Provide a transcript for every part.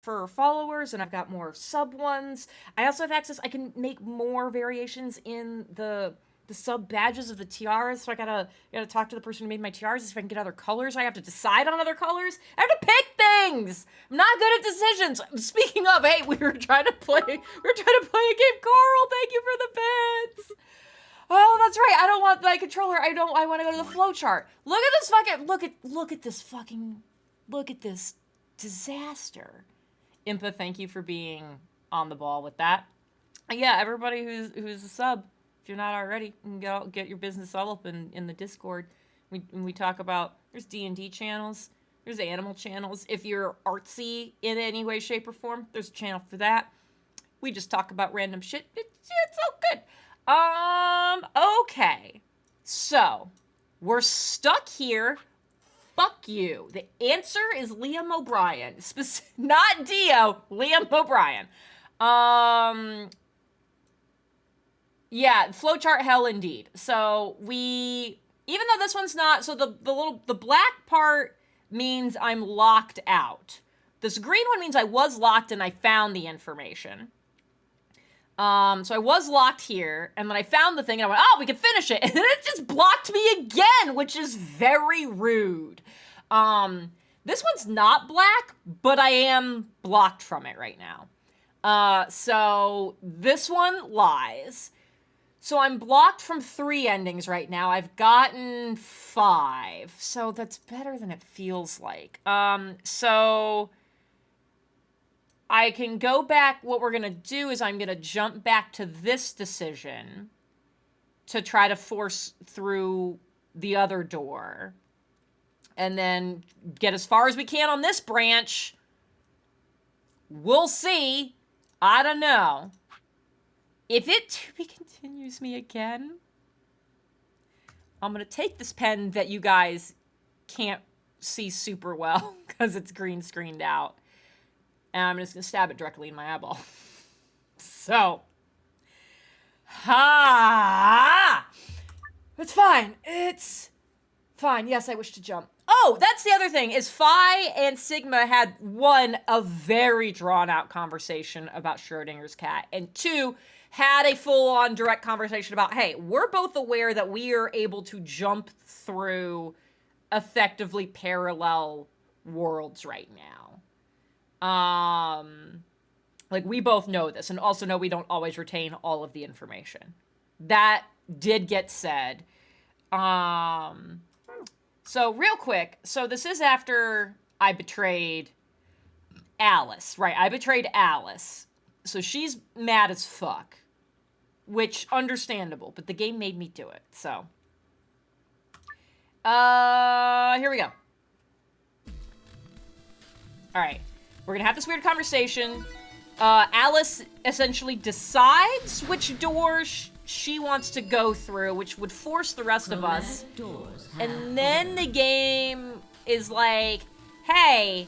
for followers, and I've got more sub ones. I also have access. I can make more variations in the sub badges of the tiaras. So I gotta talk to the person who made my tiaras if I can get other colors. I have to decide on other colors. I have to pick things. I'm not good at decisions. Speaking of, hey, we were trying to play a game. Carl, thank you for the bits. Oh, that's right. I don't want my controller. I want to go to the flowchart. Look at this disaster. Impa, thank you for being on the ball with that. Yeah, everybody who's a sub, if you're not already, you can get your business all up in the Discord. We talk about, there's D&D channels, there's animal channels. If you're artsy in any way, shape, or form, there's a channel for that. We just talk about random shit. It's all good. Okay. So, we're stuck here. Fuck you. The answer is Liam O'Brien. Not Dio, Liam O'Brien. Yeah, flowchart hell indeed. So even though this one's not, so the black part means I'm locked out. This green one means I was locked and I found the information. So I was locked here, and then I found the thing, and I went, oh, we can finish it. And then it just blocked me again, which is very rude. This one's not black, but I am blocked from it right now. So this one lies. So I'm blocked from 3 endings right now. I've gotten 5. So that's better than it feels like. So I can go back. What we're going to do is I'm going to jump back to this decision to try to force through the other door. And then get as far as we can on this branch. We'll see. I don't know. If it to be continues me again, I'm going to take this pen that you guys can't see super well because it's green screened out. And I'm just going to stab it directly in my eyeball. So. Ha! It's fine. It's fine. Yes, I wish to jump. Oh, that's the other thing, is Phi and Sigma had, 1, a very drawn-out conversation about Schrodinger's cat, and 2, had a full-on direct conversation about, hey, we're both aware that we are able to jump through effectively parallel worlds right now. Like, we both know this, and also know we don't always retain all of the information. That did get said. So, real quick, so this is after I betrayed Alice, right? I betrayed Alice. So she's mad as fuck. Which, understandable, but the game made me do it, so. Here we go. Alright. We're gonna have this weird conversation. Alice essentially decides which doors she wants to go through, which would force the rest of us. And then the game is like, hey,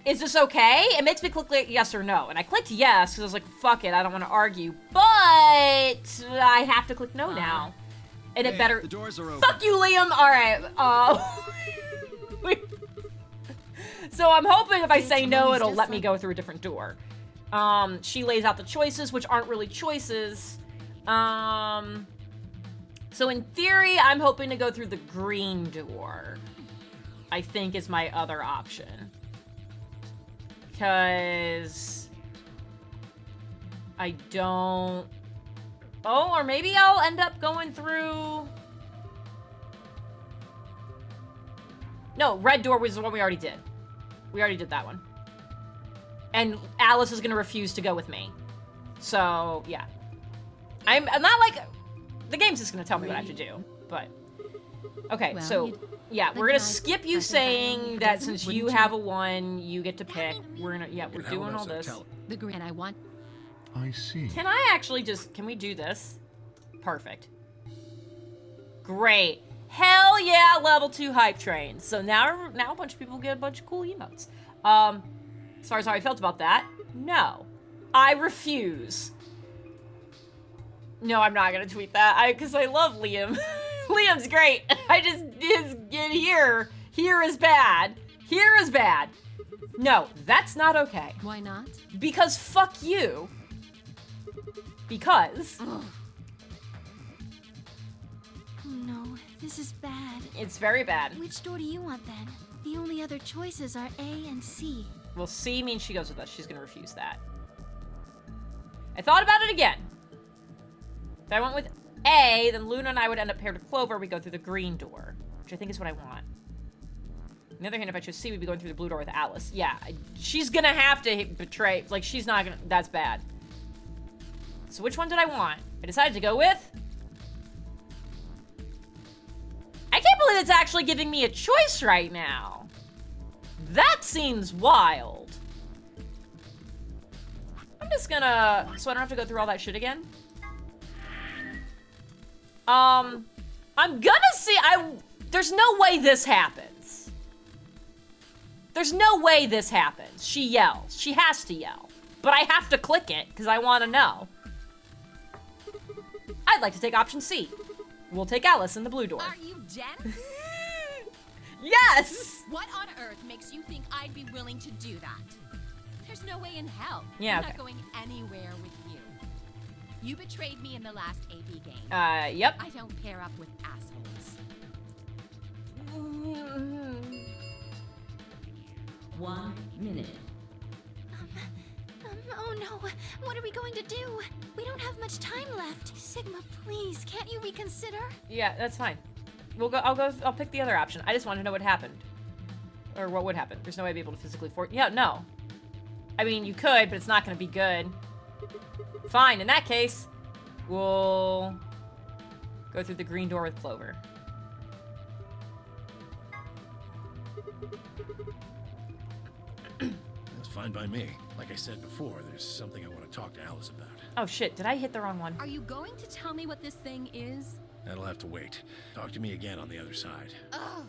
is this okay? It makes me click like yes or no. And I clicked yes, because I was like, fuck it, I don't want to argue. But I have to click no now. And it better... The doors are open. Fuck you, Liam! Alright, So I'm hoping if I say no, it'll let me go through a different door. She lays out the choices, which aren't really choices. So in theory, I'm hoping to go through the green door. I think is my other option. Because I don't... Oh, or maybe I'll end up going through... No, red door was the one we already did. We already did that one. And Alice is going to refuse to go with me. So, yeah. I'm not like... The game's just going to tell me what I have to do, but... Okay, well, so, yeah, we're going to skip you saying that since you have a 1, you get to pick. We're going to... Yeah, we're doing all this. And I want... I see. Can I actually just... Can we do this? Perfect. Great. Hell yeah, level 2 hype train. So now a bunch of people get a bunch of cool emotes. As far as how I felt about that, no. I refuse. No, I'm not gonna tweet that. Because I love Liam. Liam's great. I just, here is bad. Here is bad. No, that's not okay. Why not? Because fuck you. Because. Ugh. Oh no, this is bad. It's very bad. Which door do you want then? The only other choices are A and C. Well, C means she goes with us. She's gonna refuse that. I thought about it again. If I went with A, then Luna and I would end up paired with Clover. We go through the green door, which I think is what I want. On the other hand, if I chose C, we'd be going through the blue door with Alice. Yeah, she's gonna have to betray. Like, she's not gonna. That's bad. So which one did I want? I decided to go with. I can't believe it's actually giving me a choice right now. That seems wild. I'm just gonna, so I don't have to go through all that shit again. I'm gonna see, there's no way this happens. There's no way this happens. She yells. She has to yell. But I have to click it, because I want to know. I'd like to take option C. We'll take Alice in the blue door. Are you dense? Yes! What on earth makes you think I'd be willing to do that? There's no way in hell. Yeah, I'm okay. not going anywhere with you. You betrayed me in the last AP game. Yep. I don't pair up with assholes. 1 minute. Oh no, what are we going to do? We don't have much time left. Sigma, please, can't you reconsider? Yeah, that's fine. I'll pick the other option. I just want to know what happened. Or what would happen. There's no way I'd be able to physically yeah, no. I mean, you could, but it's not going to be good. Fine, in that case, we'll go through the green door with Clover. That's fine by me. Like I said before, there's something I want to talk to Alice about. Oh shit, did I hit the wrong one? Are you going to tell me what this thing is? That'll have to wait. Talk to me again on the other side. Ugh.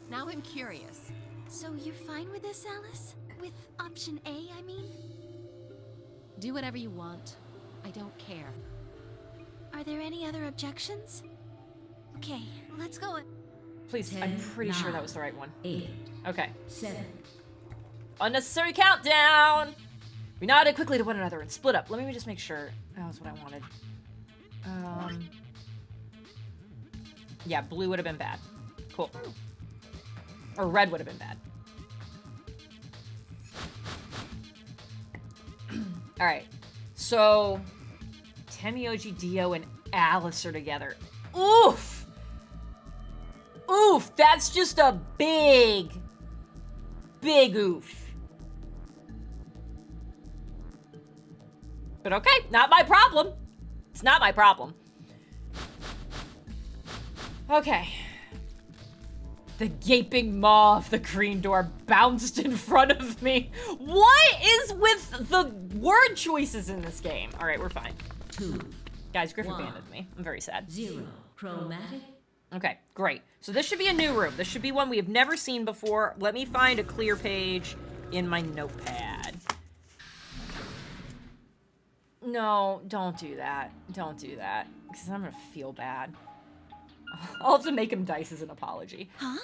Now I'm curious. So you're fine with this, Alice? With option A, I mean? Do whatever you want. I don't care. Are there any other objections? Okay, let's go. Please, I'm pretty sure that was the right one. 8, Okay. 7. Unnecessary countdown! We nodded quickly to one another and split up. Let me just make sure that was what I wanted. Yeah, blue would have been bad. Cool. Or red would have been bad. Alright. So, Temioji, Dio, and Alice are together. Oof! Oof! That's just a big oof. But okay, not my problem. It's not my problem. Okay. The gaping maw of the green door bounced in front of me. What is with the word choices in this game? All right, we're fine. 2, Guys, Griffin 1. abandoned me. I'm very sad. 0. Chromatic. Okay, great. So this should be a new room. This should be one we have never seen before. Let me find a clear page in my notepad. No, don't do that. Don't do that. Because I'm gonna feel bad. I'll have to make him dice as an apology. Huh?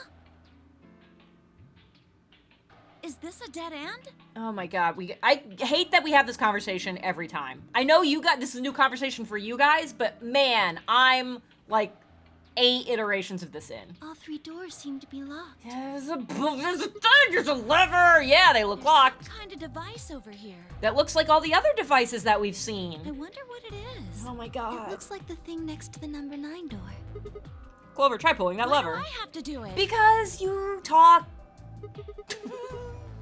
Is this a dead end? Oh my god, I hate that we have this conversation every time. I know this is a new conversation for you guys, but man, I'm like 8 iterations of this in. All 3 doors seem to be locked. Yeah, there's a thing, there's a lever. Yeah, they look locked. Some kind of device over here. That looks like all the other devices that we've I seen. wonder what it is. Oh my It god. looks like the thing next to the number 9 door. Clover, try pulling that Why lever. do I have to do it? Because you talk.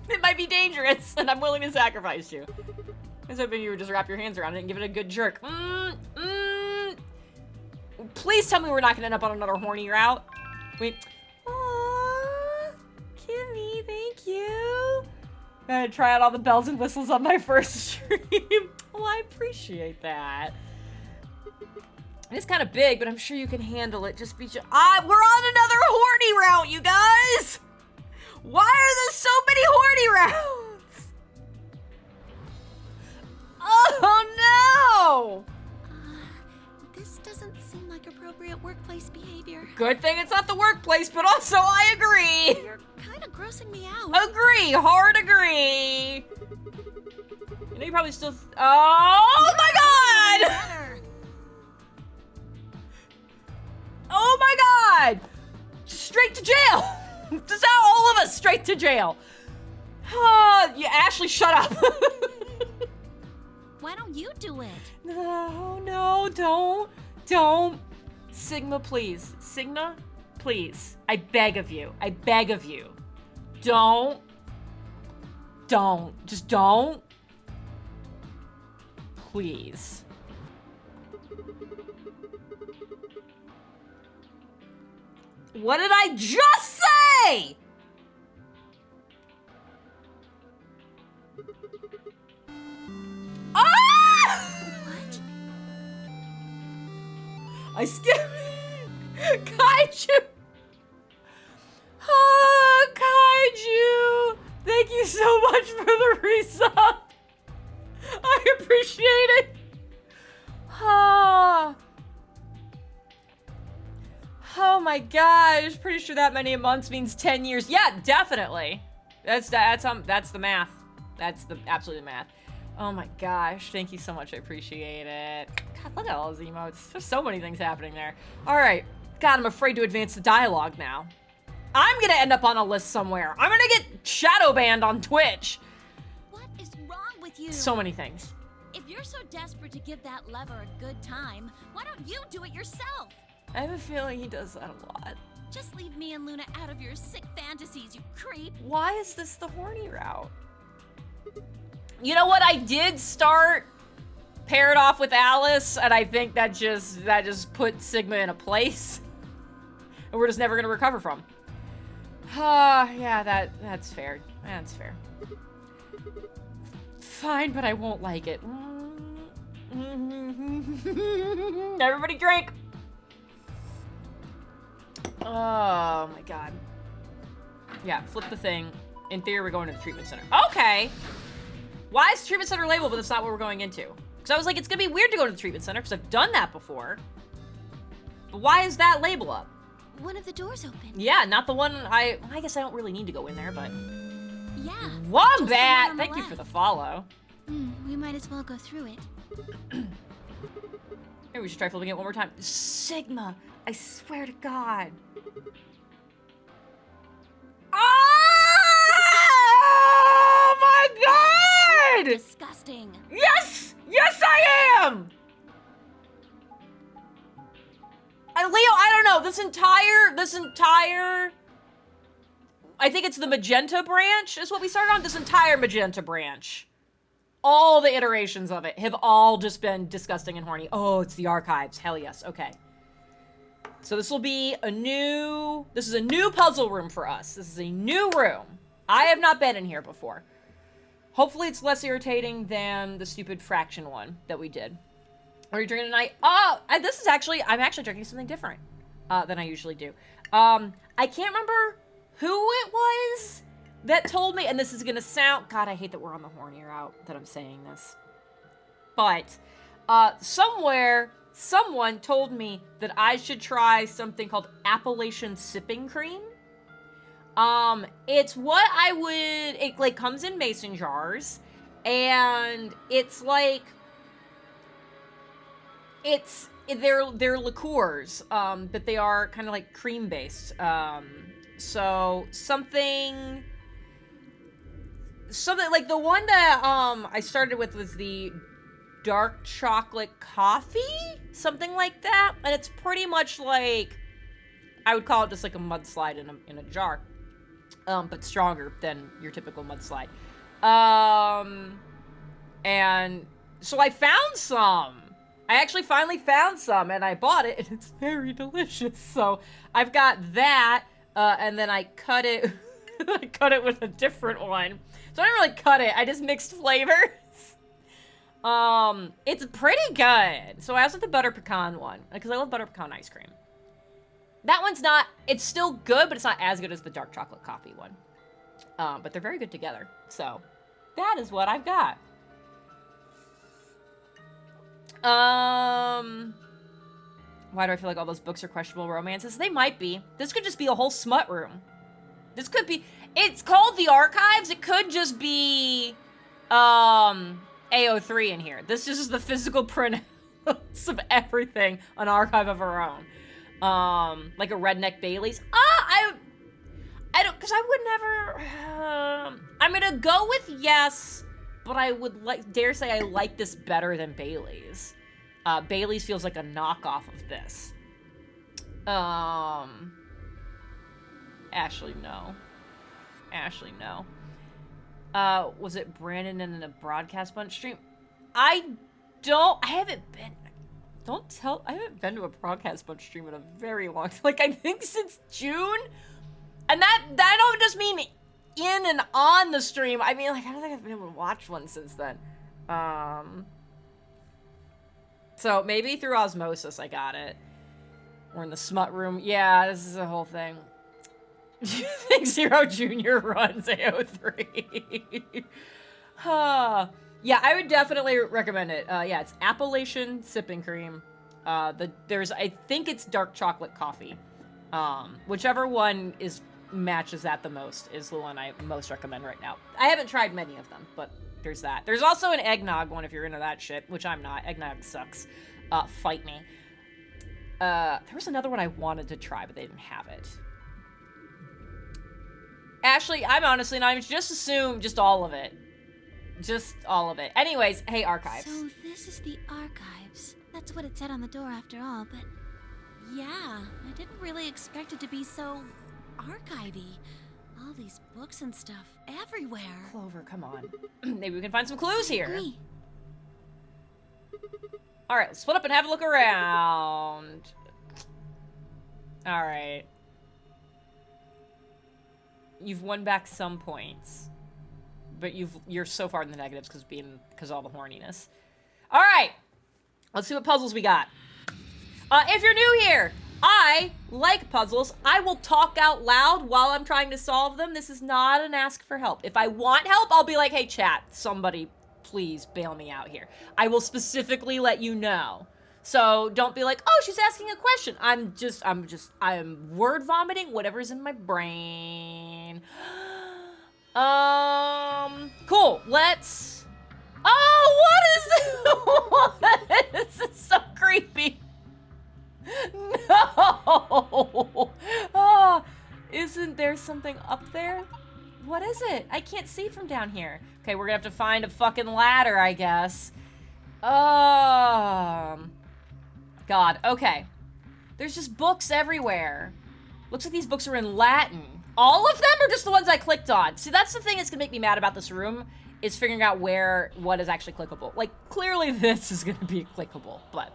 It might be dangerous, and I'm willing to sacrifice you. I was hoping you would just wrap your hands around it and give it a good jerk. Please tell me we're not gonna end up on another horny route. Wait. Aww, Kimmy, thank you. I'm gonna try out all the bells and whistles on my first stream. Well, I appreciate that. It's kind of big, but I'm sure you can handle it. Just be we're on another horny route, you guys! Why are there so many horny routes? Oh no! This doesn't seem like appropriate workplace behavior. Good thing it's not the workplace, but also I agree. You're kind of grossing me out. Agree, hard agree. You know you probably still. Oh my god! Better. Oh my god! Straight to jail! Just out all of us straight to jail. Yeah, Ashley, shut up. Why don't you do it? No, don't. Sigma, please. Sigma, please. I beg of you. Don't. Just don't. Please. What did I just say? Ah! What? I skipped. Kaiju. Oh, Kaiju. Thank you so much for the resub. I appreciate it. Oh my gosh. Pretty sure that many months means 10 years. Yeah, definitely. That's the math. That's the absolute math. Oh my gosh. Thank you so much. I appreciate it. God, look at all those emotes. There's so many things happening there. All right. God, I'm afraid to advance the dialogue now. I'm gonna end up on a list somewhere. I'm gonna get shadow banned on Twitch. What is wrong with you? So many things. If you're so desperate to give that lever a good time, why don't you do it yourself? I have a feeling he does that a lot. Just leave me and Luna out of your sick fantasies, you creep. Why is this the horny route? You know what? I did start paired off with Alice, and I think that just put Sigma in a place, and we're just never gonna recover from. Yeah, that's fair. That's fair. Fine, but I won't like it. Everybody drink. Oh my god. Yeah, flip the thing. In theory, we're going to the treatment center. Okay. Why is the treatment center labeled, but that's not what we're going into? Because I was like, it's gonna be weird to go to the treatment center because I've done that before. But why is that label up? One of the doors open. Yeah, not the one I guess I don't really need to go in there, but. Yeah. Wombat! on the Thank you for the left. follow. We might as well go through it. Maybe we should try flipping it one more time. Sigma, I swear to God. Oh my God! Disgusting. Yes! Yes, I am! Leo, I don't know. This entire, I think it's the magenta branch is what we started on. This entire magenta branch. All the iterations of it have all just been disgusting and horny. Oh, it's the archives. Hell yes. Okay. So this will be this is a new puzzle room for us. This is a new room. I have not been in here before. Hopefully it's less irritating than the stupid fraction one that we did. What are you drinking tonight? Oh, I'm actually drinking something different than I usually do. I can't remember who it was that told me, and this is gonna sound, God, I hate that we're on the horny route that I'm saying this. But somewhere, someone told me that I should try something called Appalachian Sipping Cream. It's what it like comes in mason jars, and it's like, they're liqueurs, but they are kind of like cream based. So something like the one that I started with was the dark chocolate coffee, something like that, and it's pretty much like, I would call it just like a mudslide in a jar, but stronger than your typical mudslide. And so I found some. I actually finally found some, and I bought it, and it's very delicious. So I've got that, and then I cut it. I cut it with a different one. So I didn't really cut it. I just mixed flavors. It's pretty good. So I also have the butter pecan one, because I love butter pecan ice cream. That one's not. It's still good, but it's not as good as the dark chocolate coffee one. But they're very good together. So that is what I've got. Why do I feel like all those books are questionable romances? They might be. This could just be a whole smut room. This could be... It's called the Archives. It could just be... AO3 in here. This is just the physical printouts of everything. An archive of our own. Like a Redneck Bailey's. I don't... Because I would never... I'm gonna go with yes, but I would dare say I like this better than Bailey's. Bailey's feels like a knockoff of this. Ashley, no. Ashley, no. Was it Brandon in a broadcast bunch stream? I haven't been to a broadcast bunch stream in a very long time. Like, I think since June? And that don't just mean in and on the stream. I mean, like, I don't think I've been able to watch one since then. So maybe through osmosis I got it. Or in the smut room. Yeah, this is a whole thing. Do you think Zero Jr. runs AO3? Yeah, I would definitely recommend it. Yeah, it's Appalachian Sipping Cream. I think it's dark chocolate coffee. Whichever one matches that the most is the one I most recommend right now. I haven't tried many of them, but there's that. There's also an eggnog one if you're into that shit, which I'm not. Eggnog sucks. Fight me. There was another one I wanted to try, but they didn't have it. Ashley, I'm honestly not even... Just assume just all of it. Just all of it. Anyways, hey, Archives. So this is the Archives. That's what it said on the door after all, but... Yeah, I didn't really expect it to be so archivy. All these books and stuff everywhere. Clover, come on. Maybe we can find some clues here. Agree. Alright, let's split up and have a look around. Alright. You've won back some points. But you're so far in the negatives because all the horniness. Alright. Let's see what puzzles we got. If you're new here, I like puzzles. I will talk out loud while I'm trying to solve them. This is not an ask for help. If I want help, I'll be like, hey, chat, somebody please bail me out here. I will specifically let you know. So don't be like, oh, she's asking a question. I'm word vomiting whatever's in my brain. Cool. Let's... Oh, what is this? This is so creepy. No! Oh, isn't there something up there? What is it? I can't see from down here. Okay, we're gonna have to find a fucking ladder, I guess. God, okay. There's just books everywhere. Looks like these books are in Latin. All of them or just the ones I clicked on? See, that's the thing that's gonna make me mad about this room, is figuring out what is actually clickable. Like, clearly this is gonna be clickable, but...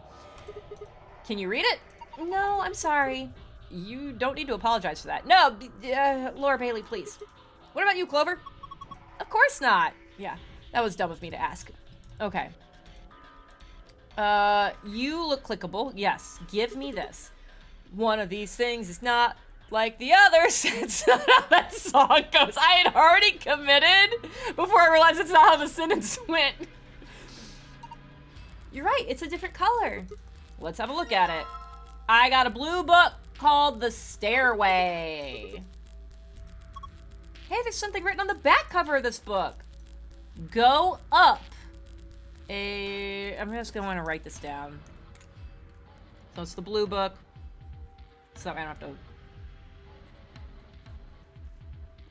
Can you read it? No, I'm sorry. You don't need to apologize for that. No, Laura Bailey, please. What about you, Clover? Of course not. Yeah, that was dumb of me to ask. Okay. You look clickable. Yes, give me this. One of these things is not like the others. It's not how that song goes. I had already committed before I realized it's not how the sentence went. You're right, it's a different color. Let's have a look at it. I got a blue book called The Stairway. Hey, there's something written on the back cover of this book. Go up. I'm just gonna want to write this down. So it's the blue book. So I don't have to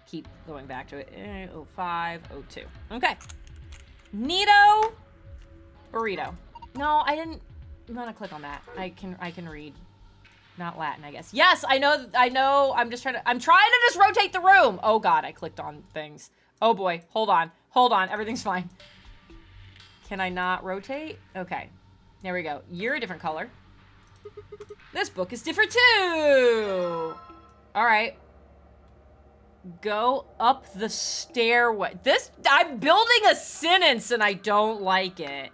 keep going back to it. 05, 02. Okay. Neato burrito. No, I didn't. I'm gonna click on that. I can read. Not Latin, I guess. Yes, I know. I'm trying to just rotate the room. Oh God, I clicked on things. Oh boy, hold on. Everything's fine. Can I not rotate? Okay, there we go. You're a different color. This book is different too. All right. Go up the stairway. I'm building a sentence and I don't like it.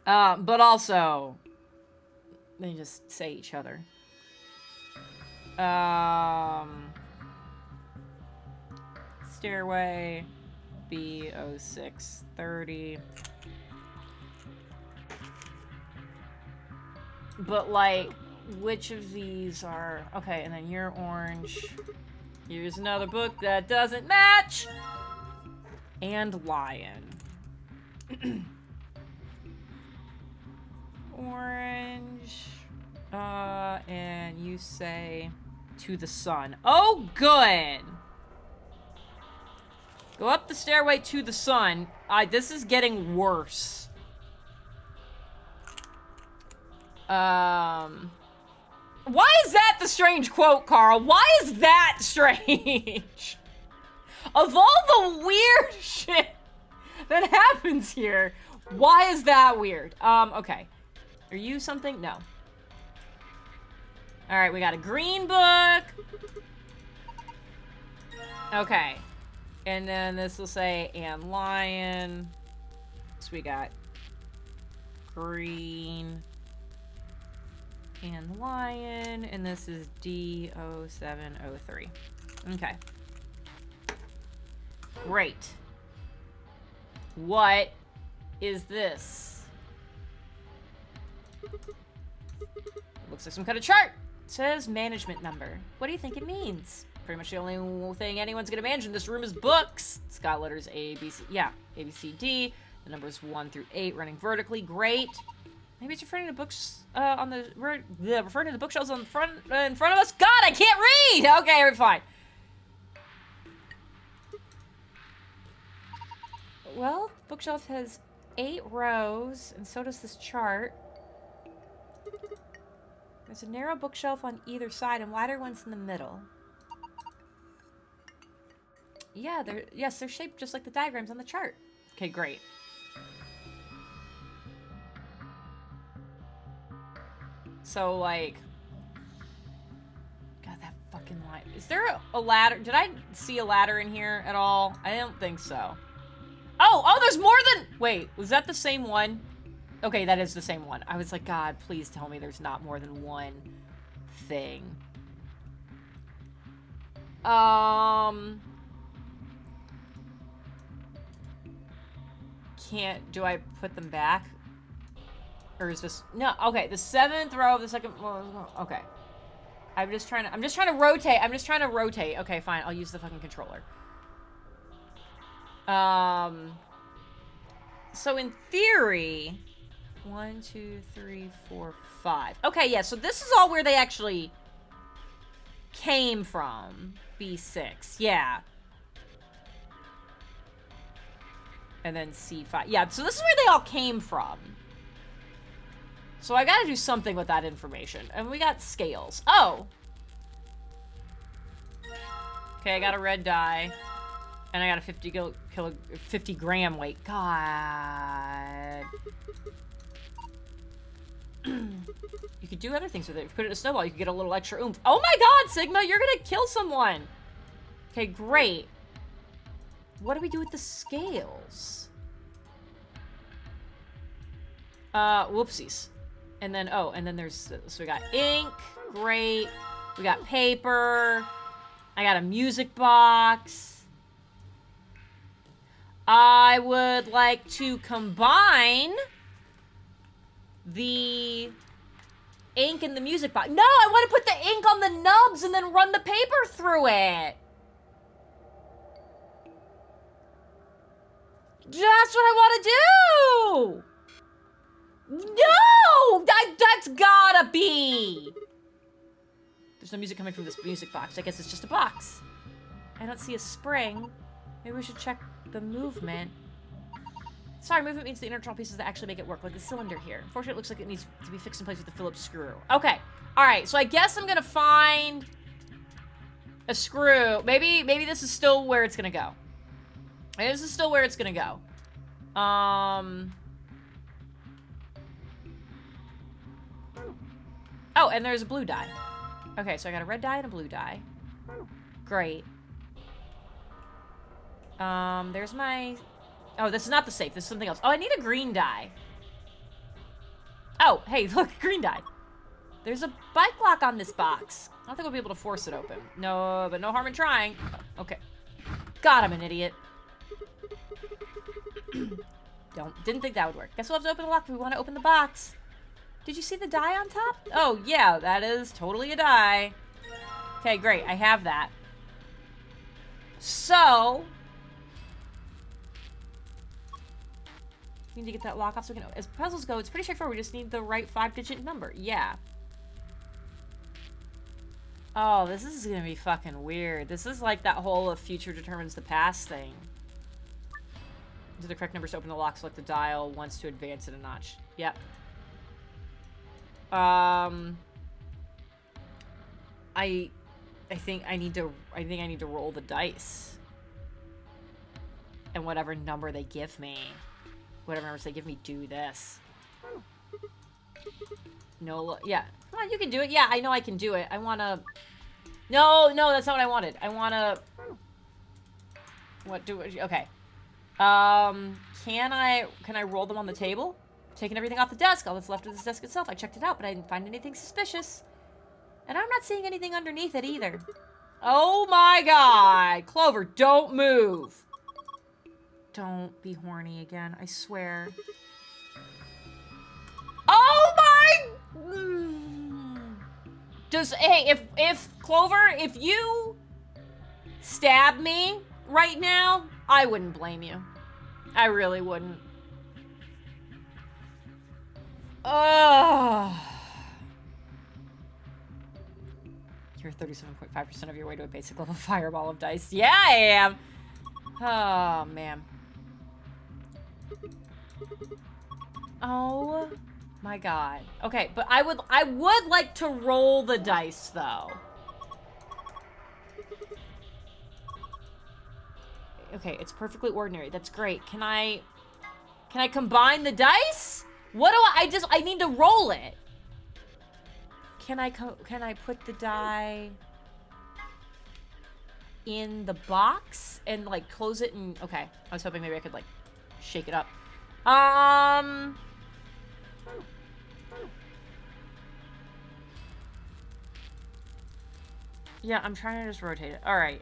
But also, they just say each other. Stairway, B0630. But, like, which of these are... Okay, and then you're orange. Here's another book that doesn't match. And lion. Orange. And you say to the sun. Oh, good. Go up the stairway to the sun. This is getting worse. Why is that the strange quote, Carl? Why is that strange? Of all the weird shit that happens here, why is that weird? Okay. Are you something? No. All right, we got a green book. Okay. And then this will say, and lion. So we got green and lion. And this is D0703. Okay. Great. What is this? Looks like some kind of chart. It says management number. What do you think it means? Pretty much the only thing anyone's gonna manage in this room is books. It's got letters A, B, C. Yeah, A, B, C, D. The numbers 1 through 8 running vertically. Great. Maybe it's referring to books referring to the bookshelves on the front in front of us. God, I can't read. Okay, we're fine. Well, bookshelf has 8 rows, and so does this chart. There's a narrow bookshelf on either side and wider ones in the middle. Yeah, they're shaped just like the diagrams on the chart. Okay, great. So, like... God, that fucking light. Is there a ladder? Did I see a ladder in here at all? I don't think so. Oh, there's more than... Wait, was that the same one? Okay, that is the same one. I was like, God, please tell me there's not more than one thing. Do I put them back? Or is this... No, okay, the 7th row of the second... Okay. I'm just trying to rotate. Okay, fine, I'll use the fucking controller. So in theory... 1, 2, 3, 4, 5. Okay, yeah, so this is all where they actually came from. B6, yeah. And then C5. Yeah, so this is where they all came from. So I gotta do something with that information. And we got scales. Oh! Okay, I got a red die. And I got a 50 gram weight. God. You could do other things with it. If you put it in a snowball, you could get a little extra oomph. Oh my God, Sigma, you're gonna kill someone. Okay, great. What do we do with the scales? Whoopsies. And then, and then there's, so we got ink, great. We got paper. I got a music box. I would like to combine the ink and the music box. No, I want to put the ink on the nubs and then run the paper through it. That's what I want to do. No, that's gotta be. There's no music coming from this music box. I guess it's just a box. I don't see a spring. Maybe we should check the movement. Sorry, movement means the internal pieces that actually make it work, like the cylinder here. Unfortunately, it looks like it needs to be fixed in place with the Phillips screw. Okay, all right, so I guess I'm gonna find a screw. Maybe this is still where it's gonna go. Maybe this is still where it's gonna go. Oh, and there's a blue die. Okay, so I got a red die and a blue die. Great. There's my... Oh, this is not the safe. This is something else. Oh, I need a green die. Oh, hey, look, green die. There's a bike lock on this box. I don't think we'll be able to force it open. No, but no harm in trying. Okay. God, I'm an idiot. Didn't think that would work. Guess we'll have to open the lock if we want to open the box. Did you see the die on top? Oh, yeah, that is totally a die. Okay, great. I have that. So... need to get that lock off so we can... As puzzles go, it's pretty straightforward. We just need the right 5-digit number. Yeah. Oh, this is gonna be fucking weird. This is like that whole future determines the past thing. Enter the correct numbers to open the lock, select the dial once to advance it a notch. Yep. I think I need to roll the dice. And whatever number they give me. Whatever numbers they give me, do this. No, yeah. Come on, you can do it. Yeah, I know I can do it. I wanna... No, that's not what I wanted. I wanna... What do... Okay. Can I roll them on the table? Taking everything off the desk. All that's left of this desk itself. I checked it out, but I didn't find anything suspicious. And I'm not seeing anything underneath it either. Oh my god! Clover, don't move! Don't be horny again, I swear. Oh my... Hey, if Clover, if you stab me right now, I wouldn't blame you. I really wouldn't. Oh. You're 37.5% of your way to a basic level fireball of dice. Yeah, I am. Oh, man. Oh my god. Okay, but I would like to roll the dice though. Okay, it's perfectly ordinary. That's great. Can I combine the dice? What do I need to roll it. Can I put the die in the box and like close it and okay. I was hoping maybe I could like shake it up. Yeah, I'm trying to just rotate it. All right.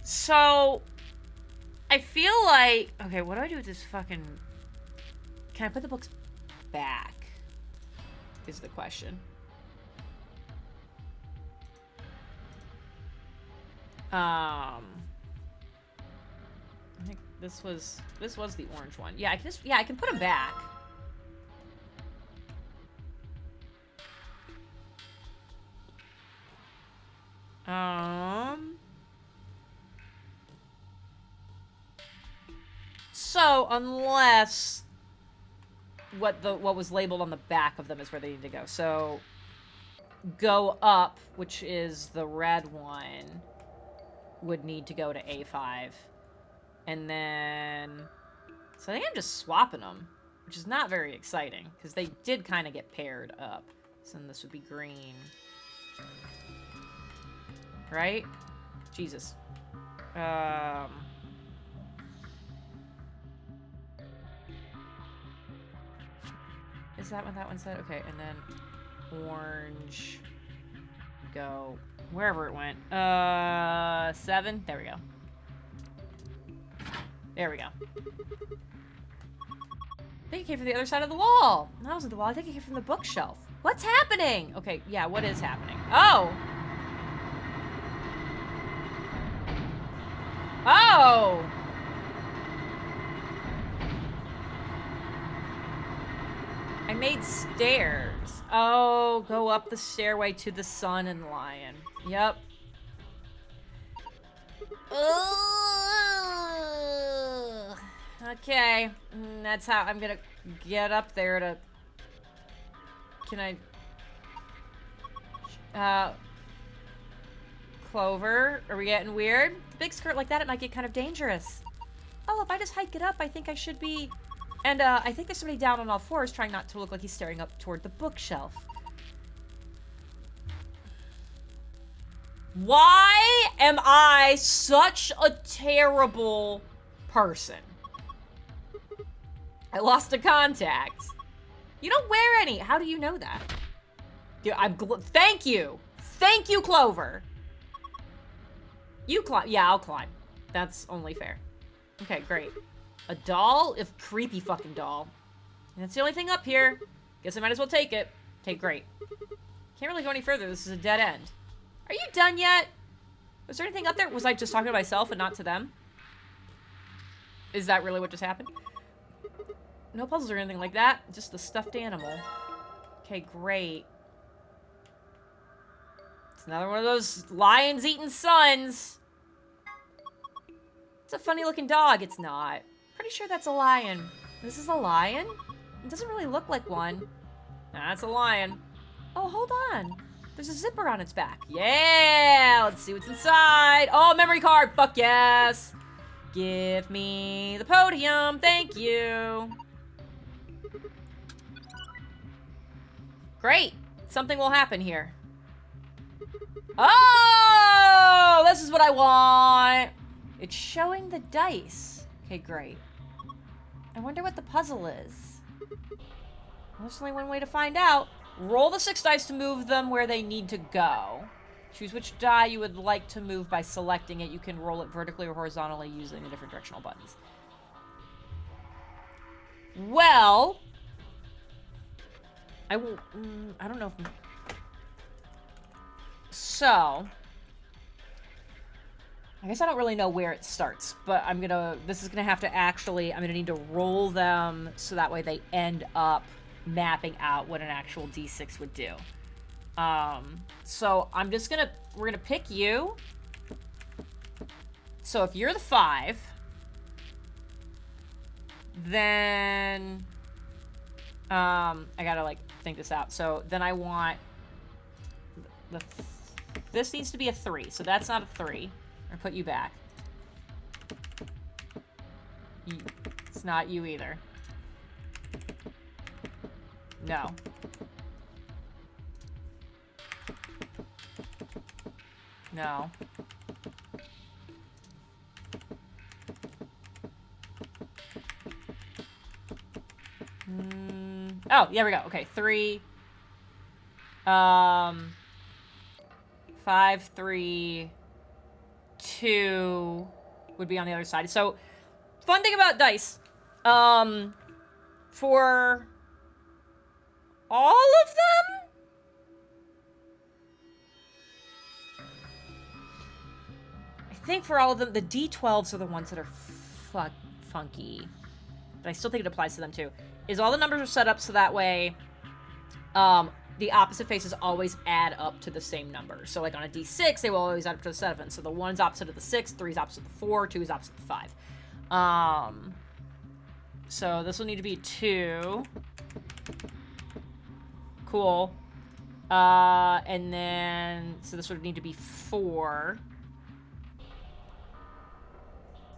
So, I feel like... Okay, what do I do with this fucking... Can I put the books back? Is the question. I think this was the orange one. Yeah, I can put them back. So unless what was labeled on the back of them is where they need to go. So go up, which is the red one, would need to go to A5. And then... So I think I'm just swapping them, which is not very exciting, because they did kind of get paired up. So then this would be green. Right? Jesus. Is that what that one said? Okay, and then orange... Go wherever it went. 7. There we go. There we go. I think it came from the other side of the wall. That wasn't the wall. I think it came from the bookshelf. What's happening? Okay, yeah, what is happening? Oh! Oh! I made stairs. Oh, go up the stairway to the sun and lion. Yep. Ugh. Okay. That's how I'm gonna get up there to... Can I... Clover, are we getting weird? The big skirt like that, it might get kind of dangerous. Oh, if I just hike it up, I think I should be... And, I think there's somebody down on all fours trying not to look like he's staring up toward the bookshelf. Why am I such a terrible person? I lost a contact. You don't wear any. How do you know that? Dude, thank you. Thank you, Clover. You climb. Yeah, I'll climb. That's only fair. Okay, great. A doll? If creepy fucking doll. That's the only thing up here. Guess I might as well take it. Okay, great. Can't really go any further. This is a dead end. Are you done yet? Was there anything up there? Was I just talking to myself and not to them? Is that really what just happened? No puzzles or anything like that. Just the stuffed animal. Okay, great. It's another one of those lions eating sons. It's a funny looking dog. It's not. Pretty sure that's a lion. This is a lion? It doesn't really look like one. Nah, that's a lion. Oh, hold on. There's a zipper on its back. Yeah! Let's see what's inside. Oh, memory card. Fuck yes. Give me the podium. Thank you. Great. Something will happen here. Oh! This is what I want. It's showing the dice. Okay, great. I wonder what the puzzle is. Well, there's only one way to find out. Roll the 6 dice to move them where they need to go. Choose which die you would like to move by selecting it. You can roll it vertically or horizontally using the different directional buttons. Well, I will. I don't know if. So, I guess I don't really know where it starts, but this is gonna have to actually, I'm gonna need to roll them so that way they end up mapping out what an actual D6 would do. So we're gonna pick you. So if you're the 5, then, I gotta like think this out. So then I want this needs to be a 3, so that's not a 3. Or put you back. It's not you either. No. No. Oh, there we go. Okay, 3. 5, 3, 2 would be on the other side. So, fun thing about dice. For all of them? I think for all of them, the D12s are the ones that are funky. But I still think it applies to them too. Is all the numbers are set up so that way the opposite faces always add up to the same number. So like on a D6, they will always add up to the 7. So the 1's opposite of the 6, 3's opposite of the 4, 2 is opposite of the 5. So this will need to be 2. Cool. And then, so this would need to be 4.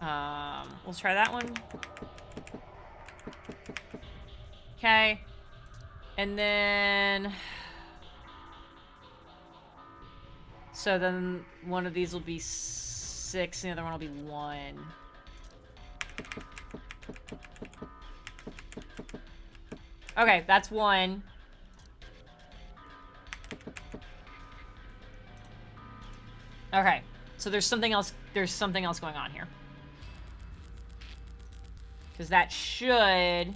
We'll try that one. Okay. And then, so then one of these will be 6, and the other one will be 1. Okay, that's 1. Okay, so there's something else going on here. Because that should...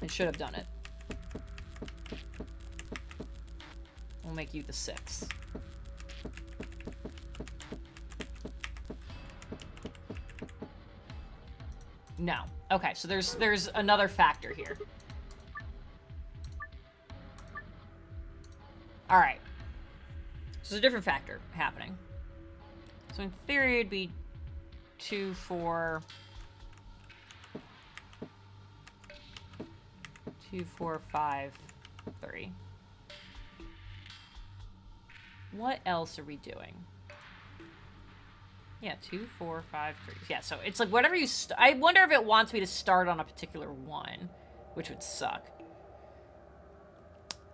It should have done it. We'll make you the 6. No. Okay, so there's another factor here. Alright. So there's a different factor happening. So in theory it'd be 2, 4... 2, 4, 5, 3. What else are we doing? Yeah, 2, 4, 5, 3. Yeah, so it's like whatever you... I wonder if it wants me to start on a particular one, which would suck.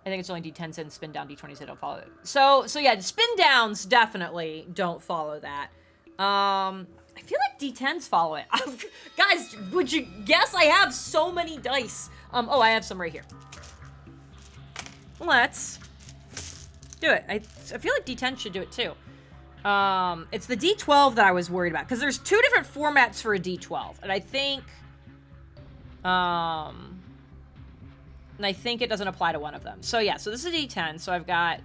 I think it's only D10s and spin down D20s that don't follow it. So yeah, spin downs definitely don't follow that. I feel like D10s follow it. Guys, would you guess I have so many dice? Oh, I have some right here. Let's do it. I feel like D10 should do it too. It's the D12 that I was worried about, because there's 2 different formats for a D12, and I think And I think it doesn't apply to one of them. So yeah, so this is a D10. So I've got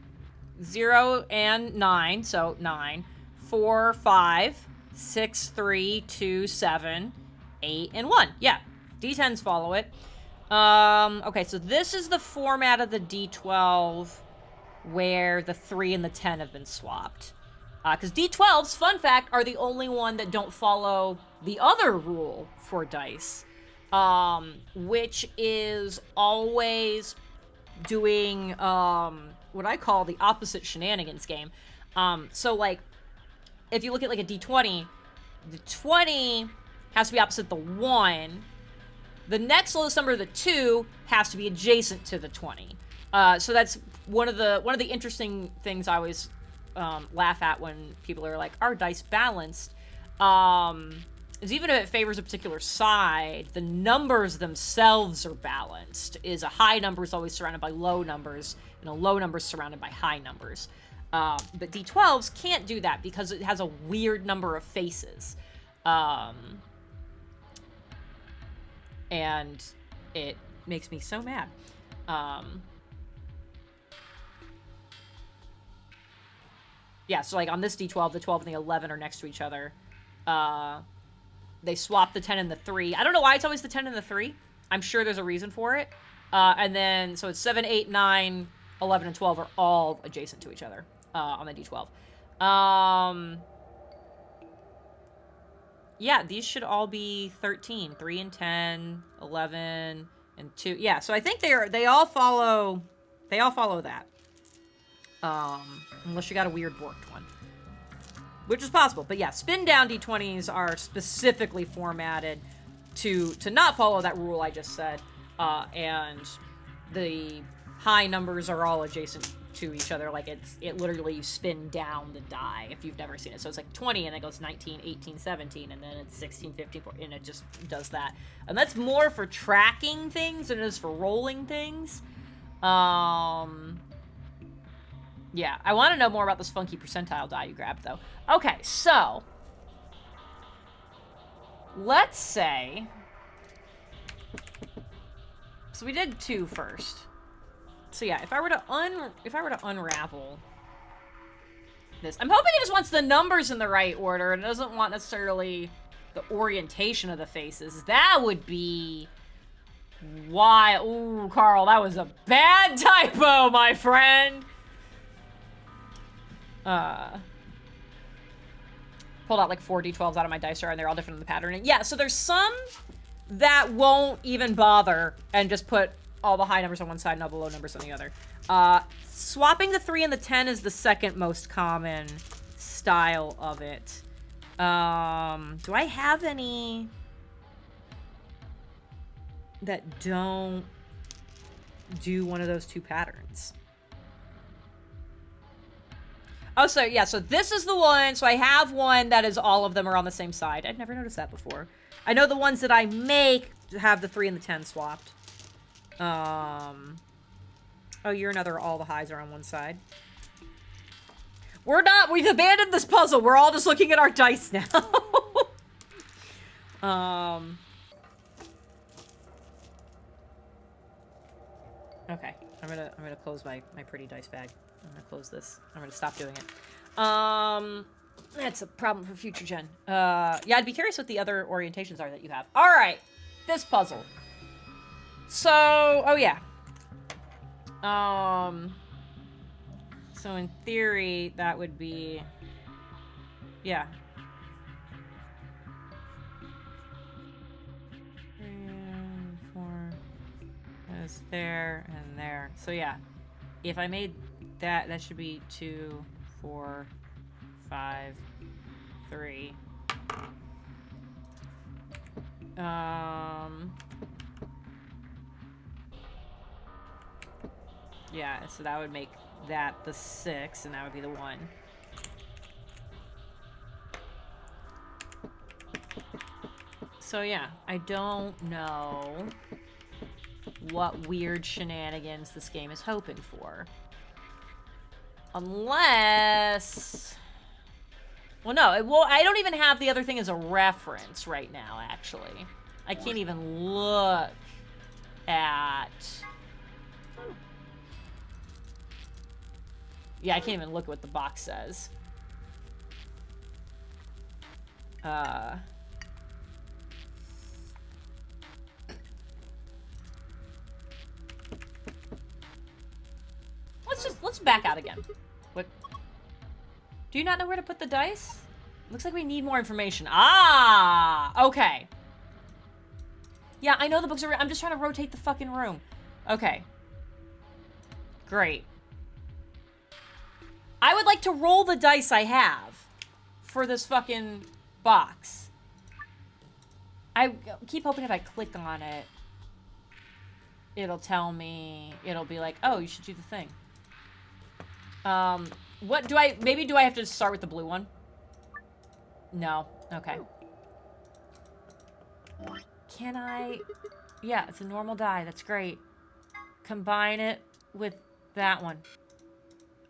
0 and 9. So 9, 4, 5, 6, 3, 2, 7, 8, and 1. Yeah, D10s follow it. Okay, so this is the format of the D12 where the 3 and the 10 have been swapped. Because D12s, fun fact, are the only one that don't follow the other rule for dice, which is always doing what I call the opposite shenanigans game. So, like, if you look at, like, a D20, the 20 has to be opposite the 1. The next lowest number, the 2, has to be adjacent to the 20. So that's one of the interesting things I always laugh at when people are like, "Are dice balanced?" Is even if it favors a particular side, the numbers themselves are balanced. Is a high number is always surrounded by low numbers, and a low number is surrounded by high numbers. But D12s can't do that because it has a weird number of faces. And it makes me so mad. Yeah, so like on this D12, the 12 and the 11 are next to each other. They swap the 10 and the 3. I don't know why it's always the 10 and the 3. I'm sure there's a reason for it. And then, so it's 7, 8, 9, 11, and 12 are all adjacent to each other on the D12. Yeah, these should all be 13. 3 and 10, 11, and 2. Yeah, so I think they all follow that. Unless you got a weird borked one. Which is possible. But yeah, spin down D20s are specifically formatted to not follow that rule I just said. And the high numbers are all adjacent to each other. Like it literally, you spin down the die if you've never seen it. So it's like 20 and then it goes 19, 18, 17, and then it's 16, 15, 14, and it just does that. And that's more for tracking things than it is for rolling things. Yeah, I want to know more about this funky percentile die you grabbed, though. Okay, so let's say, so we did 2 first. So yeah, if I were to unravel this, I'm hoping it just wants the numbers in the right order and it doesn't want necessarily the orientation of the faces. That would be why. Ooh, Carl, that was a bad typo, my friend. Pulled out like 4 D12s out of my dice jar and they're all different in the pattern. And yeah, so there's some that won't even bother and just put all the high numbers on one side and all the low numbers on the other. Swapping the 3 and the 10 is the second most common style of it. Do I have any that don't do one of those 2 patterns? Oh, so yeah, so this is the one. So I have one that is all of them are on the same side. I'd never noticed that before. I know the ones that I make have the 3 and the 10 swapped. Oh, you're another all the highs are on one side. We've abandoned this puzzle. We're all just looking at our dice now. Okay, I'm gonna close my pretty dice bag. I'm gonna close this. I'm gonna stop doing it. That's a problem for future gen. Yeah, I'd be curious what the other orientations are that you have. All right, this puzzle. So, oh yeah. So in theory, that would be, yeah. 3 and 4 is there and there. So yeah, if I made that should be 2, 4, 5, 3. Yeah, so that would make that the 6, and that would be the 1. So yeah, I don't know what weird shenanigans this game is hoping for. Unless... Well, no, I don't even have the other thing as a reference right now, actually. I can't even look at... Yeah, I can't even look at what the box says. Let's back out again. What? Do you not know where to put the dice? Looks like we need more information. Ah, okay. Yeah, I know the books are... I'm just trying to rotate the fucking room. Okay. Great. I would like to roll the dice I have for this fucking box. I keep hoping if I click on it, it'll tell me... It'll be like, oh, you should do the thing. What do I... Maybe do I have to start with the blue one? No. Okay. Can I... Yeah, it's a normal die. That's great. Combine it with that one.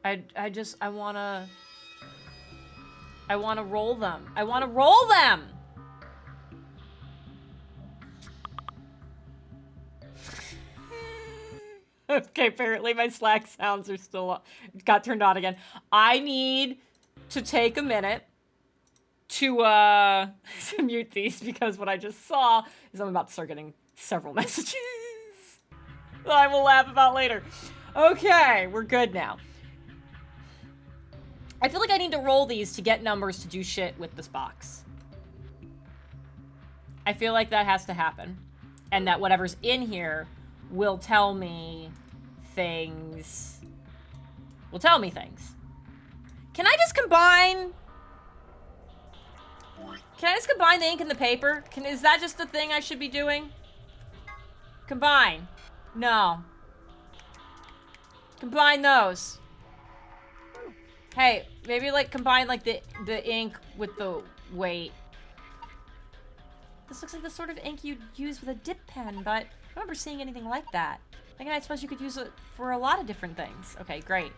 I wanna roll them. I wanna roll them! Okay, apparently my Slack sounds are still... got turned on again. I need to take a minute to to mute these because what I just saw is I'm about to start getting several messages that I will laugh about later. Okay, we're good now. I feel like I need to roll these to get numbers to do shit with this box. I feel like that has to happen. And that whatever's in here will tell me things. Will tell me things. Can I just combine... Can I just combine the ink and the paper? Is that just the thing I should be doing? Combine. No. Combine those. Hey, maybe like combine like the ink with the weight. This looks like the sort of ink you'd use with a dip pen, but I don't remember seeing anything like that. I suppose you could use it for a lot of different things. Okay, great.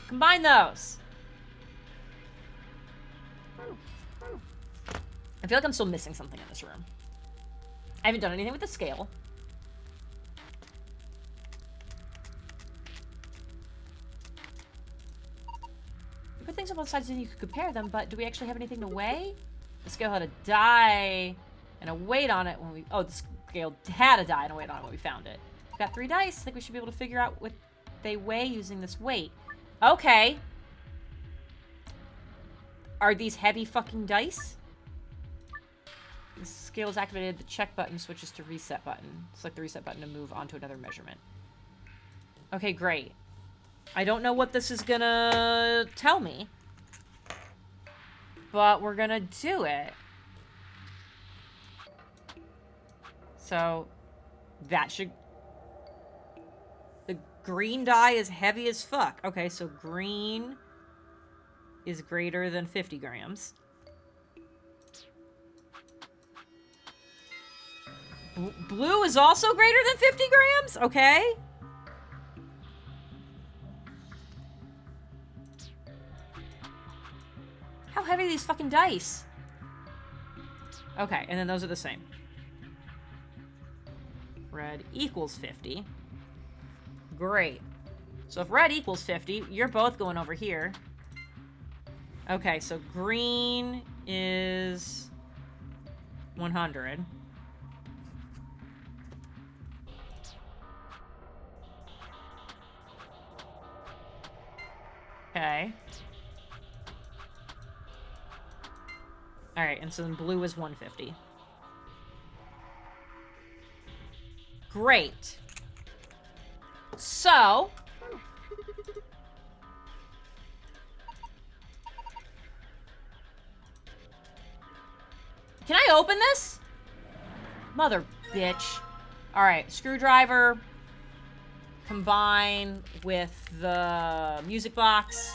Combine those. I feel like I'm still missing something in this room. I haven't done anything with the scale. You put things on both sides and you could compare them, but do we actually have anything to weigh? The scale had a die and a weight on it when we... Oh, the scale had a die and a weight on it when we found it. We've got 3 dice. I think we should be able to figure out what they weigh using this weight. Okay. Are these heavy fucking dice? The scale is activated. The check button switches to reset button. Select the reset button to move on to another measurement. Okay, great. I don't know what this is gonna tell me. But we're gonna do it. So, that should... The green die is heavy as fuck. Okay, so green is greater than 50 grams. Blue is also greater than 50 grams? Okay. How heavy are these fucking dice? Okay, and then those are the same. Red equals 50. Great. So if red equals 50, you're both going over here. Okay, so green is 100. Okay. Alright, and so then blue is 150. Great. So... Can I open this? Mother bitch. Alright, screwdriver. Combine with the music box.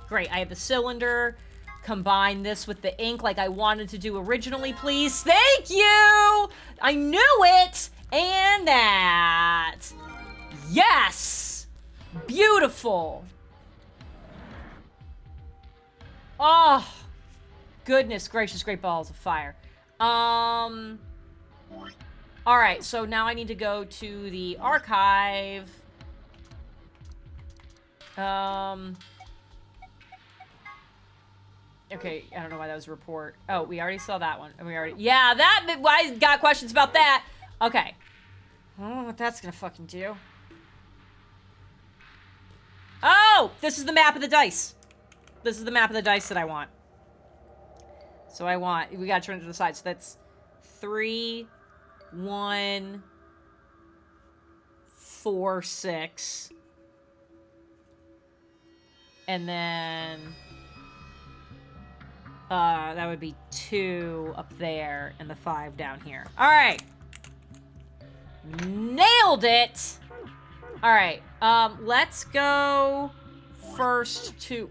Great, I have the cylinder. Combine this with the ink like I wanted to do originally, please. Thank you! I knew it! And that. Yes! Beautiful. Oh. Goodness gracious, great balls of fire. All right, so now I need to go to the archive. Okay, I don't know why that was a report. Oh, we already saw that one. Yeah, I got questions about that. Okay. I don't know what that's gonna fucking do. Oh, this is the map of the dice. This is the map of the dice that I want. So we gotta turn it to the side. So that's 3, 1, 4, 6. And then that would be 2 up there and the 5 down here. All right. Nailed it. All right. Let's go first to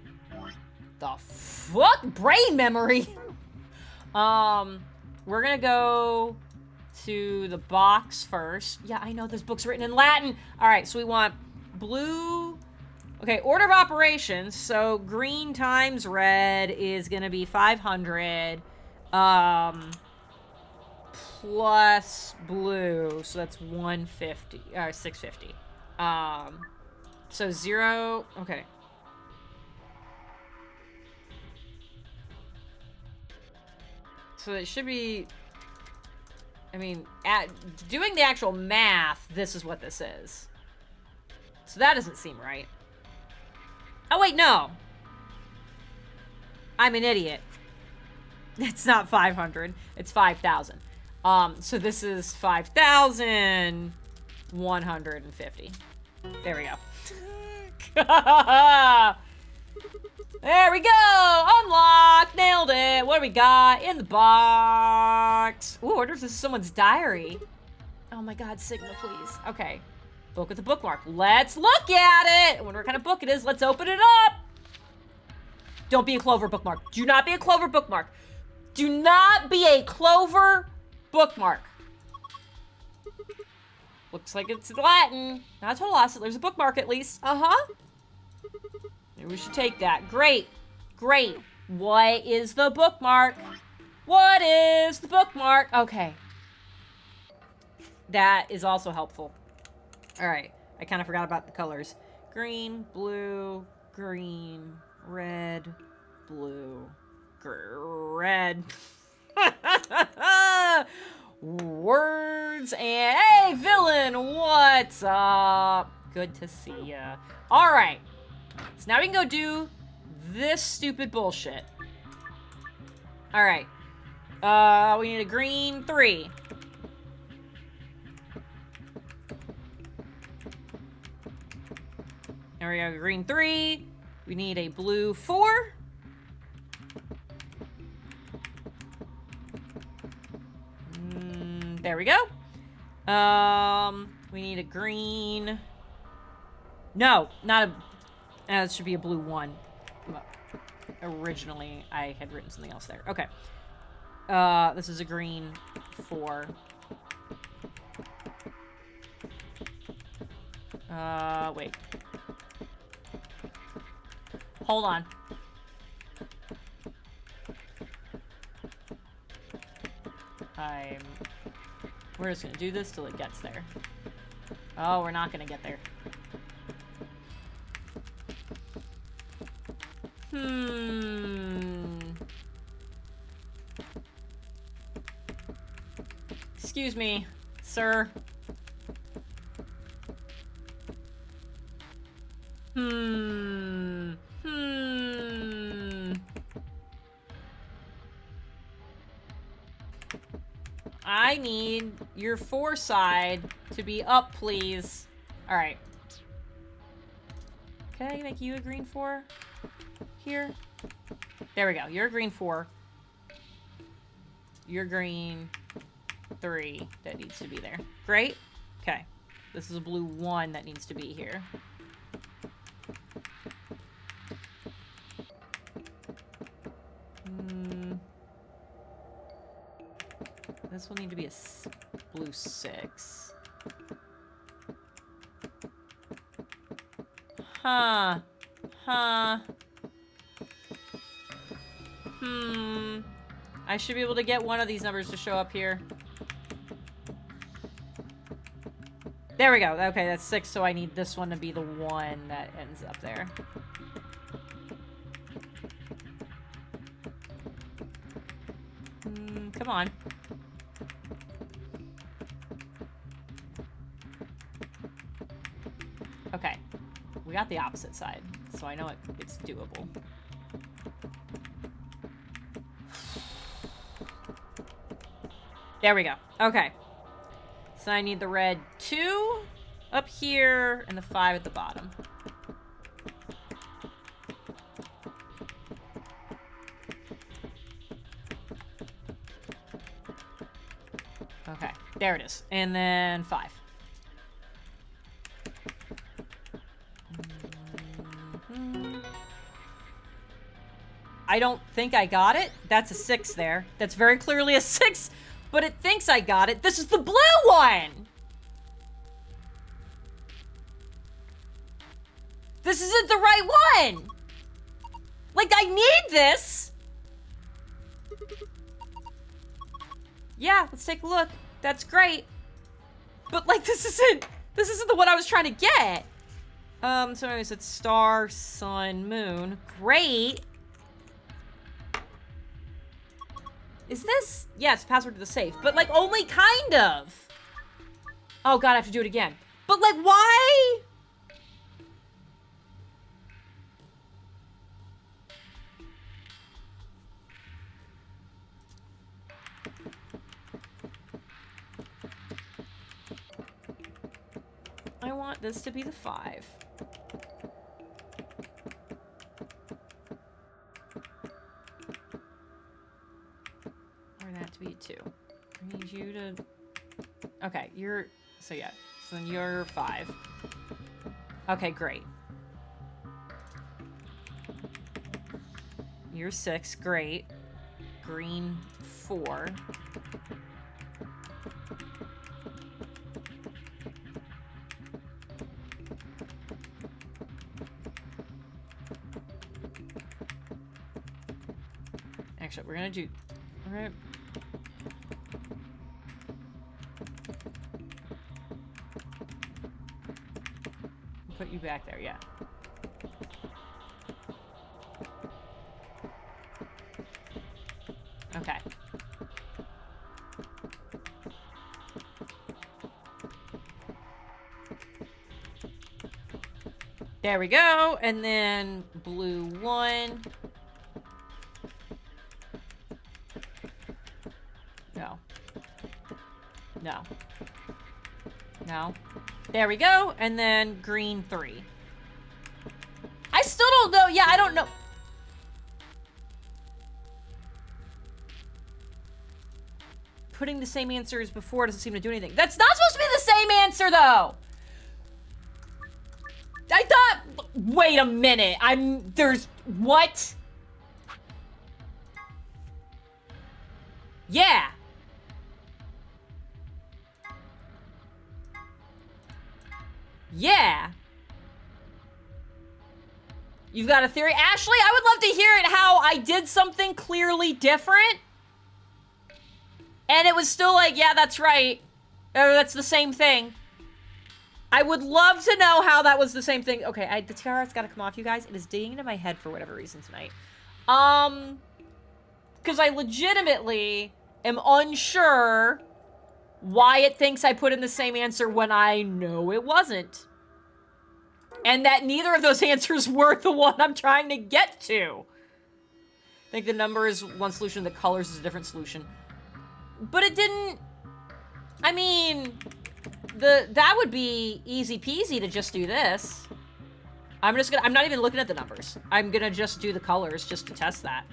the fuck brain memory. We're gonna go to the box first. Yeah, I know this book's written in Latin. All right, so we want blue. Okay, order of operations. So green times red is gonna be 500. Plus blue, so that's 150 or 650. So 0. Okay. So it should be. I mean, doing the actual math, this is what this is. So that doesn't seem right. Oh wait, no. I'm an idiot. It's not 500. It's 5,000. So this is 5,150. There we go. There we go! Unlocked! Nailed it! What do we got in the box? Ooh, I wonder if this is someone's diary. Oh my god, Sigma, please. Okay. Book with a bookmark. Let's look at it! I wonder what kind of book it is. Let's open it up! Don't be a Clover bookmark. Do not be a Clover bookmark. Do not be a Clover bookmark. Looks like it's Latin. Not a total loss. There's a bookmark at least. Uh-huh. Maybe we should take that. Great. Great. What is the bookmark? What is the bookmark? Okay. That is also helpful. All right. I kind of forgot about the colors. Green, blue, green, red, blue, red. Words and... Hey, villain! What's up? Good to see ya. All right. So now we can go do this stupid bullshit. All right. We need a green 3. There we go, green 3. We need a blue 4. There we go. We need a green. No, not a. It should be a blue 1. Originally, I had written something else there. Okay. This is a green 4. Wait. Hold on. We're just gonna do this till it gets there. Oh, we're not gonna get there. Excuse me, sir. I need your 4 side to be up, please. All right. Can I make you a green 4? Here. There we go. You're a green 4. You're green 3. That needs to be there. Great. Okay. This is a blue 1 that needs to be here. This will need to be a blue 6. Huh. I should be able to get one of these numbers to show up here. There we go. Okay, that's 6, so I need this one to be the one that ends up there. Come on. Okay. We got the opposite side, so I know it's doable. There we go. Okay. So I need the red 2 up here and the 5 at the bottom. Okay, there it is. And then 5. I don't think I got it. That's a 6 there. That's very clearly a 6, but it thinks I got it. This is the blue one! This isn't the right one! Like, I need this! Yeah, let's take a look. That's great. But, like, this isn't the one I was trying to get. So anyways, it's star, sun, moon. Great. Is this? Yeah, it's password to the safe. But, like, only kind of. Oh, God, I have to do it again. But, like, why? I want this to be the 5. Or that to be a 2. I need you to... Okay, you're... So yeah, so then you're 5. Okay, great. You're 6, great. Green 4. Actually, we're gonna do... We're gonna... Put you back there, yeah. Okay. There we go, and then blue 1. No. No. No. There we go, and then green 3. I still don't know. Yeah, I don't know. Putting the same answer as before doesn't seem to do anything. That's not supposed to be the same answer, though. I thought... Wait a minute. There's... What? Yeah. Yeah. You've got a theory? Ashley, I would love to hear it how I did something clearly different. And it was still like, yeah, that's right. Or that's the same thing. I would love to know how that was the same thing. Okay, the tiara's gotta come off, you guys. It is digging into my head for whatever reason tonight. Because I legitimately am unsure why it thinks I put in the same answer when I know it wasn't. And that neither of those answers were the one I'm trying to get to. I think the number is one solution, the colors is a different solution. But it didn't... I mean... That would be easy peasy to just do this. I'm not even looking at the numbers. I'm gonna just do the colors just to test that.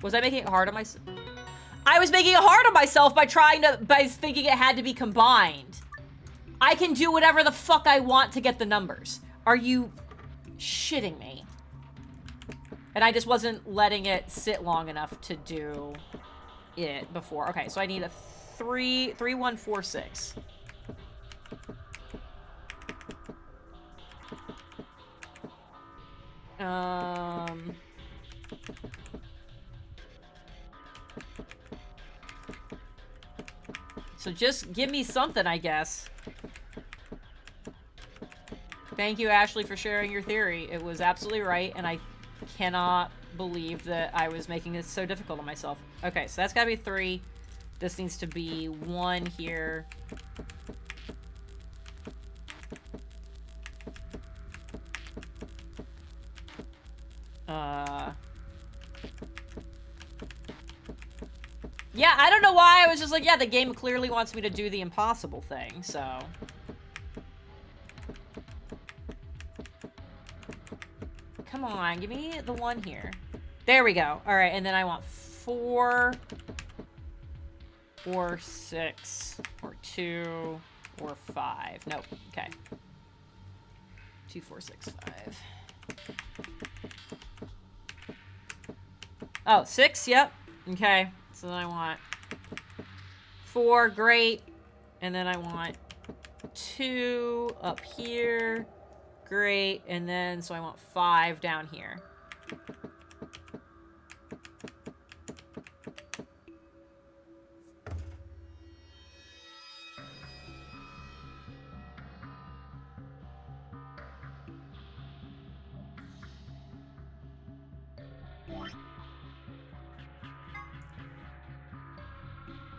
Was I making it hard on myself? I was making it hard on myself by thinking it had to be combined. I can do whatever the fuck I want to get the numbers. Are you shitting me? And I just wasn't letting it sit long enough to do it before. Okay, so I need a 3, 3, 1, 4, 6. So just give me something, I guess. Thank you, Ashley, for sharing your theory. It was absolutely right, and I cannot believe that I was making this so difficult on myself. Okay, so that's gotta be 3. This needs to be 1 here. Yeah, I don't know why. I was just like, yeah, the game clearly wants me to do the impossible thing, so. Come on, give me the 1 here. There we go. All right, and then I want 4, or 6, or 2, or 5. Nope. Okay. 2, 4, 6, 5. Oh, 6. Yep. Okay. So then I want 4. Great. And then I want 2 up here. Great. And then, so I want 5 down here.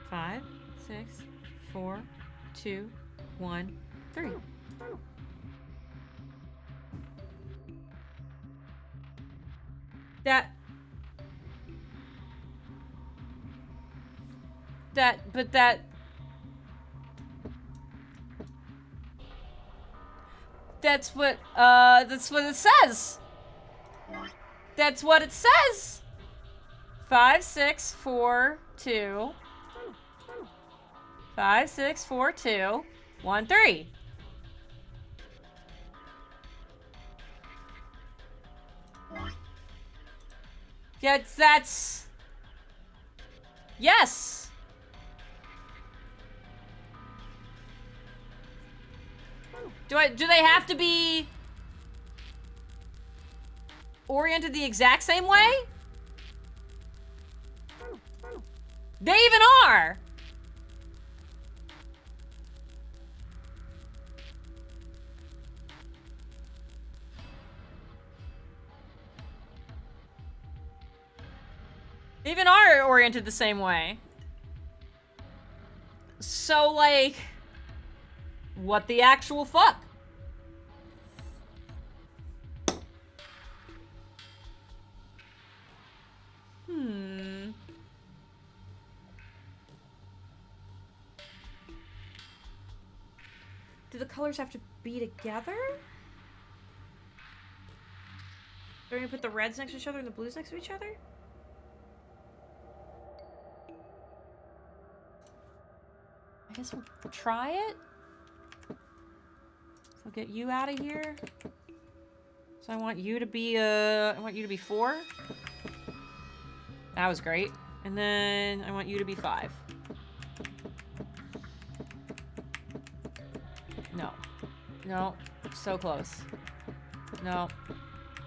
Five, 6, 4, 2, 1, 3. That's what it says. That's what it says. 5, 6, 4, 2. 5, 6, 4, 2, 1, 3. Yeah, that's... Yes! Do they have to be oriented the exact same way? They even are! They even are oriented the same way. So, like, what the actual fuck? Do the colors have to be together? Are we gonna put the reds next to each other and the blues next to each other? I guess we'll try it. So I'll get you out of here. So I want you to be I want you to be 4. That was great. And then I want you to be 5. No. No. So close. No.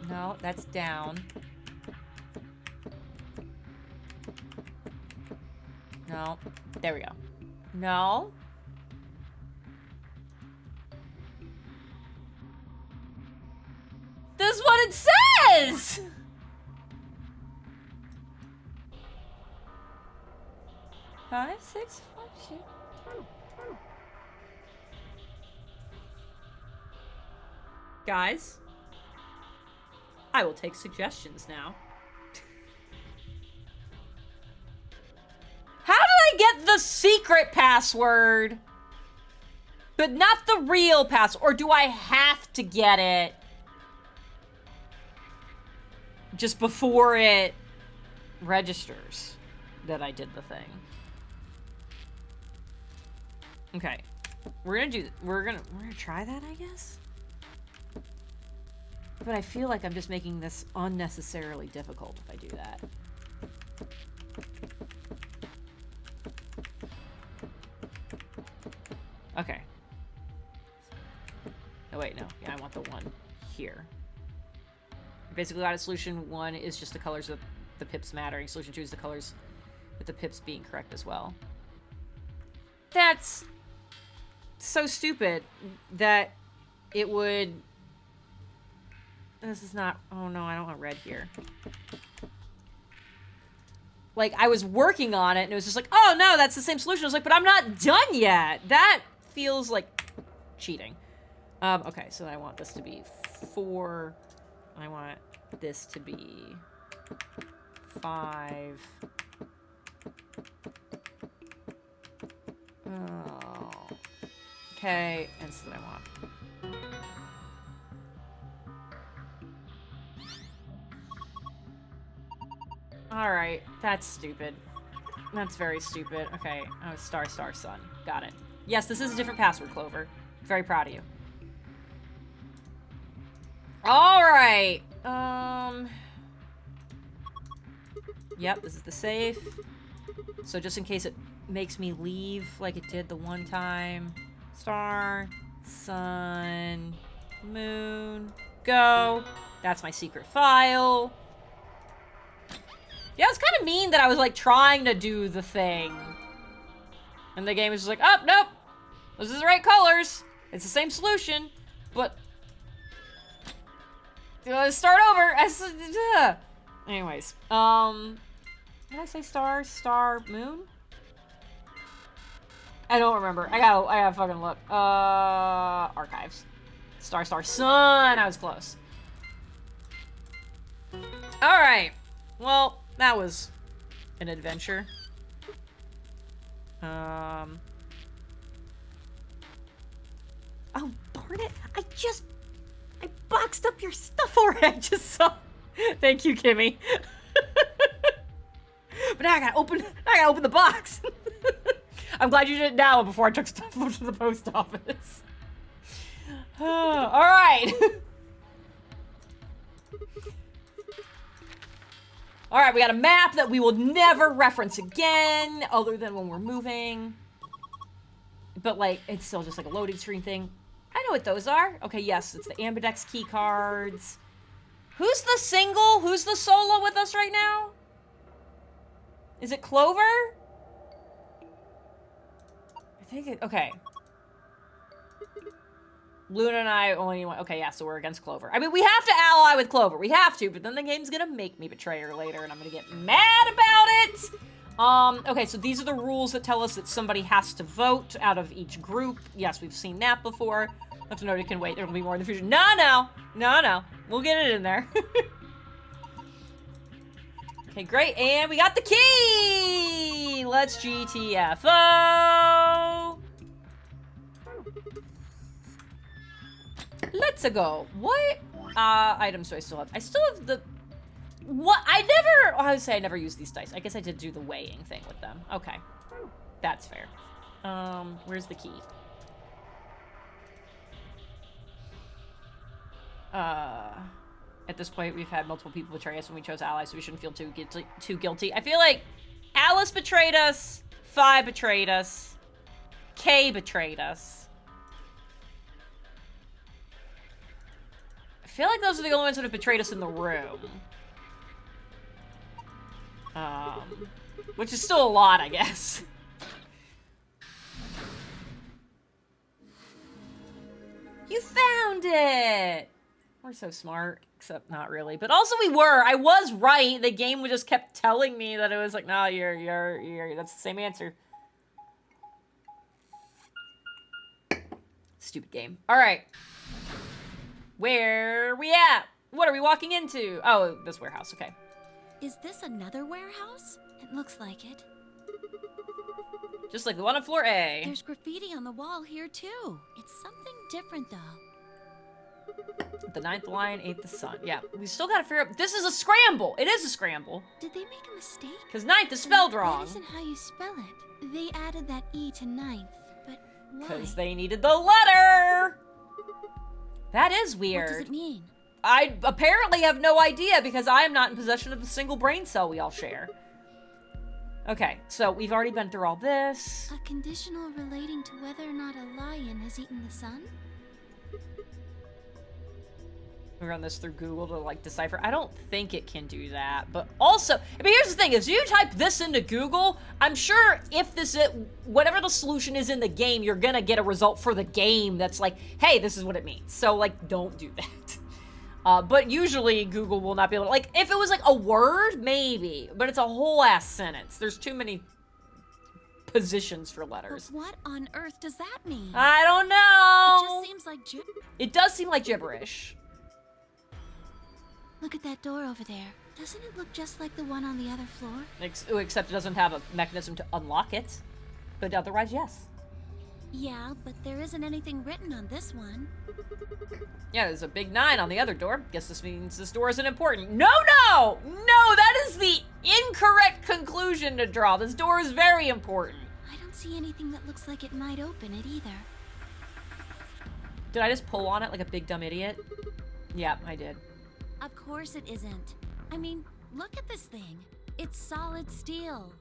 No, that's down. No. There we go. No. That's what it says! Five, 6, 5, 2. Guys, I will take suggestions now. How did I get the secret password, but not the real password? Or do I have to get it just before it registers that I did the thing? Okay, we're gonna try that, I guess. But I feel like I'm just making this unnecessarily difficult if I do that. Okay. Oh wait, no. Yeah, I want the 1 here. Basically got a solution 1 is just the colors with the pips mattering. Solution 2 is the colors with the pips being correct as well. That's so stupid that it would... This is not... Oh, no, I don't want red here. Like, I was working on it, and it was just like, oh, no, that's the same solution. I was like, but I'm not done yet. That feels like cheating. Okay, so I want this to be 4. I want this to be 5. Oh. Okay, and so I want... Alright, that's stupid. That's very stupid. Okay, oh, star, star, sun. Got it. Yes, this is a different password, Clover. Very proud of you. Alright. Yep, this is the safe. So just in case it makes me leave like it did the one time. Star, sun, moon, go. That's my secret file. Yeah, it's kind of mean that I was, like, trying to do the thing. And the game was just like, oh, nope. Those are the right colors. It's the same solution. But... let's start over. Anyways. Did I say star? Star, moon? I don't remember. I gotta fucking look. Archives. Star, star, sun. I was close. Alright. Well... That was an adventure. Oh, darn it. I boxed up your stuff already. I just saw. Thank you, Kimmy. But now I gotta open the box. I'm glad you did it now before I took stuff to the post office. All right. Alright, we got a map that we will never reference again, other than when we're moving. But, like, it's still just like a loading screen thing. I know what those are. Okay, yes, it's the Ambidex key cards. Who's the single? Who's the solo with us right now? Is it Clover? I think it... Okay. Luna and I only want... Okay, yeah, so we're against Clover. I mean, we have to ally with Clover. We have to, but then the game's gonna make me betray her later, and I'm gonna get mad about it! Okay, so these are the rules that tell us that somebody has to vote out of each group. Yes, we've seen that before. Have to know it can wait. There will be more in the future. No. We'll get it in there. Okay, great. And we got the key! Let's GTFO! Let's go. What items do I still have? I still have the... What? I would say I never used these dice. I guess I did do the weighing thing with them. Okay. That's fair. Where's the key? At this point, we've had multiple people betray us when we chose allies, so we shouldn't feel too guilty. I feel like Alice betrayed us, Phi betrayed us, Kay betrayed us. I feel like those are the only ones that have betrayed us in the room. Which is still a lot, I guess. You found it! We're so smart, except not really. But also we were. I was right. The game just kept telling me that it was like, no, you're that's the same answer. Stupid game. All right. Where are we at? What are we walking into? Oh, this warehouse. Okay. Is this another warehouse? It looks like it. Just like the one on floor A. There's graffiti on the wall here too. It's something different though. The 9th line, 8th the sun. Yeah, we still gotta figure out. This is a scramble. It is a scramble. Did they make a mistake? Because 9th is spelled wrong. That isn't how you spell it. They added that E to 9th, but why? Because they needed the letter. That is weird. What does it mean? I apparently have no idea because I am not in possession of the single brain cell we all share. Okay, so we've already been through all this. A conditional relating to whether or not a lion has eaten the sun? run this through Google to like decipher. I don't think it can do that, but also, I mean, here's the thing: if you type this into Google, I'm sure if this is whatever the solution is in the game, you're gonna get a result for the game that's like, hey, this is what it means. So like, don't do that. But usually Google will not be able to, like, if it was like a word, maybe, but it's a whole ass sentence. There's too many positions for letters. But what on earth does that mean? I don't It know. just seems like It does seem like gibberish. Look at that door over there. Doesn't it look just like the one on the other floor? Except it doesn't have a mechanism to unlock it. But otherwise, yes. Yeah, but there isn't anything written on this one. Yeah, there's a big 9 on the other door. Guess this means this door isn't important. No, no! No, that is the incorrect conclusion to draw. This door is very important. I don't see anything that looks like it might open it either. Did I just pull on it like a big dumb idiot? Yeah, I did. Of course it isn't. I mean, look at this thing. It's solid steel.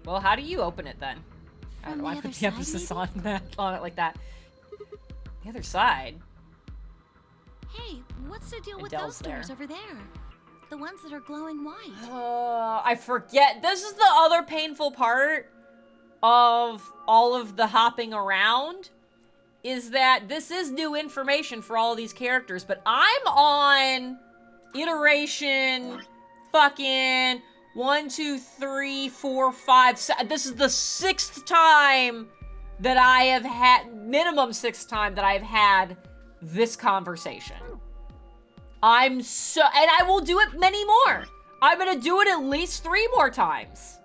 Well, how do you open it then? I don't From know why I the put other the side, emphasis maybe? on it like that. The other side? Hey, what's the deal with Adele's those doors there. over there? The ones that are glowing white. I forget. This is the other painful part of all of the hopping around, is that this is new information for all of these characters, but I'm on iteration fucking 1, 2, 3, 4, 5, this is the 6th time that I have had, minimum 6th time that I've had this conversation. And I will do it many more. I'm gonna do it at least 3 more times.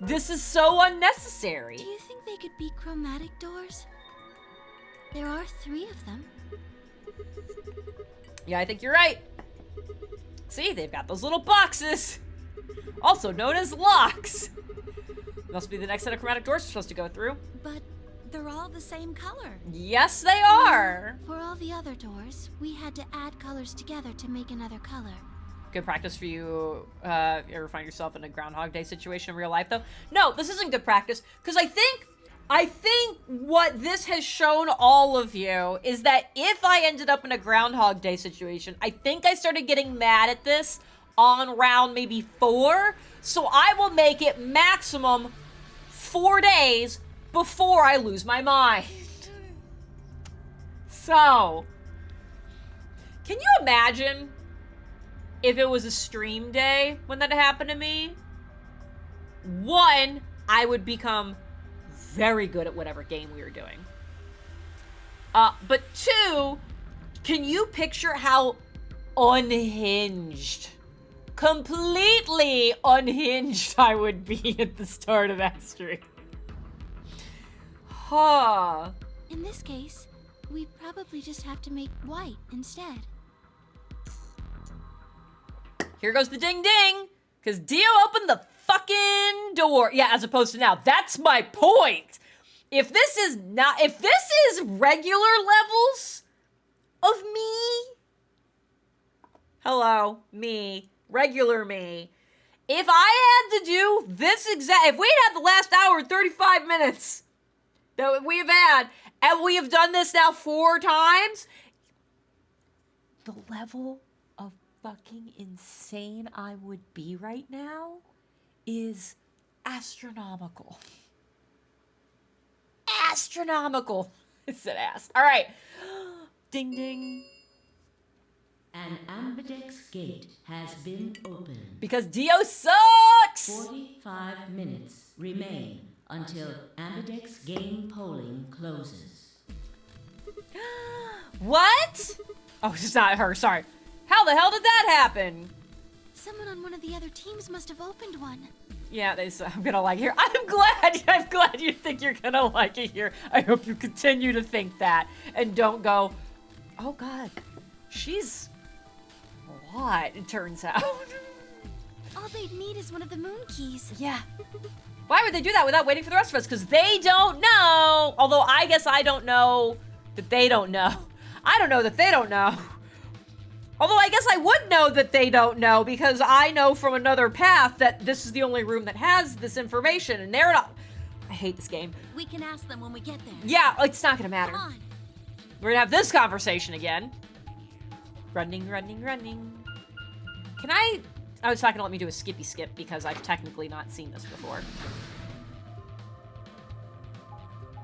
This is so unnecessary. Do you think they could be chromatic doors? There are 3 of them. Yeah, I think you're right. See, they've got those little boxes, also known as locks. Must be the next set of chromatic doors we're supposed to go through. But they're all the same color. Yes, they are. For all the other doors, we had to add colors together to make another color. Good practice for you. You ever find yourself in a Groundhog Day situation in real life, though? No, this isn't good practice, because I think what this has shown all of you is that if I ended up in a Groundhog Day situation, I think I started getting mad at this on round maybe 4, so I will make it maximum 4 days before I lose my mind. So, can you imagine if it was a stream day when that happened to me? 1, I would become very good at whatever game we were doing. But 2, can you picture how unhinged, completely unhinged I would be at the start of that stream? Huh. In this case, we probably just have to make white instead. Here goes the ding ding, because Dio opened the fucking door. Yeah, as opposed to now. That's my point. If this is regular levels of me, hello, me, regular me, if I had to do this if we had the last hour and 35 minutes that we have had, and we have done this now 4 times, the level of fucking insane I would be right now is astronomical. Astronomical. I said ass. All right. Ding ding. An ambidex gate has been opened. Because Dio sucks! 45 minutes remain until ambidex game polling closes. What? Oh, it's not her. Sorry. How the hell did that happen? Someone on one of the other teams must have opened one. Yeah, I'm gonna like here. I'm glad you think you're gonna like it here. I hope you continue to think that and don't go, oh God, she's a lot, it turns out. All they'd need is one of the moon keys. Yeah. Why would they do that without waiting for the rest of us? Because they don't know. Although I guess I don't know that they don't know. I don't know that they don't know. Although I guess I would know that they don't know because I know from another path that this is the only room that has this information and they're not. I hate this game. We can ask them when we get there. Yeah, it's not gonna matter. Come on. We're gonna have this conversation again. Running, running, running. Can I... Oh, it's not gonna let me do a skippy skip because I've technically not seen this before.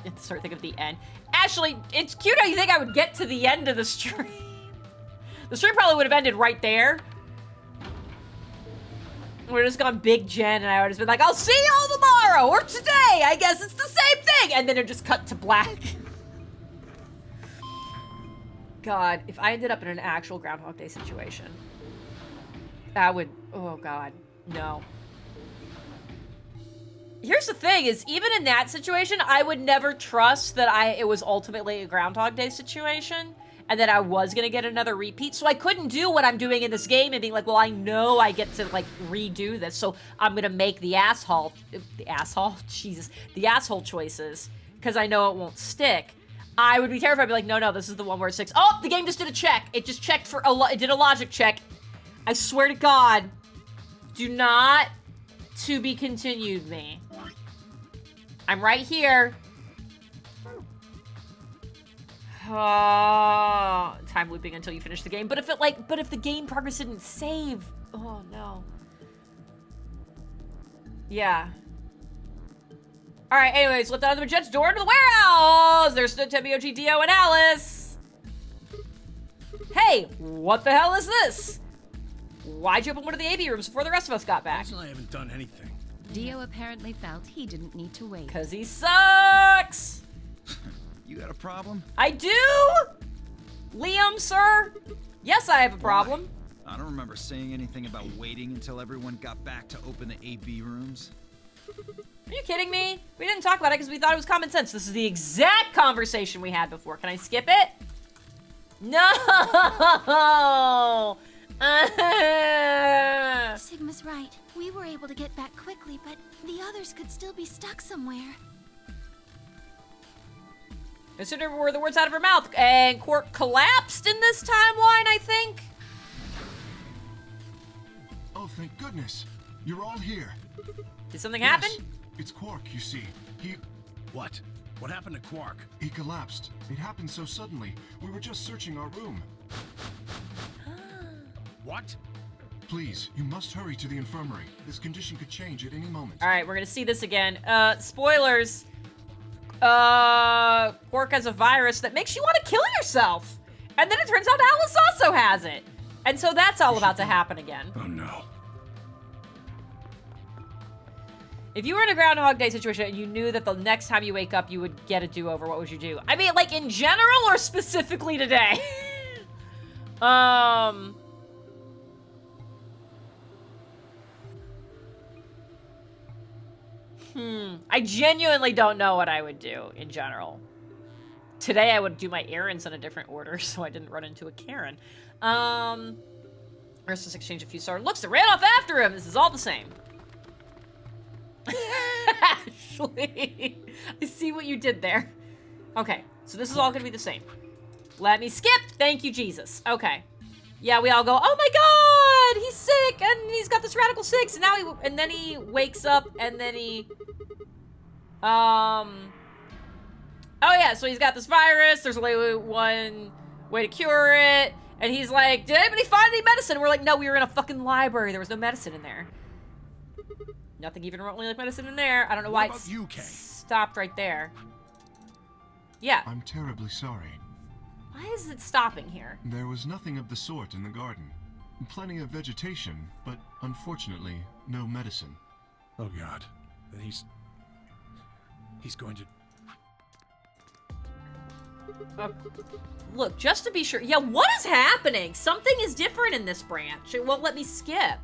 Let's start thinking of the end. Ashley, it's cute how you think I would get to the end of the stream. The stream probably would have ended right there. We're just gone Big Jen, and I would have been like, I'll see y'all tomorrow, or today, I guess it's the same thing, and then it just cut to black. God, if I ended up in an actual Groundhog Day situation, that would, oh God, no. Here's the thing, is even in that situation, I would never trust that it was ultimately a Groundhog Day situation, and that I was gonna get another repeat, so I couldn't do what I'm doing in this game and being like, well, I know I get to, like, redo this, so I'm gonna make the asshole choices, because I know it won't stick. I would be terrified. I'd be like, no, this is the one where it sticks. Oh, the game just did a check. It just checked for it did a logic check. I swear to God, do not to be continued me. I'm right here. Time looping until you finish the game. But if the game progress didn't save, oh no. Yeah. All right. Anyways, lift out of the Majet's door into the warehouse. There's Tebiochi, Dio, and Alice. Hey, what the hell is this? Why'd you open one of the AB rooms before the rest of us got back? I haven't done anything. Dio apparently felt he didn't need to wait. Cause he sucks. You got a problem? I do? Liam, sir? Yes, I have a problem. I don't remember saying anything about waiting until everyone got back to open the AB rooms. Are you kidding me? We didn't talk about it because we thought it was common sense. This is the exact conversation we had before. Can I skip it? No! Sigma's right. We were able to get back quickly, but the others could still be stuck somewhere. Consider were the words out of her mouth. And Quark collapsed in this timeline, I think. Oh, thank goodness. You're all here. Did something happen? Yes, it's Quark, you see. What? What happened to Quark? He collapsed. It happened so suddenly. We were just searching our room. What? Please, you must hurry to the infirmary. This condition could change at any moment. All right, we're gonna see this again. Spoilers. Quark has a virus that makes you want to kill yourself. And then it turns out Alice also has it. And so that's all about to happen again. Oh no. If you were in a Groundhog Day situation and you knew that the next time you wake up you would get a do-over, what would you do? I mean, like, in general or specifically today? I genuinely don't know what I would do in general. Today I would do my errands in a different order so I didn't run into a Karen. Let's just exchange a few star looks. They ran off after him. This is all the same. Ashley, I see what you did there. Okay, so this is all gonna be the same. Let me skip. Thank you, Jesus. Okay. Yeah, we all go, oh my God, he's sick, and he's got this radical 6, and now then he wakes up, and then he, oh yeah, so he's got this virus, there's only one way to cure it, and he's like, did anybody find any medicine? And we're like, no, we were in a fucking library, there was no medicine in there. Nothing even remotely like medicine in there. I don't know why it stopped right there. Yeah. I'm terribly sorry. Why is it stopping here? There was nothing of the sort in the garden. Plenty of vegetation, but unfortunately, no medicine. Oh God. Then he's going to... Look, just to be sure. Yeah, what is happening? Something is different in this branch. It won't let me skip.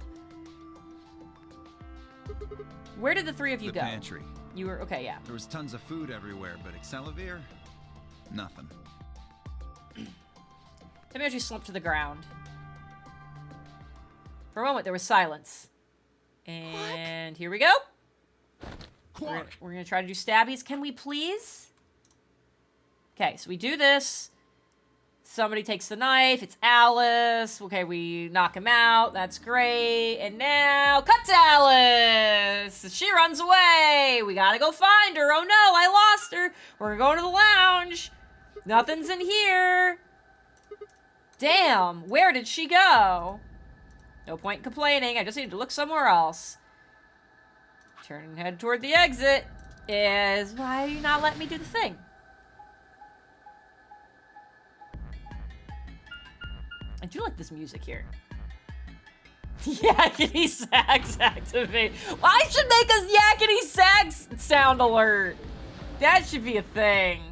Where did the three of you go? The pantry. You were, okay, yeah. There was tons of food everywhere, but Excelavir? Nothing. Maybe I just slumped to the ground. For a moment, there was silence. And here we go. Quark. We're gonna try to do stabbies. Can we please? Okay, so we do this. Somebody takes the knife. It's Alice. Okay, we knock him out. That's great. And now, cut to Alice. She runs away. We gotta go find her. Oh no, I lost her. We're going to the lounge. Nothing's in here. Damn, where did she go? No point in complaining, I just need to look somewhere else. Turning head toward the exit is... Why do you not let me do the thing? I do like this music here. Yakety sax activate. Well, I should make a yakety sax sound alert. That should be a thing.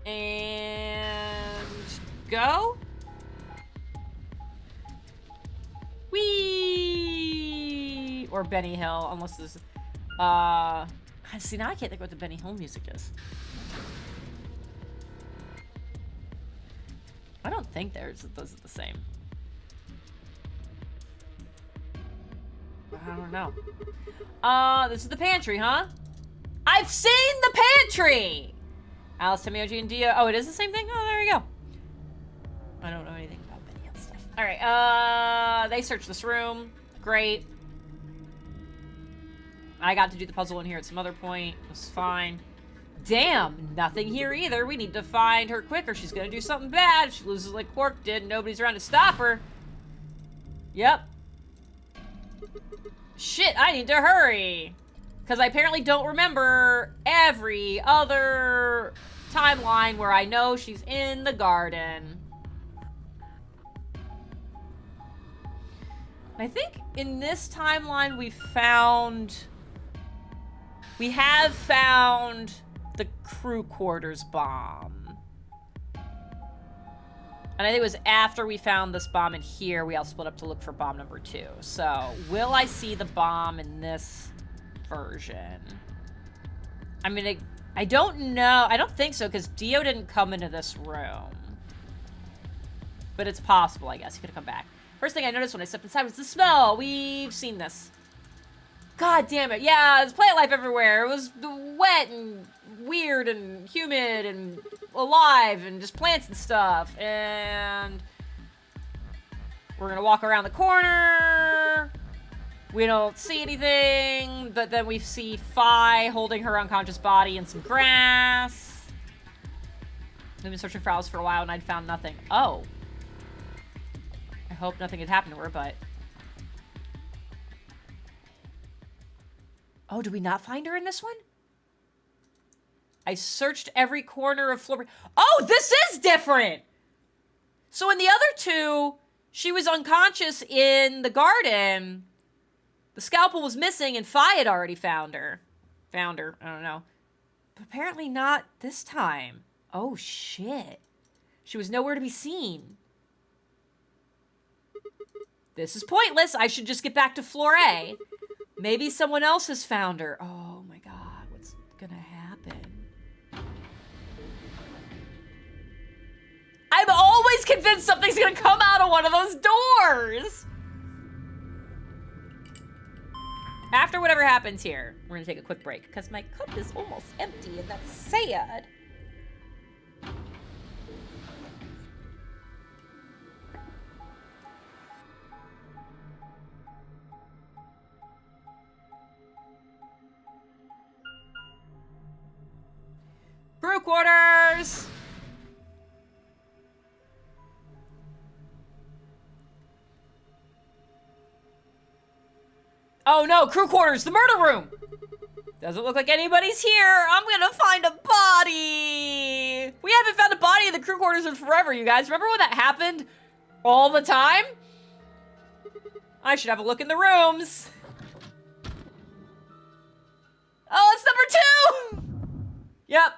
And go. Whee! Or Benny Hill, unless there's see, now I can't think what the Benny Hill music is. I don't think those are the same. I don't know. This is the pantry, huh? I've seen the pantry! Alice, Tamioji, and Dio. Oh, it is the same thing? Oh, there you go. I don't know anything about Benny Hill stuff. Alright, they searched this room. Great. I got to do the puzzle in here at some other point. It was fine. Damn, nothing here either. We need to find her quick or she's gonna do something bad. If she loses like Quark did, nobody's around to stop her. Yep. Shit, I need to hurry. Because I apparently don't remember every other timeline where I know she's in the garden. I think in this timeline we have found the crew quarters bomb. And I think it was after we found this bomb in here, we all split up to look for bomb number 2. So, will I see the bomb in this version? I mean, I don't know. I don't think so, because Dio didn't come into this room. But it's possible, I guess. He could have come back. First thing I noticed when I stepped inside was the smell. We've seen this. God damn it. Yeah, there's plant life everywhere. It was wet and weird and humid and alive and just plants and stuff. And we're gonna walk around the corner. We don't see anything, but then we see Phi holding her unconscious body in some grass. We've been searching for Alice for a while and I'd found nothing. Oh. I hope nothing had happened to her, but... Oh, did we not find her in this one? I searched every corner of floor... Oh, this is different! So in the other two, she was unconscious in the garden. The scalpel was missing and Phi had already found her. I don't know. But apparently not this time. Oh, shit. She was nowhere to be seen. This is pointless. I should just get back to floor A. Maybe someone else has found her. Oh my god, what's gonna happen? I'm always convinced something's gonna come out of one of those doors! After whatever happens here, we're gonna take a quick break, because my cup is almost empty, and that's sad. Crew quarters! Oh no, crew quarters, the murder room! Doesn't look like anybody's here. I'm gonna find a body! We haven't found a body in the crew quarters in forever, you guys. Remember when that happened? All the time? I should have a look in the rooms. Oh, it's number 2! Yep.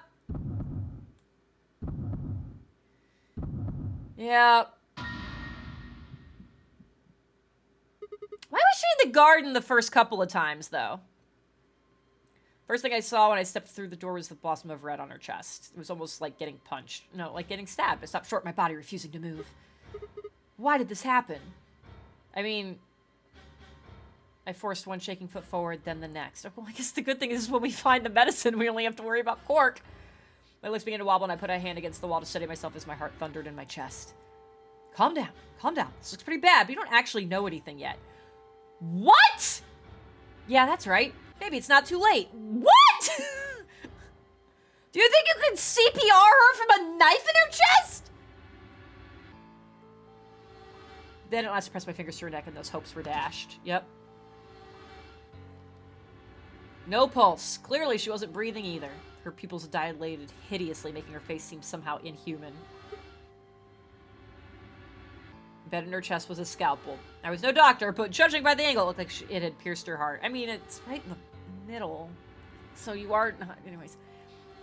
Yeah. Why was she in the garden the first couple of times, though? First thing I saw when I stepped through the door was the blossom of red on her chest. It was almost like getting punched. No, like getting stabbed. I stopped short, my body refusing to move. Why did this happen? I mean, I forced one shaking foot forward, then the next. Well, I guess the good thing is when we find the medicine, we only have to worry about Quark. My lips began to wobble and I put a hand against the wall to steady myself as my heart thundered in my chest. Calm down. Calm down. This looks pretty bad, but you don't actually know anything yet. What? Yeah, that's right. Maybe it's not too late. What? Do you think you can CPR her from a knife in her chest? Then at last I pressed my fingers to her neck and those hopes were dashed. Yep. No pulse. Clearly she wasn't breathing either. Her pupils dilated hideously, making her face seem somehow inhuman. Embedded in her chest was a scalpel. I was no doctor, but judging by the angle, it looked like it had pierced her heart. I mean, it's right in the middle. So you are not... Anyways.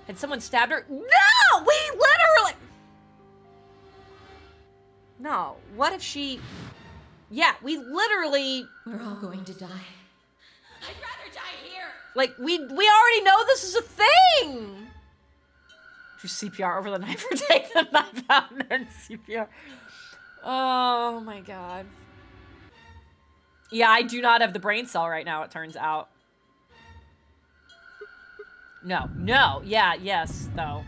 Had someone stabbed her? No! We literally... No. What if she... Yeah, we literally... We're all going to die. I'd rather die here. Like, we already know this is a thing! Do CPR over the knife or take the knife out and then CPR? Oh my god. Yeah, I do not have the brain cell right now, it turns out. No. No. Yeah, yes, though.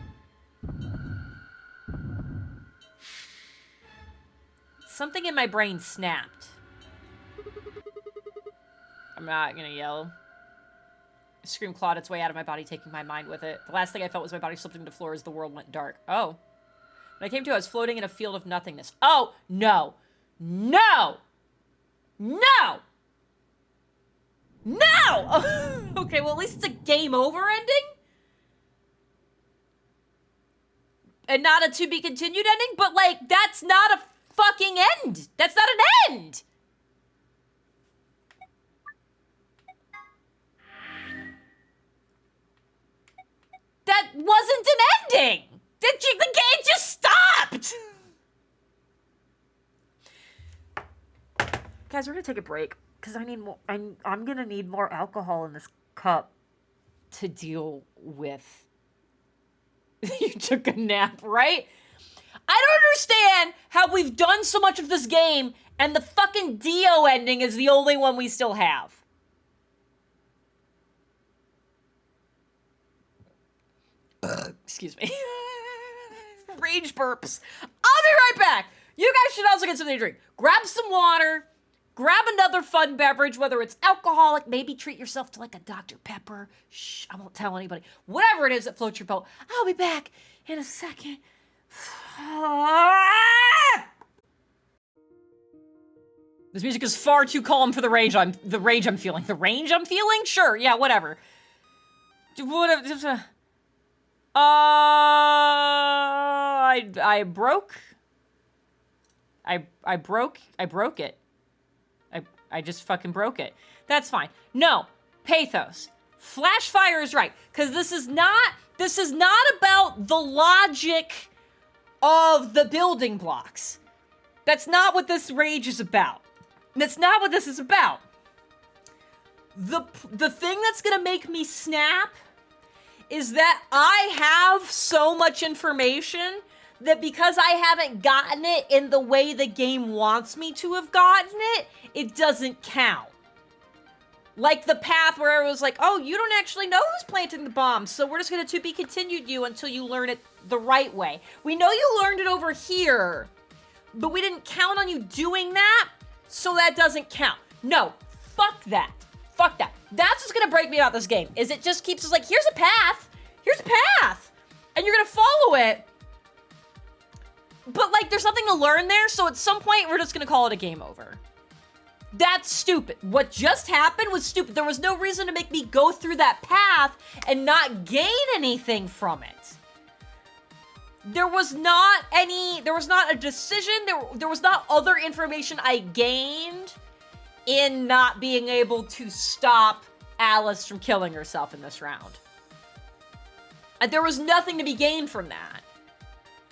Something in my brain snapped. I'm not gonna yell. A scream clawed its way out of my body, taking my mind with it. The last thing I felt was my body slipping to the floor as the world went dark. Oh. When I came to, I was floating in a field of nothingness. Oh, no. No! No! No! Okay, well, at least it's a game over ending. And not a to be continued ending, but, like, that's not a fucking end. That's not an end. That wasn't an ending. The game just stopped. Guys, we're gonna take a break because I need more. I'm gonna need more alcohol in this cup to deal with. You took a nap, right? I don't understand how we've done so much of this game and the fucking Dio ending is the only one we still have. Excuse me. Rage burps. I'll be right back. You guys should also get something to drink. Grab some water. Grab another fun beverage, whether it's alcoholic. Maybe treat yourself to like a Dr. Pepper. Shh, I won't tell anybody. Whatever it is that floats your boat. I'll be back in a second. This music is far too calm for the rage I'm feeling. The range I'm feeling? Sure, yeah, whatever. I broke it. I just fucking broke it. That's fine. No, pathos. Flashfire is right, because this is not about the logic of the building blocks. That's not what this rage is about. That's not what this is about. The thing that's gonna make me snap is that I have so much information that because I haven't gotten it in the way the game wants me to have gotten it, it doesn't count. Like the path where it was like, oh, you don't actually know who's planting the bomb, so we're just gonna to be continued you until you learn it the right way. We know you learned it over here, but we didn't count on you doing that, so that doesn't count. No, fuck that. Fuck that. That's what's gonna break me about this game, is it just keeps us like, here's a path, and you're gonna follow it, but like, there's nothing to learn there, so at some point, we're just gonna call it a game over. That's stupid. What just happened was stupid. There was no reason to make me go through that path and not gain anything from it. There was not a decision, there was not other information I gained in not being able to stop Alice from killing herself in this round. And there was nothing to be gained from that.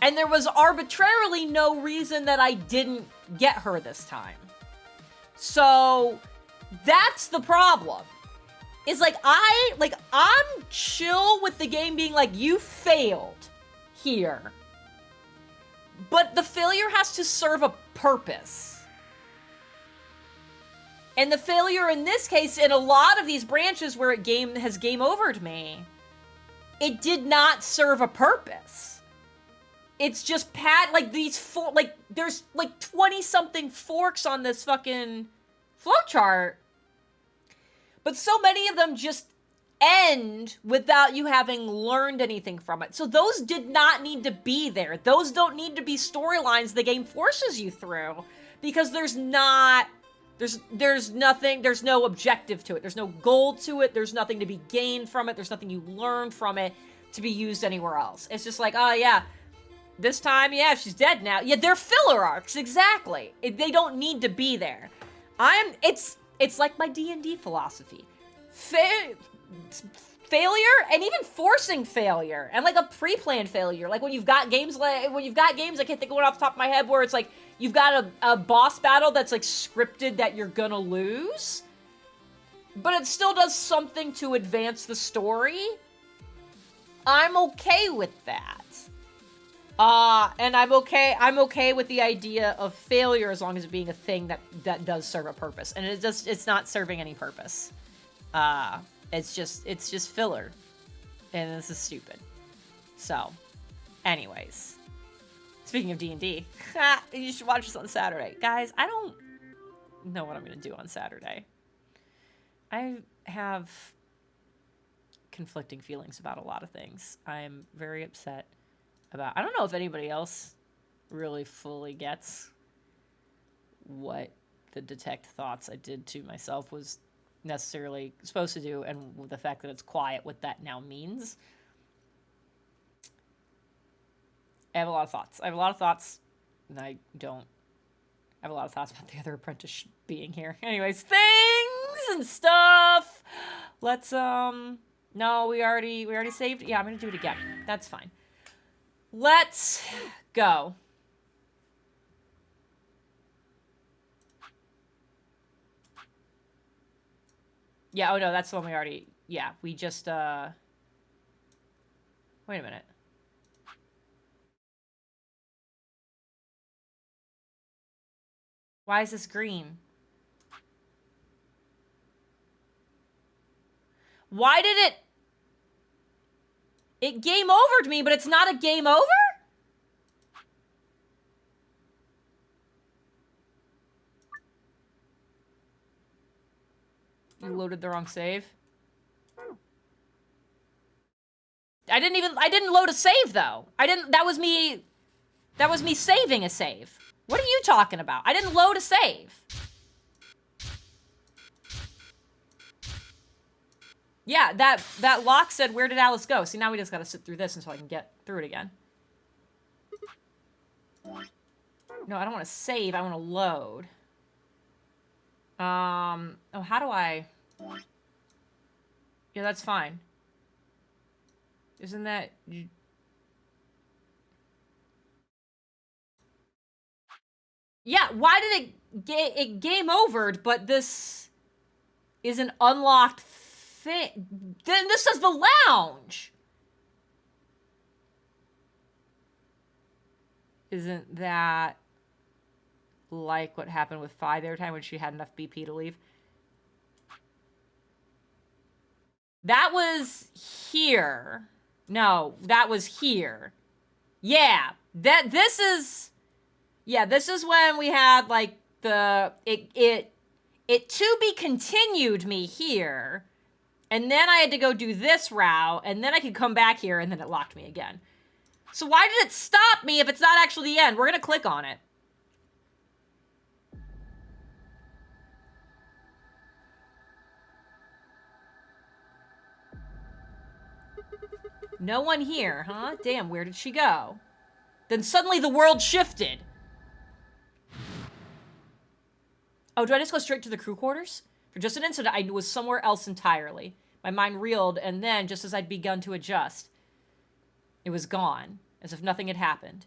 And there was arbitrarily no reason that I didn't get her this time. So that's the problem. Is like I'm chill with the game being like, you failed here. But the failure has to serve a purpose. And the failure in this case, in a lot of these branches where it has game overed me, it did not serve a purpose. it's just like these like there's like 20 something forks on this fucking flowchart, but so many of them just end without you having learned anything from it. So those did not need to be there. Those don't need to be storylines the game forces you through, because there's nothing, there's no objective to it. There's no goal to it. There's nothing to be gained from it. There's nothing you learn from it to be used anywhere else. It's just like, oh yeah, this time, yeah, she's dead now. Yeah, they're filler arcs, exactly. They don't need to be there. It's like my D&D philosophy. Failure, and even forcing failure, and like a pre-planned failure. Like when you've got games, I can't think of one off the top of my head, where it's like you've got a boss battle that's like scripted that you're gonna lose, but it still does something to advance the story. I'm okay with that. And I'm okay with the idea of failure as long as it being a thing that does serve a purpose. And it's not serving any purpose. It's just filler. And this is stupid. So, anyways. Speaking of D&D, you should watch this on Saturday. Guys, I don't know what I'm going to do on Saturday. I have conflicting feelings about a lot of things. I'm very upset about... I don't know if anybody else really fully gets what the detect thoughts I did to myself was necessarily supposed to do, and the fact that it's quiet, what that now means. I have a lot of thoughts, and I have a lot of thoughts about the other apprentice being here. Anyways, things and stuff. Let's, no, we already saved. Yeah, I'm gonna do it again. That's fine. Let's go. Yeah, oh no, that's the one we already... Yeah, we just, wait a minute. Why is this green? Why did it... It game overed me, but it's not a game over? You loaded the wrong save. I didn't load a save though. That was me saving a save. What are you talking about? I didn't load a save. Yeah, that lock said, where did Alice go? See, now we just gotta sit through this until I can get through it again. No, I don't want to save, I want to load. Oh, how do I... Yeah, that's fine. Isn't that... Yeah, why did it game overed, but this is an unlocked thing? Then this says the lounge! Isn't that like what happened with Fi the other time when she had enough BP to leave? That was here. No, that was here. Yeah, this is when we had like it to be continued me here, and then I had to go do this route, and then I could come back here, and then it locked me again. So why did it stop me if it's not actually the end? We're gonna click on it. No one here, huh? Damn, where did she go? Then suddenly the world shifted. Oh, do I just go straight to the crew quarters? For just an instant, I was somewhere else entirely. My mind reeled, and then, just as I'd begun to adjust, it was gone, as if nothing had happened.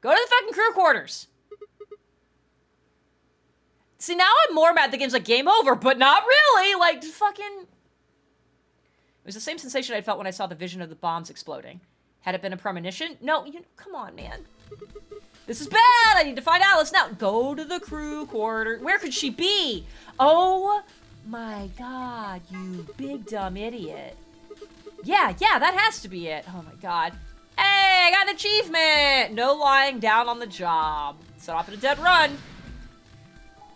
Go to the fucking crew quarters! See, now I'm more mad the game's like, game over, but not really! Like, fucking... It was the same sensation I felt when I saw the vision of the bombs exploding. Had it been a premonition? No, come on, man. This is bad! I need to find Alice now! Go to the crew quarter. Where could she be? Oh my god, you big dumb idiot. Yeah, that has to be it. Oh my god. Hey! I got an achievement! No lying down on the job. Set off at a dead run.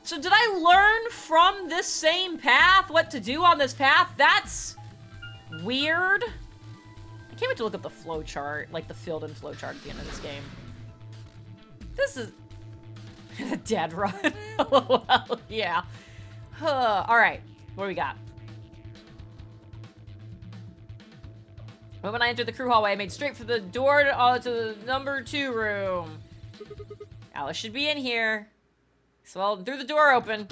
So did I learn from this same path what to do on this path? That's weird. I can't wait to look up the flow chart, like the filled-in flow chart at the end of this game. This is a dead run. Well, yeah. All right, what do we got? When I entered the crew hallway, I made straight for the door to the number 2 room. Alice should be in here. So I threw the door open.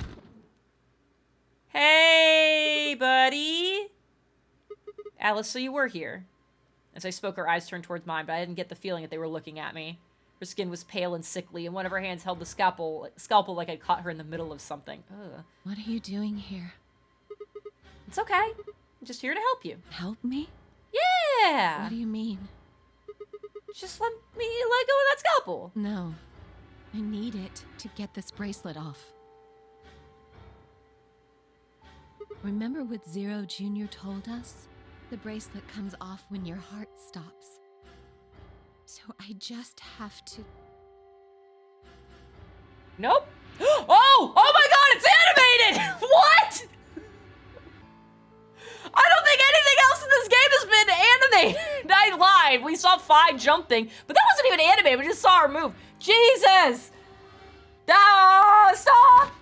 Hey, buddy. Alice, so you were here. As I spoke, her eyes turned towards mine, but I didn't get the feeling that they were looking at me. Her skin was pale and sickly, and one of her hands held the scalpel like I'd caught her in the middle of something. Ugh. What are you doing here? It's okay. I'm just here to help you. Help me? Yeah! What do you mean? Just let me let go of that scalpel. No. I need it to get this bracelet off. Remember what Zero Jr. told us? The bracelet comes off when your heart stops. So I just have to... Nope. Oh! Oh my god, it's animated! What? I don't think anything else in this game has been animated. I lied. We saw Fi jumping, but that wasn't even animated. We just saw her move. Jesus! Ah, stop!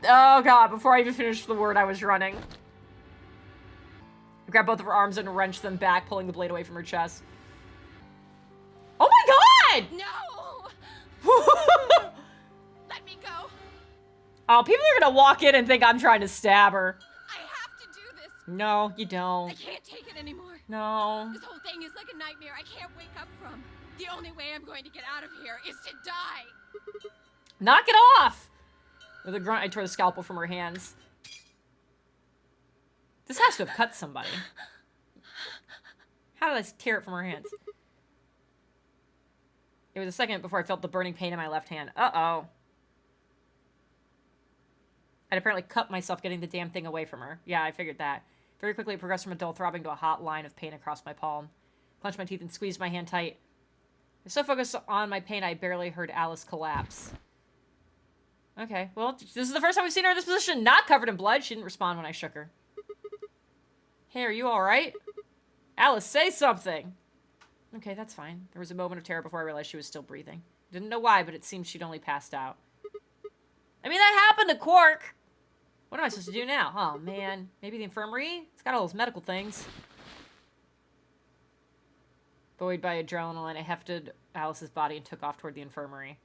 Oh god, before I even finished the word, I was running. I grabbed both of her arms and wrenched them back, pulling the blade away from her chest. Oh my god! No! Let me go. Oh, people are gonna walk in and think I'm trying to stab her. I have to do this. No, you don't. I can't take it anymore. No. This whole thing is like a nightmare I can't wake up from. The only way I'm going to get out of here is to die. Knock it off! With a grunt, I tore the scalpel from her hands. This has to have cut somebody. How did I tear it from her hands? It was a second before I felt the burning pain in my left hand. Uh-oh. I'd apparently cut myself getting the damn thing away from her. Yeah, I figured that. Very quickly, it progressed from a dull throbbing to a hot line of pain across my palm. Clenched my teeth and squeezed my hand tight. I was so focused on my pain, I barely heard Alice collapse. Okay, well, this is the first time we've seen her in this position, not covered in blood. She didn't respond when I shook her. Hey, are you alright? Alice, say something! Okay, that's fine. There was a moment of terror before I realized she was still breathing. Didn't know why, but it seemed she'd only passed out. I mean, that happened to Quark! What am I supposed to do now? Oh, man. Maybe the infirmary? It's got all those medical things. Buoyed by adrenaline, I hefted Alice's body and took off toward the infirmary.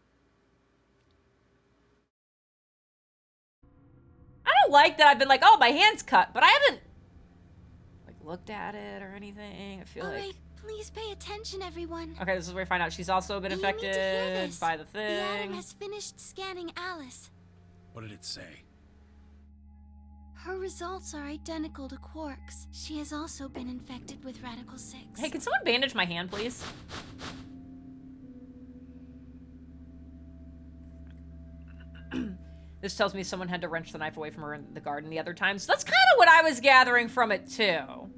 I don't like that I've been like, oh, my hand's cut, but I haven't, like, looked at it or anything. I feel All like... right, please pay attention, everyone. Okay, this is where we find out she's also been You need to hear infected this. by the The Atom thing. has finished scanning Alice. What did it say? Her results are identical to Quark's. She has also been infected with Radical 6. Hey, can someone bandage my hand, please? This tells me someone had to wrench the knife away from her in the garden the other time. So that's kind of what I was gathering from it, too.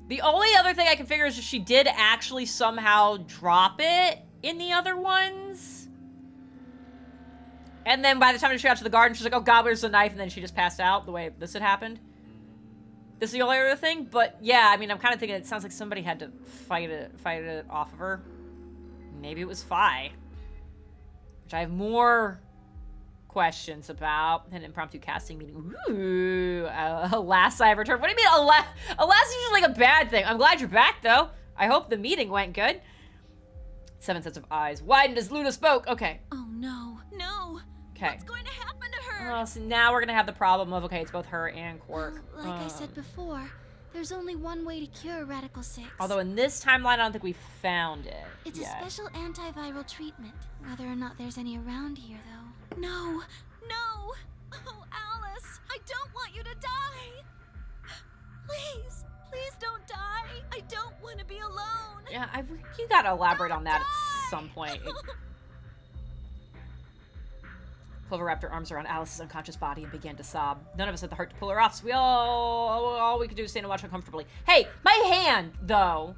The only other thing I can figure is if she did actually somehow drop it in the other ones. And then by the time she got to the garden, she's like, oh god, where's the knife? And then she just passed out the way this had happened. This is the only other thing. But yeah, I mean, I'm kind of thinking it sounds like somebody had to fight it off of her. Maybe it was Fi. Which I have more questions about. An impromptu casting meeting. Ooh, alas I have returned. What do you mean, alas? Alas is usually like a bad thing. I'm glad you're back, though. I hope the meeting went good. 7 sets of eyes widened as Luna spoke. Okay. Oh no. No. Okay. What's going to happen to her? Oh, so now we're gonna have the problem of, okay, it's both her and Quark. Well, like I said before, there's only one way to cure Radical 6. Although in this timeline, I don't think we found it It's yet. a special antiviral treatment. Whether or not there's any around here, though. No. No. Oh, Alice. I don't want you to die. Please. Please don't die. I don't want to be alone. Yeah, you gotta elaborate on that Don't at die. some point. Clover wrapped her arms around Alice's unconscious body and began to sob. None of us had the heart to pull her off, so all we could do was stand and watch uncomfortably. Hey, my hand, though.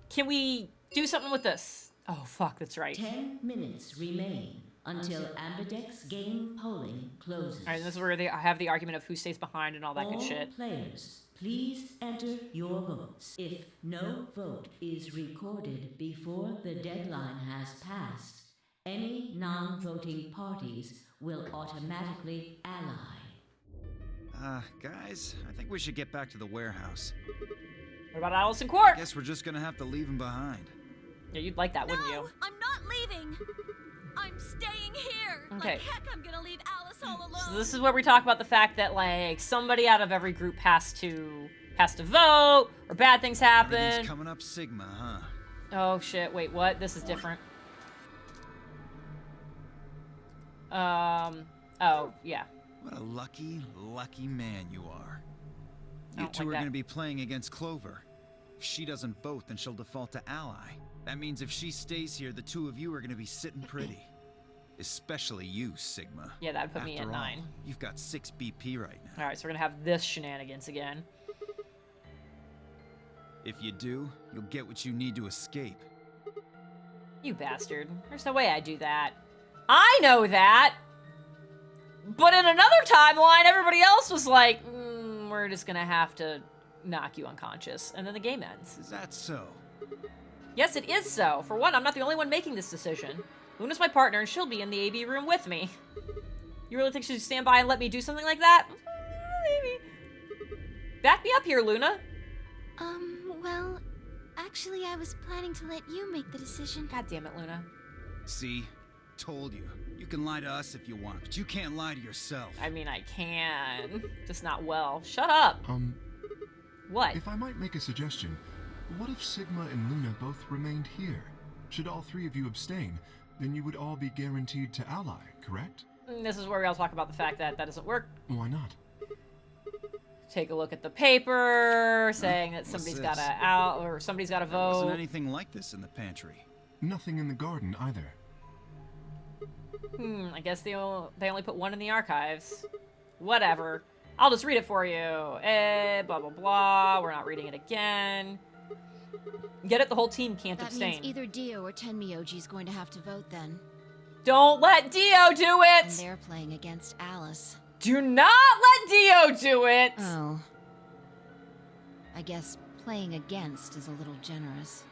Can we do something with this? Oh, fuck, that's right. 10 minutes remain until Ambidex game polling closes. All right, this is where I have the argument of who stays behind and all that good All shit. players, please enter your votes. If no vote is recorded before the deadline has passed, any non-voting parties will automatically ally. Guys, I think we should get back to the warehouse. What about Alice and Quark? Guess we're just gonna have to leave him behind. Yeah, you'd like that, wouldn't you? I'm not leaving. I'm staying here. Okay. Like heck, I'm gonna leave Alice all alone. So this is where we talk about the fact that like somebody out of every group has to vote, or bad things happen. Everything's coming up Sigma, huh? Oh shit! Wait, what? This is different. Oh yeah. What a lucky, lucky man you are. I You don't two like are that. gonna be playing against Clover. If she doesn't vote, then she'll default to ally. That means if she stays here, the two of you are gonna be sitting pretty. Especially you, Sigma. Yeah, that would put me at After all, 9. you've got 6 BP right now. All right, so we're gonna have this shenanigans again. If you do, you'll get what you need to escape. You bastard! There's no way I do that. I know that. But in another timeline, everybody else was like, "We're just gonna have to knock you unconscious," and then the game ends. Is that so? Yes, it is so. For one, I'm not the only one making this decision. Luna's my partner, and she'll be in the AB room with me. You really think she'd stand by and let me do something like that? Maybe. Back me up here, Luna. Well, actually, I was planning to let you make the decision. God damn it, Luna. See? Told you. You can lie to us if you want, but you can't lie to yourself. I mean, I can. Just not well. Shut up. What? If I might make a suggestion, what if Sigma and Luna both remained here? Should all three of you abstain, then you would all be guaranteed to ally, correct? This is where we all talk about the fact that that doesn't work. Why not? Take a look at the paper, saying that What's somebody's this? got to out, or somebody's got to There wasn't vote. anything like this in the pantry. Nothing in the garden either. I guess they only put one in the archives. Whatever. I'll just read it for you. Blah, blah, blah. We're not reading it again. Get it? The whole team can't That abstain. means either Dio or Tenmyoji's going to have to vote then. Don't let Dio do And it! they're playing against Alice. Do not let Dio do it! Oh. I guess playing against is a little generous.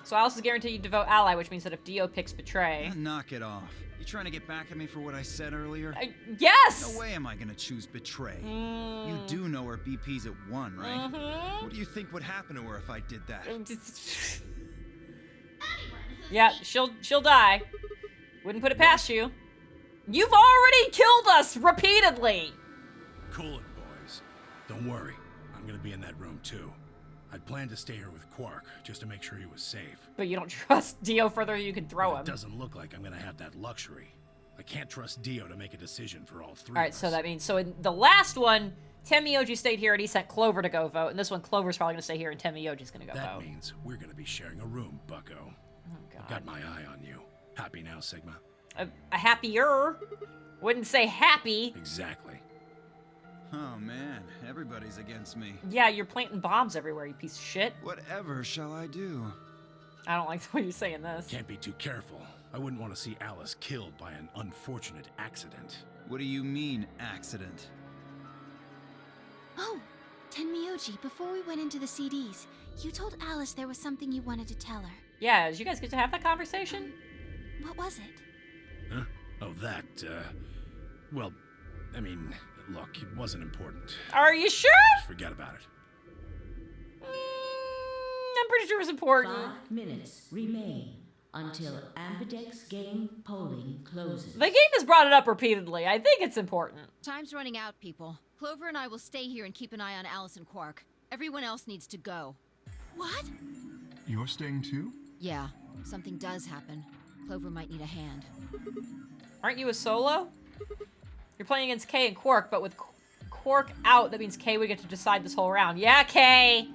So Alice is guaranteed to vote ally, which means that if Dio picks betray... Knock it off. You trying to get back at me for what I said earlier? Yes! No way am I gonna choose betray. You do know her BP's at 1, right? What do you think would happen to her if I did that? Yeah, she'll die. Wouldn't put it past you. You've already killed us repeatedly! Cool it, boys. Don't worry. I'm gonna be in that room, too. I'd planned to stay here with Quark, just to make sure he was safe. But you don't trust Dio further than you can throw But him. it doesn't look like I'm gonna have that luxury. I can't trust Dio to make a decision for all three Alright, of us. so that means, so in the last one, Tenmyoji stayed here and he sent Clover to go vote, and this one Clover's probably gonna stay here and Tenmyoji's gonna go That vote. means we're gonna be sharing a room, bucko. Oh, I've God. got my eye on you. Happy now, Sigma? A happier. Wouldn't say happy. Exactly. Oh man, everybody's against me. Yeah, you're planting bombs everywhere, you piece of shit. Whatever shall I do? I don't like the way you're saying this. Can't be too careful. I wouldn't want to see Alice killed by an unfortunate accident. What do you mean, accident? Oh, Tenmyoji, before we went into the CDs, you told Alice there was something you wanted to tell her. Yeah, did you guys get to have that conversation? What was it? Huh? Oh, that, well, I mean, look, it wasn't important. Are you sure? Just forget about it. I'm pretty sure it was important. 5 minutes remain until Ambidex game polling closes. The game has brought it up repeatedly. I think it's important. Time's running out, people. Clover and I will stay here and keep an eye on Alice and Quark. Everyone else needs to go. What? You're staying too? Yeah, if something does happen, Clover might need a hand. Aren't you a solo? You're playing against Kay and Quark, but with Quark out, that means Kay would get to decide this whole round. Yeah, Kay!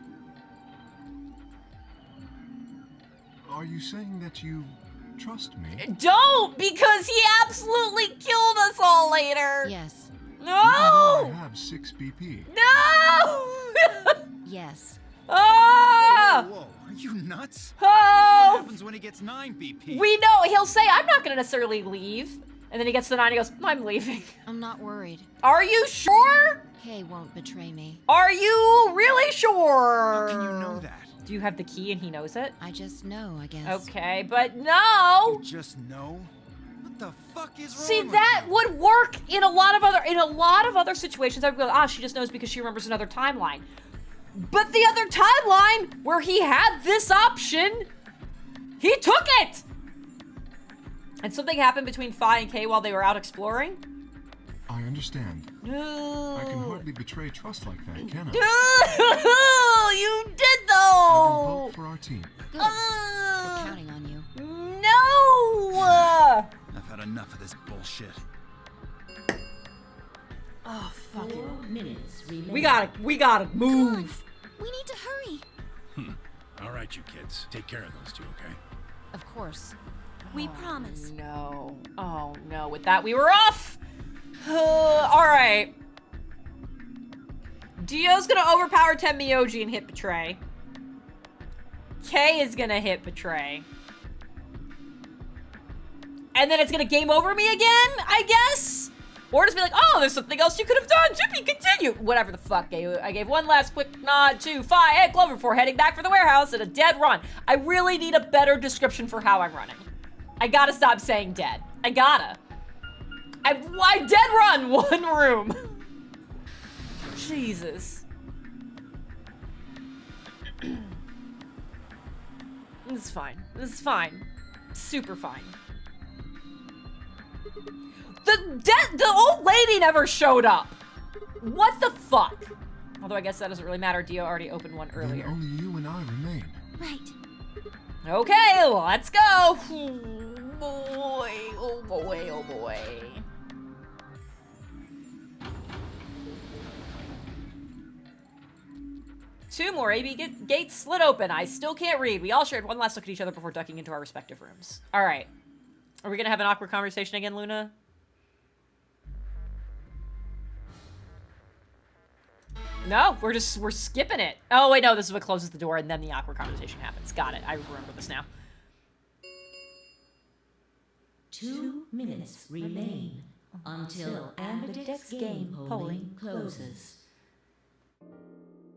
Are you saying that you trust me? Don't! Because he absolutely killed us all later! Yes, Even though I No! have 6 BP. No! yes. Ah! Whoa, are you nuts? What Oh! happens when he gets 9 BP? We know he'll say, I'm not gonna necessarily leave. And then he gets to 9 and he goes, I'm leaving. I'm not worried. Are you sure? Kay won't betray me. Are you really sure? How can you know that? Do you have the key and he knows it? I just know, I guess. Okay, but no! You just know? What the fuck is wrong See, with that you? would work in a lot of other situations. I'd go, she just knows because she remembers another timeline. But the other timeline where he had this option, he took it! And something happened between Fi and Kay while they were out exploring? I understand. No. I can hardly betray trust like that, can I? You did I though! will vote for our team. Good. We're counting on you. No! I've had enough of this bullshit. Oh, fuck it. 4 minutes remain. We gotta move. We need to hurry. All right, you kids. Take care of those two, okay? Of course. We promise. No. Oh, no. With that, we were off! Alright. Dio's gonna overpower Tenmyoji and hit Betray. Kay is gonna hit Betray. And then it's gonna game over me again, I guess? Or just be like, oh, there's something else you could have done. Zippy, continue. Whatever the fuck. I gave one last quick nod to Fi and Clover before heading back for the warehouse at a dead run. I really need a better description for how I'm running. I gotta stop saying dead. I gotta. I dead run one room. Jesus. This is fine. This is fine. Super fine. The old lady never showed up. What the fuck? Although I guess that doesn't really matter. Dio already opened one Then earlier. only you and I remain. Right. Okay, let's go. Oh boy, oh boy, oh boy. Two more AB gates slid open. I still can't read. We all shared one last look at each other before ducking into our respective rooms. All right. Are we gonna have an awkward conversation again, Luna? No, we're skipping it. Oh, wait, no, this is what closes the door and then the awkward conversation happens. Got it. I remember this now. 2 minutes remain until Ambidex game polling closes.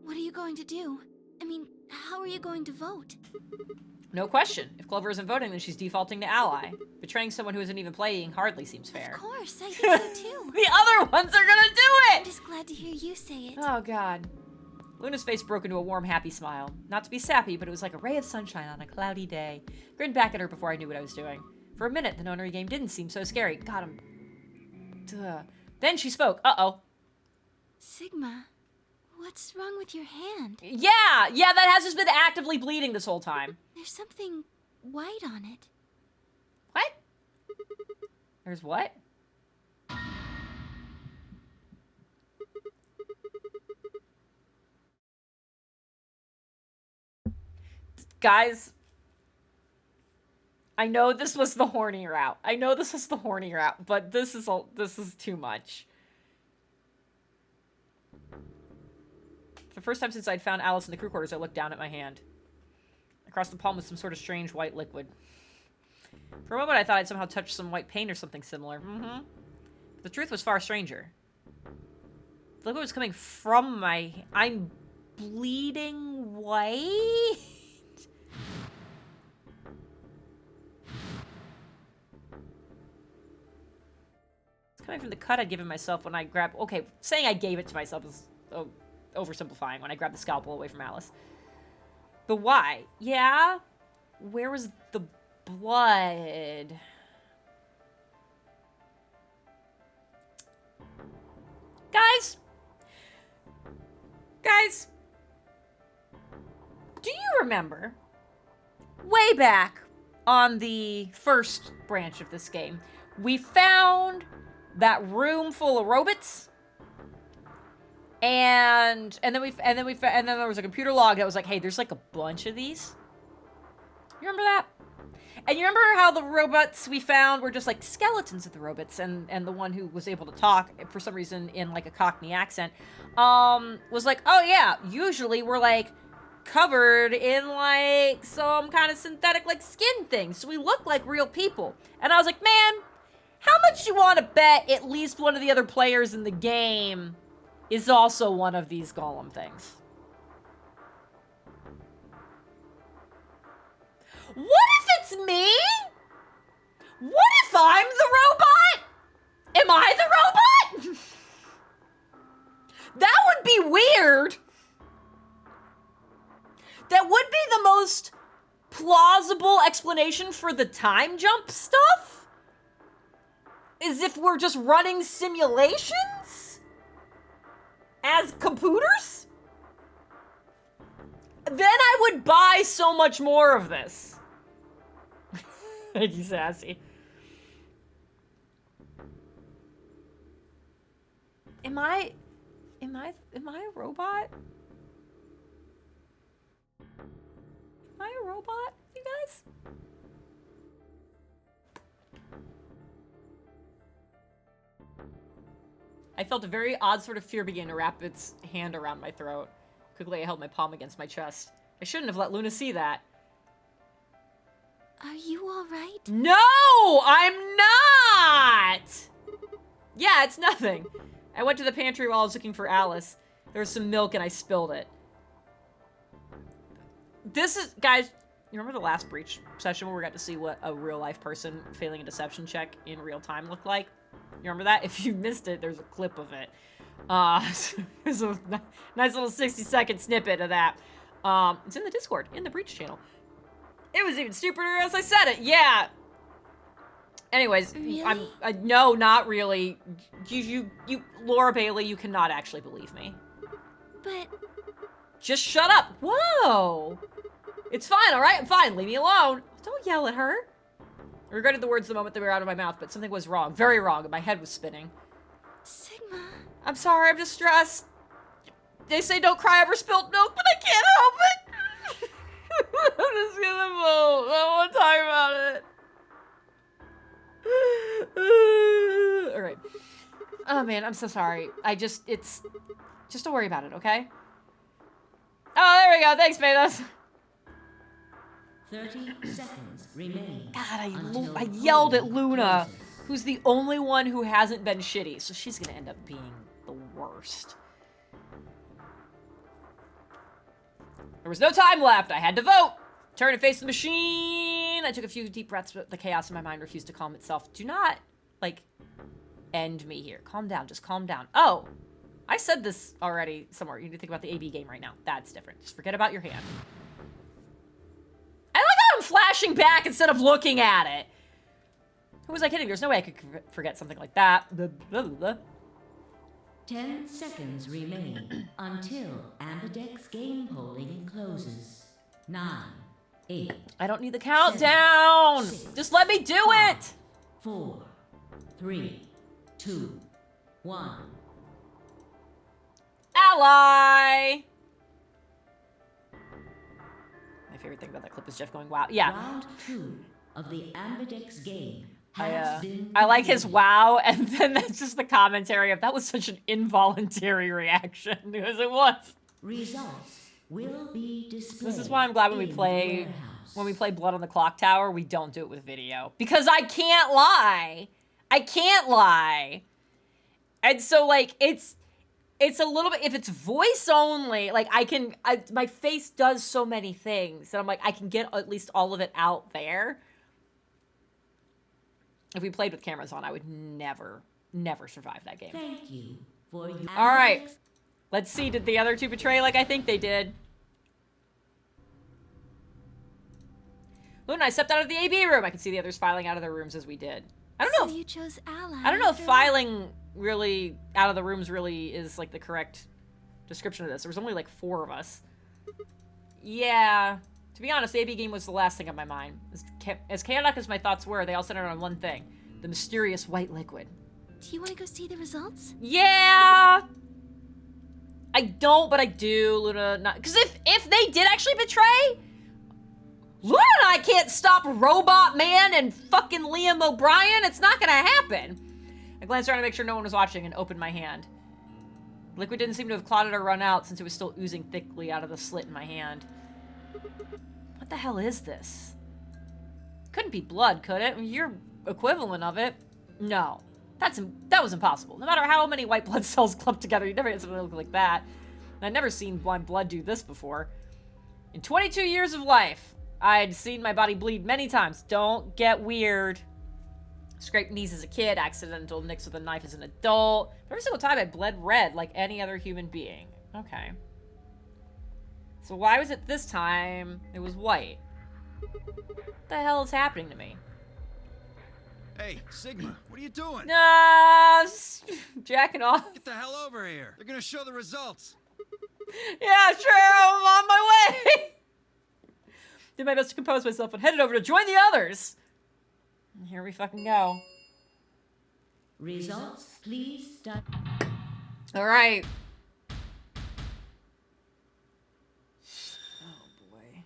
What are you going to do? I mean, how are you going to vote? No question. If Clover isn't voting, then she's defaulting to ally. Betraying someone who isn't even playing hardly seems fair. Of course, I think so too. The other ones are gonna do I'm it! just glad to hear you say it. Oh, God. Luna's face broke into a warm, happy smile. Not to be sappy, but it was like a ray of sunshine on a cloudy day. Grinned back at her before I knew what I was doing. For a minute, the Nonary game didn't seem so scary. Got him. Duh. Then she spoke. Uh-oh. Sigma, what's wrong with your hand? Yeah, that has just been actively bleeding this whole time. There's something white on it. What? There's what? Guys, I know this was the horny route. But this is too much. For the first time since I'd found Alice in the crew quarters, I looked down at my hand. Across the palm was some sort of strange white liquid. For a moment, I thought I'd somehow touched some white paint or something similar. But the truth was far stranger. The liquid was coming from my... I'm bleeding white? It's coming from the cut I'd given myself when I grabbed... Okay, saying I gave it to myself is oversimplifying when I grabbed the scalpel away from Alice. The why? Yeah? Where was the blood? Guys, do you remember way back on the first branch of this game, we found that room full of robots, and then there was a computer log that was like, hey, there's like a bunch of these. You remember that? And you remember how the robots we found were just like skeletons of the robots, and the one who was able to talk for some reason in like a Cockney accent was like, oh yeah, usually we're like covered in like some kind of synthetic like skin thing, so we look like real people. And I was like, man, how much you want to bet at least one of the other players in the game is also one of these golem things? What if it's me? What if I'm the robot? Am I the robot? That would be weird. That would be the most plausible explanation for the time jump stuff. Is if we're just running simulations as computers? Then I would buy so much more of this. Thank you, Sassy. Am I a robot? Am I a robot, you guys? I felt a very odd sort of fear begin to wrap its hand around my throat. Quickly, I held my palm against my chest. I shouldn't have let Luna see that. Are you all right? No, I'm not! Yeah, it's nothing. I went to the pantry while I was looking for Alice. There was some milk and I spilled it. This is, guys, you remember the last Breach session where we got to see what a real-life person failing a deception check in real time looked like? You remember that? If you missed it, there's a clip of it. There's a nice little 60-second snippet of that. It's in the Discord, in the Breach channel. It was even stupider as I said it. Yeah. Anyways, Really? no, not really. You, Laura Bailey, you cannot actually believe me. But Just shut up. Whoa. It's fine, all right? I'm fine. Leave me alone. Don't yell at her. I regretted the words the moment they were out of my mouth, but something was wrong. Very wrong, and my head was spinning. Sigma, I'm sorry, I'm distressed. They say don't cry over spilled milk, but I can't help it. I'm just gonna vote. I don't want to talk about it. All right. Oh man, I'm so sorry. Just don't worry about it, okay? Oh, there we go. Thanks, Mathos. 30 seconds remain. God, I yelled at Luna, who's the only one who hasn't been shitty, so she's gonna end up being the worst. There was no time left. I had to vote. Turn and face the machine. I took a few deep breaths, but the chaos in my mind refused to calm itself. Do not, like, end me here. Calm down. Just calm down. Oh, I said this already somewhere. You need to think about the AB game right now. That's different. Just forget about your hand. I like how I'm flashing back instead of looking at it. Who was I kidding? There's no way I could forget something like that. Blah, blah, blah. 10 seconds remain until Ambidex game polling closes. 9, 8. I don't need the countdown. 7, 6, Just let me do 5, it. 4, 3, 2, 1. Ally. My favorite thing about that clip is Jeff going, wow. Yeah. Round 2 of the Ambidex game has been I like his completed. wow, and then that's just the commentary of that was such an involuntary reaction, because it was. Results will be displayed. This is why I'm glad when we in the play warehouse. Blood on the Clock Tower, we don't do it with video. Because I can't lie. I can't lie. And so, like, it's a little bit, if it's voice only, like, my face does so many things, and I'm like, I can get at least all of it out there. If we played with cameras on, I would never survive that game. Thank you for your All right. Let's see, did the other two betray like I think they did? Luna, I stepped out of the AB room. I could see the others filing out of their rooms as we did. I don't know so you chose Ally. I don't know if after all. filing really out of the rooms really is like the correct description of this. There was only like 4 of us. Yeah. To be honest, the AB game was the last thing on my mind. As chaotic as my thoughts were, they all centered on one thing. The mysterious white liquid. Do you want to go see the results? Yeah! I don't, but I do, Luna. Because if they did actually betray, Luna and I can't stop Robot Man and fucking Liam O'Brien. It's not gonna happen. I glanced around to make sure no one was watching and opened my hand. Liquid didn't seem to have clotted or run out since it was still oozing thickly out of the slit in my hand. What the hell is this? Couldn't be blood, could it? Your equivalent of it? No. That was impossible. No matter how many white blood cells clumped together, you'd never get something that looked like that. And I'd never seen blind blood do this before. In 22 years of life, I'd seen my body bleed many times. Don't get weird. Scraped knees as a kid, accidental nicks with a knife as an adult. Every single time I bled red like any other human being. Okay. So why was it this time it was white? What the hell is happening to me? Hey, Sigma, what are you doing? Nah, jacking off. Get the hell over here. They're gonna show the results. Yeah, sure, I'm on my way. Did my best to compose myself and headed over to join the others. And here we fucking go. Results, please start. All right. Oh boy.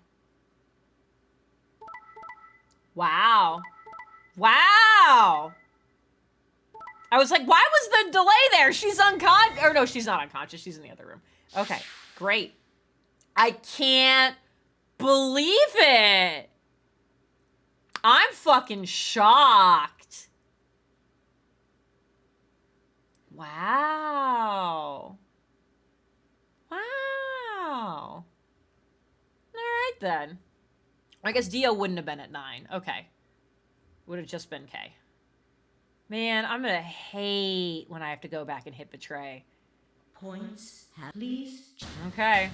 Wow. Wow. I was like, why was the delay there? She's unconscious. Or no, she's not unconscious. She's in the other room. Okay, great. I can't believe it. I'm fucking shocked. Wow. Wow. All right then. I guess Dio wouldn't have been at 9. Okay. Would have just been K. Man, I'm gonna hate when I have to go back and hit betray. Points have please. Okay.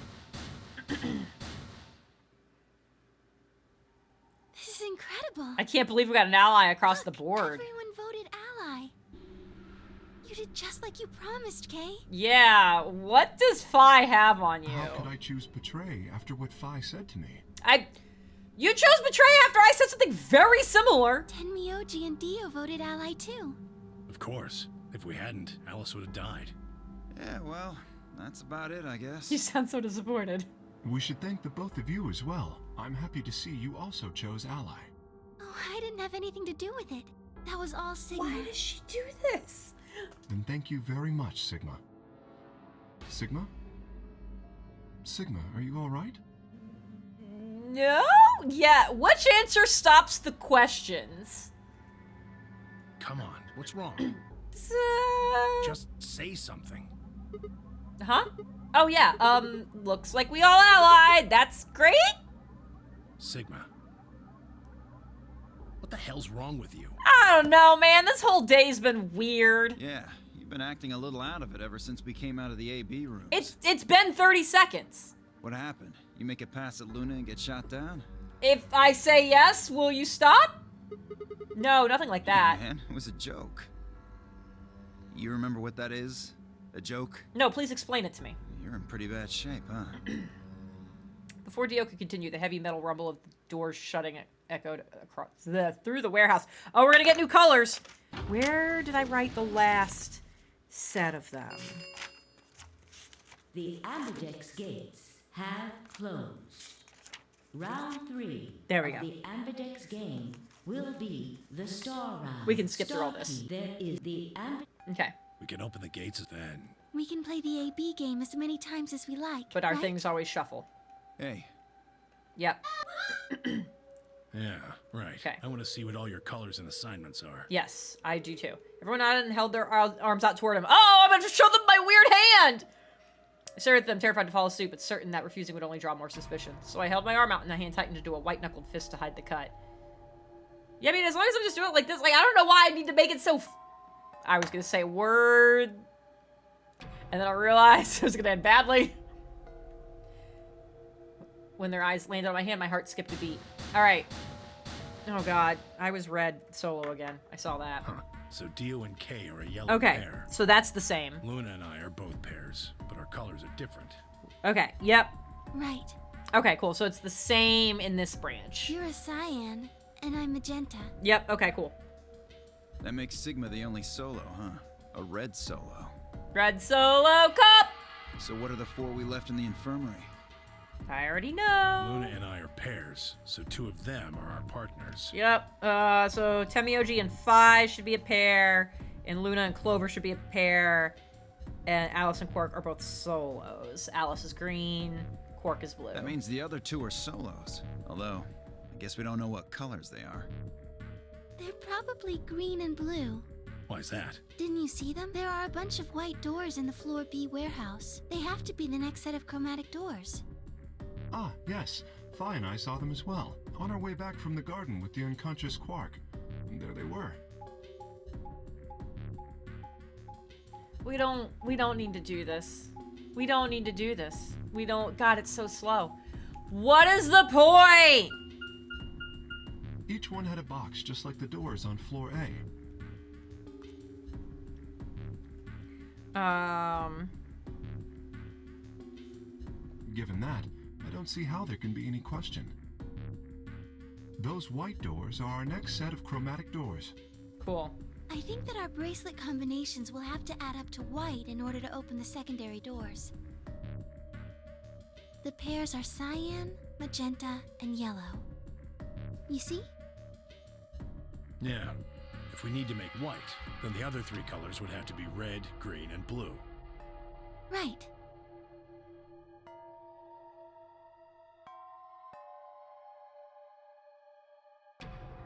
This is incredible. I can't believe we got an ally across the board. Everyone voted ally. You did just like you promised, Kay. Yeah, what does Phi have on you? How could I choose betray after what Phi said to me? You chose betray after I said something very similar. Tenmyoji and Dio voted ally too. Of course. If we hadn't, Alice would have died. Yeah, well, that's about it, I guess. You sound so disappointed. We should thank the both of you as well. I'm happy to see you also chose ally. Oh, I didn't have anything to do with it. That was all Sigma. Why does she do this? And thank you very much, Sigma. Sigma? Sigma, are you alright? No? Yeah, which answer stops the questions? Come on, what's wrong? Just say something. Huh? Oh yeah, looks like we all allied. That's great. Sigma. What the hell's wrong with you? I don't know, man. This whole day's been weird. Yeah, you've been acting a little out of it ever since we came out of the AB rooms. It's been 30 seconds. What happened? You make it past at Luna and get shot down? If I say yes, will you stop? No, nothing like that. Man, it was a joke. You remember what that is? A joke? No, please explain it to me. You're in pretty bad shape, huh? Before Dio could continue, the heavy metal rumble of the doors shutting echoed across through the warehouse. Oh, we're gonna get new colors. Where did I write the last set of them? The Ambidex gates have closed. Round 3 There we of go. the Ambidex game will be the Star Round. We can skip through all this. There is the Okay. We can open the gates then. We can play the AB game as many times as we like. But our right? things always shuffle. Hey, Yep. Yeah, right. Okay. I want to see what all your colors and assignments are. Yes, I do too. Everyone nodded and held their arms out toward him. Oh, I'm going to show them my weird hand! I stared at them, terrified to follow suit, but certain that refusing would only draw more suspicion. So I held my arm out and the hand tightened into a white-knuckled fist to hide the cut. Yeah, I mean, as long as I'm just doing it like this, like, I don't know why I need to make it so... I was going to say word... And then I realized I was going to end badly. When their eyes landed on my hand, my heart skipped a beat. All right. Oh, God. I was red solo again. I saw that. Huh. So Dio and Kay are a yellow Okay, pair. so that's the same. Luna and I are both pairs, but our colors are different. Okay, yep. Right. Okay, cool. So it's the same in this branch. You're a cyan, and I'm magenta. Yep, okay, cool. that makes Sigma the only solo, huh? A red solo. Red solo cup! So what are the 4 we left in the infirmary? I already know. Luna and I are pairs, so 2 of them are our partners. Yep, so Tenmyoji and Phi should be a pair, and Luna and Clover should be a pair, and Alice and Quark are both solos. Alice is green, Quark is blue. That means the other two are solos. Although, I guess we don't know what colors they are. They're probably green and blue. Why's that? Didn't you see them? There are a bunch of white doors in the Floor B warehouse. They have to be the next set of chromatic doors. Ah, yes. Phi and I saw them as well, on our way back from the garden with the unconscious Quark. And there they were. We don't need to do this. We don't need to do this. We don't. God, it's so slow. What is the point? Each one had a box just like the doors on floor A. Given that, I don't see how there can be any question. Those white doors are our next set of chromatic doors. Cool. I think that our bracelet combinations will have to add up to white in order to open the secondary doors. The pairs are cyan, magenta, and yellow. You see? Yeah. If we need to make white, then the other three colors would have to be red, green, and blue. Right.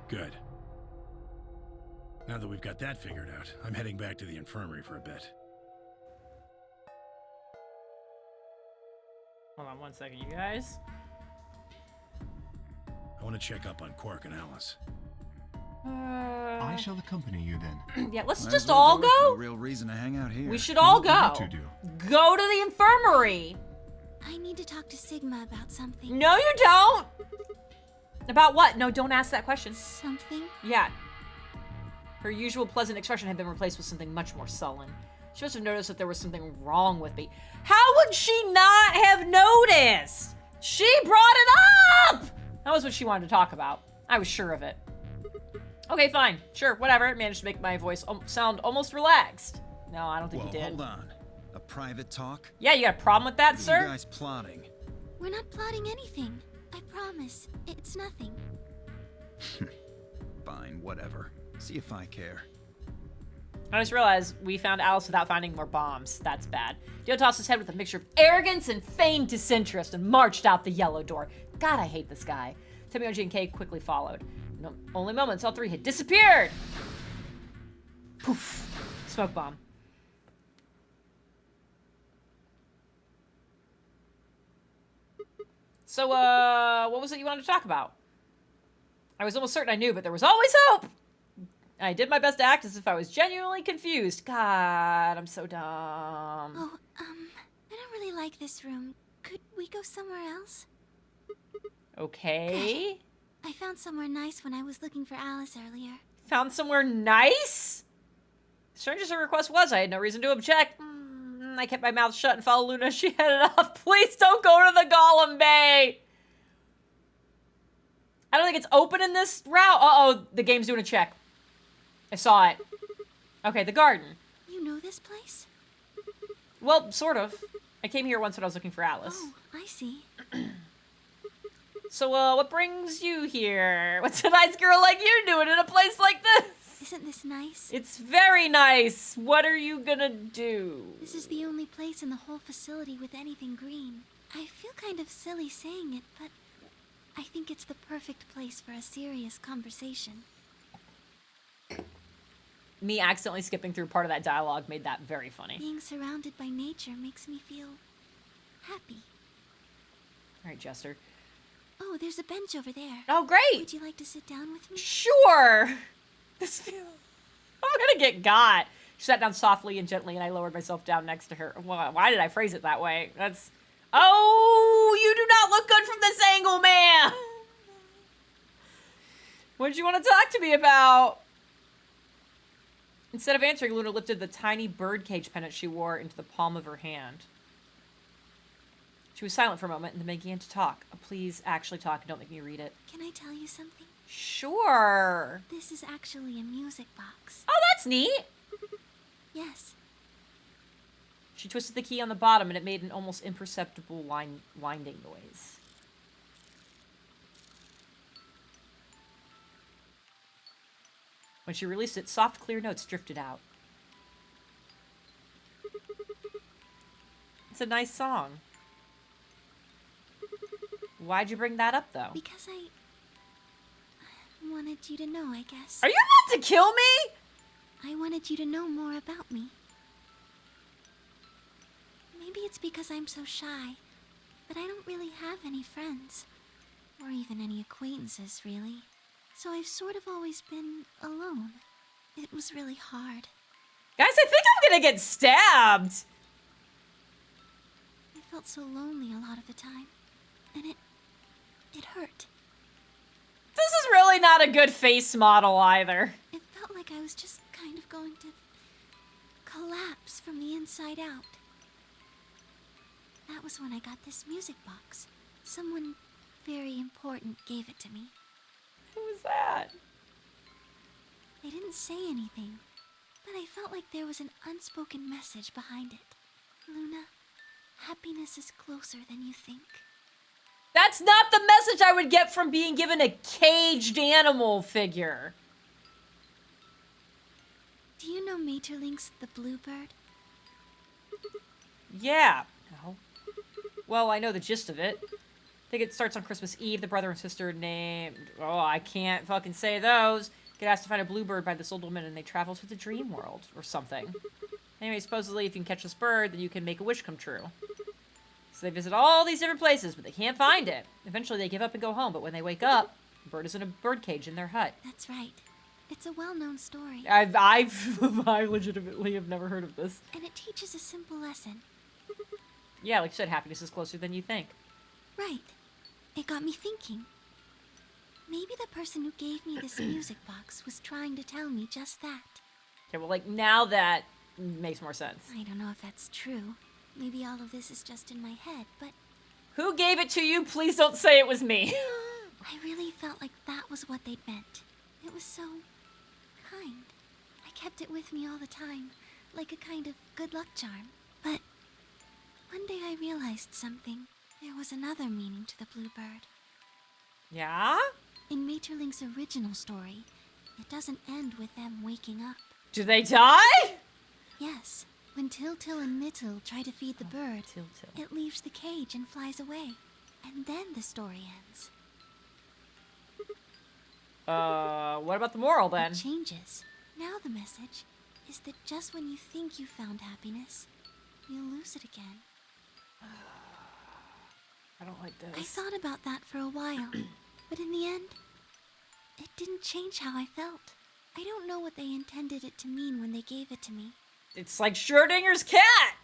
Good. Now that we've got that figured out, I'm heading back to the infirmary for a bit. Hold on one second, you guys. I want to check up on Quark and Alice. I shall accompany you then. Yeah, let's Might just as well all do it. No go. real reason to hang out here. We should all What do go. you two do? Go to the infirmary. I need to talk to Sigma about something. No, you don't. About what? No, don't ask that question. Something? Yeah. Her usual pleasant expression had been replaced with something much more sullen. She must have noticed that there was something wrong with me. How would she not have noticed? She brought it up! That was what she wanted to talk about. I was sure of it. Okay, fine. Sure, whatever. It managed to make my voice sound almost relaxed. No, I don't think Whoa, you did. hold on. A private talk? Yeah, you got a problem with that, What are sir? you guys plotting? We're not plotting anything. I promise. It's nothing. Fine, whatever. See if I care. I just realized we found Alice without finding more bombs. That's bad. Dio tossed his head with a mixture of arrogance and feigned disinterest and marched out the yellow door. God, I hate this guy. Temioji and Kay quickly followed. In only moments, all three had disappeared. Poof. Smoke bomb. So, what was it you wanted to talk about? I was almost certain I knew, but there was always hope. I did my best to act as if I was genuinely confused. God, I'm so dumb. Oh, I don't really like this room. Could we go somewhere else? Okay. I found somewhere nice when I was looking for Alice earlier. Found somewhere nice? Strange as her request was, I had no reason to object. I kept my mouth shut and followed Luna as she headed off. Please don't go to the Golem Bay. I don't think it's open in this route. Uh-oh, the game's doing a check. I saw it. Okay, the garden. You know this place? Well, sort of. I came here once when I was looking for Alice. Oh, I see. So, what brings you here? What's a nice girl like you doing in a place like this? Isn't this nice? It's very nice. What are you gonna do? This is the only place in the whole facility with anything green. I feel kind of silly saying it, but I think it's the perfect place for a serious conversation. Me accidentally skipping through part of that dialogue made that very funny. Being surrounded by nature makes me feel happy. All right, Jester. Oh, there's a bench over there. Oh, great. Would you like to sit down with me? Sure. This feels... I'm gonna get got. She sat down softly and gently, and I lowered myself down next to her. Why did I phrase it that way? That's... Oh, you do not look good from this angle, man. What did you want to talk to me about? Instead of answering, Luna lifted the tiny birdcage pendant she wore into the palm of her hand. She was silent for a moment and then began to talk. Please actually talk and don't make me read it. Can I tell you something? Sure. This is actually a music box. Oh, that's neat. Yes. She twisted the key on the bottom and it made an almost imperceptible winding noise. When she released it, soft, clear notes drifted out. It's a nice song. Why'd you bring that up, though? Because I wanted you to know, I guess. Are you about to kill me? I wanted you to know more about me. Maybe it's because I'm so shy, but I don't really have any friends. Or even any acquaintances, really. So I've sort of always been alone. It was really hard. Guys, I think I'm gonna get stabbed. I felt so lonely a lot of the time. And it hurt. This is really not a good face model either. It felt like I was just kind of going to collapse from the inside out. That was when I got this music box. Someone very important gave it to me. Who was that? They didn't say anything, but I felt like there was an unspoken message behind it. Luna, happiness is closer than you think. That's not the message I would get from being given a caged animal figure. Do you know Maeterlinck's The Bluebird? Yeah. No. Well, I know the gist of it. I think it starts on Christmas Eve. The brother and sister named... Oh, I can't fucking say those. Get asked to find a bluebird by this old woman, and they travel to the dream world or something. Anyway, supposedly, if you can catch this bird, then you can make a wish come true. So they visit all these different places, but they can't find it. Eventually, they give up and go home, but when they wake up, the bird is in a birdcage in their hut. That's right. It's a well-known story. I legitimately have never heard of this. And it teaches a simple lesson. Yeah, like you said, happiness is closer than you think. Right. It got me thinking. Maybe the person who gave me this music box was trying to tell me just that. Okay, well, like, now that makes more sense. I don't know if that's true. Maybe all of this is just in my head, but Who gave it to you? Please don't say it was me. I really felt like that was what they'd meant. It was so kind. I kept it with me all the time, like a kind of good luck charm. But one day I realized something. There was another meaning to the bluebird. Yeah? In Maeterlinck's original story, it doesn't end with them waking up. Do they die? Yes, when Til and Mittel try to feed the bird, Til. it leaves the cage and flies away. And then the story ends. What about the moral then? It changes. Now the message is that just when you think you found happiness, you'll lose it again. I don't like this. I thought about that for a while, but in the end, it didn't change how I felt. I don't know what they intended it to mean when they gave it to me. It's like Schrodinger's cat!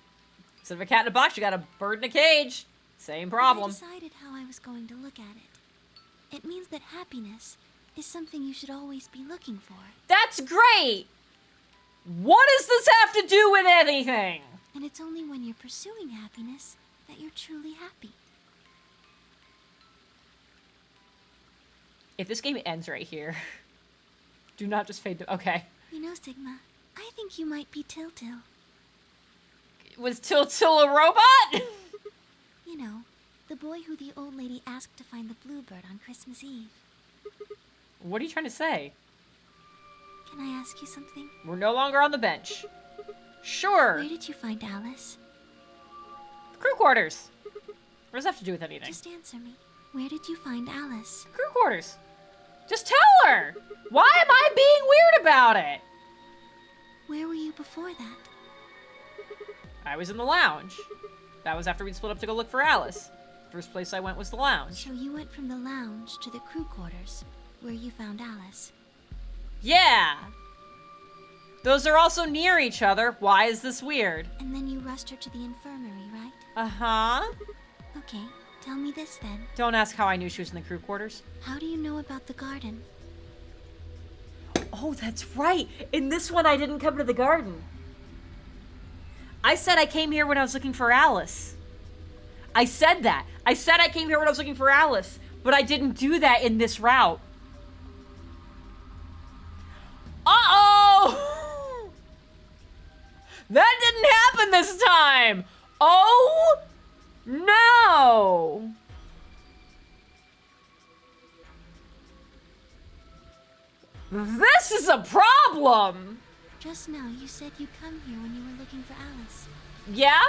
Instead of a cat in a box, you got a bird in a cage. Same problem. I decided how I was going to look at it. It means that happiness is something you should always be looking for. That's great! What does this have to do with anything? And it's only when you're pursuing happiness that you're truly happy. If this game ends right here, do not just fade to... Okay. You know, Sigma, I think you might be Til. Was Til a robot? You know, the boy who the old lady asked to find the bluebird on Christmas Eve. What are you trying to say? Can I ask you something? We're no longer on the bench. Sure. Where did you find Alice? Crew quarters. What does that have to do with anything? Just answer me. Where did you find Alice? Crew quarters. Just tell her. Why am I being weird about it? Where were you before that? I was in the lounge. That was after we'd split up to go look for Alice. First place I went was the lounge. So you went from the lounge to the crew quarters, where you found Alice. Yeah. Those are also near each other. Why is this weird? And then you rushed her to the infirmary, right? Uh-huh. Okay, tell me this then. Don't ask how I knew she was in the crew quarters. How do you know about the garden? Oh, that's right. In this one, I didn't come to the garden. I said I came here when I was looking for Alice. I said that. I said I came here when I was looking for Alice, but I didn't do that in this route. Uh-oh! That didn't happen this time! Oh, no! This is a problem! Just now, you said you'd come here when you were looking for Alice. Yeah,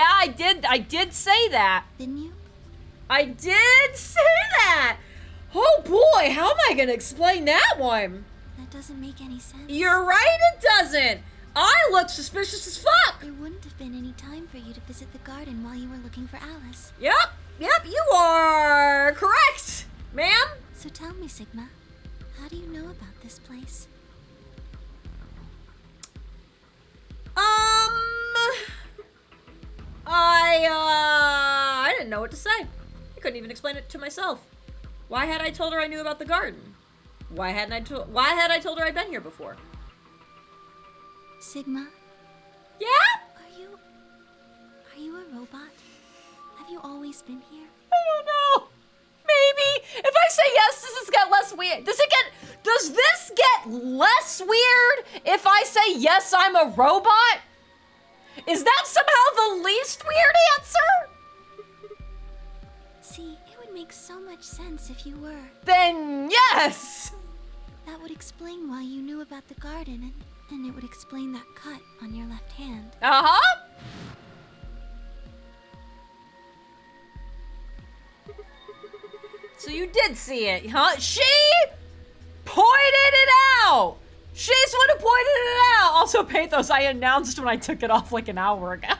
I did say that. Didn't you? I did say that! Oh boy, how am I gonna explain that one? That doesn't make any sense. You're right, it doesn't! I look suspicious as fuck! There wouldn't have been any time for you to visit the garden while you were looking for Alice. Yep, you are correct, ma'am. So tell me, Sigma, how do you know about this place? I didn't know what to say. I couldn't even explain it to myself. Why had I told her I knew about the garden? Why had I told her I'd been here before? Sigma, Yeah? are you a robot? Have you always been here? I don't know. Maybe. If I say yes, does this get less weird? Does this get less weird if I say yes, I'm a robot? Is that somehow the least weird answer? See, it would make so much sense if you were. Then yes. That would explain why you knew about the garden, and it would explain that cut on your left hand. Uh-huh. So you did see it, huh? She pointed it out. She's the one who pointed it out. Also, Pathos, I announced when I took it off like an hour ago.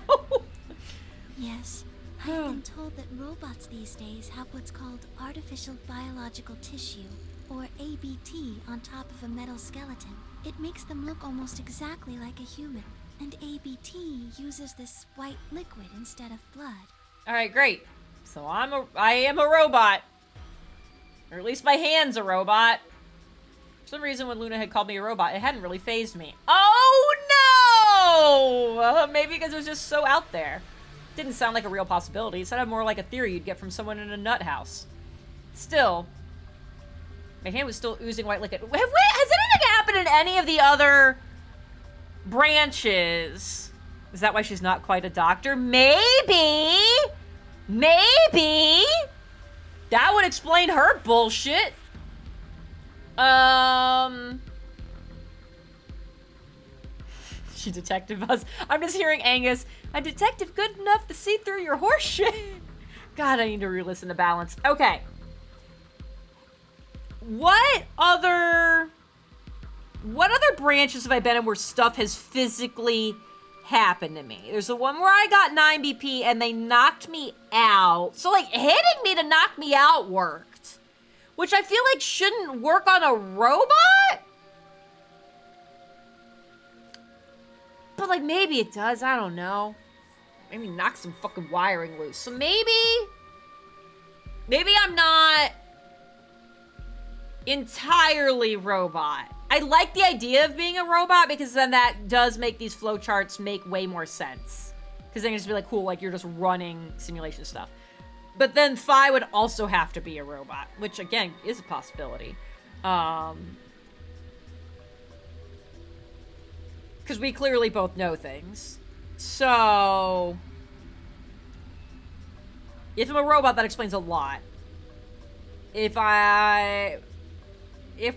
Yes, I've been told that robots these days have what's called artificial biological tissue, or ABT, on top of a metal skeleton. It makes them look almost exactly like a human, and ABT uses this white liquid instead of blood. All right, great. So I am a robot. Or at least my hand's a robot. For some reason, when Luna had called me a robot, it hadn't really fazed me. Oh, no! Maybe because it was just so out there. Didn't sound like a real possibility. It sounded more like a theory you'd get from someone in a nut house. Still, my hand was still oozing white liquid. Has anything happened in any of the other branches? Is that why she's not quite a doctor? Maybe! Maybe! That would explain her bullshit. She detective us. I'm just hearing Angus. A detective good enough to see through your horse shit. God, I need to re-listen to Balance. Okay. What other branches have I been in where stuff has physically happened to me? There's the one where I got 9 BP and they knocked me out. So, like, hitting me to knock me out worked. Which I feel like shouldn't work on a robot? But, like, maybe it does. I don't know. Maybe knock some fucking wiring loose. So maybe I'm not entirely robot. I like the idea of being a robot because then that does make these flowcharts make way more sense. Because then you just be like, cool, like you're just running simulation stuff. But then Phi would also have to be a robot, which again is a possibility. Because we clearly both know things. So if I'm a robot, that explains a lot. If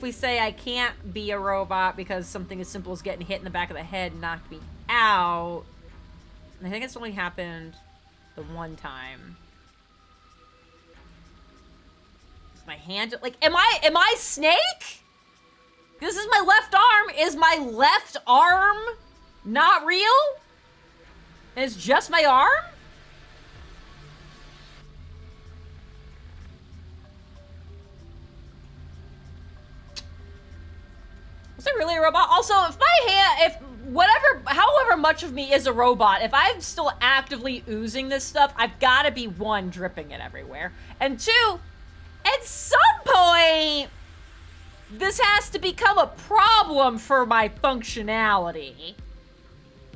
we say I can't be a robot because something as simple as getting hit in the back of the head knocked me out, and I think it's only happened the one time. Is my hand like am I Snake? This is my left arm. Is my left arm not real? And it's just my arm? Was I really a robot? Also, however much of me is a robot, if I'm still actively oozing this stuff, I've got to be, one, dripping it everywhere. And two, at some point, this has to become a problem for my functionality.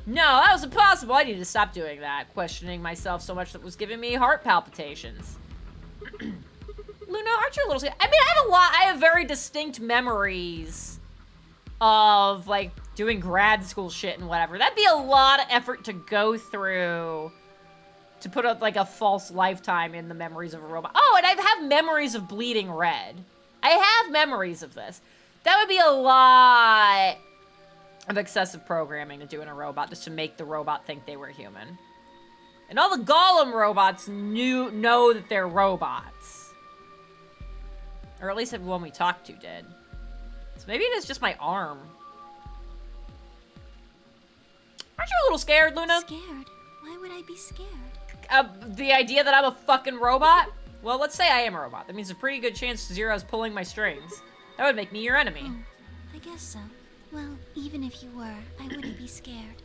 No, that was impossible. I need to stop doing that. Questioning myself so much that was giving me heart palpitations. Luna, aren't you a little... I mean, I have very distinct memories of, like, doing grad school shit and whatever. That'd be a lot of effort to go through to put up, like, a false lifetime in the memories of a robot. Oh, and I have memories of bleeding red. I have memories of this. That would be a lot of excessive programming to do in a robot just to make the robot think they were human. And all the golem robots know that they're robots. Or at least everyone we talked to did. So maybe it is just my arm. Aren't you a little scared, Luna? Scared? Why would I be scared? The idea that I'm a fucking robot? Well, let's say I am a robot. That means a pretty good chance Zero's pulling my strings. That would make me your enemy. Oh, I guess so. Well, even if you were, I wouldn't be scared.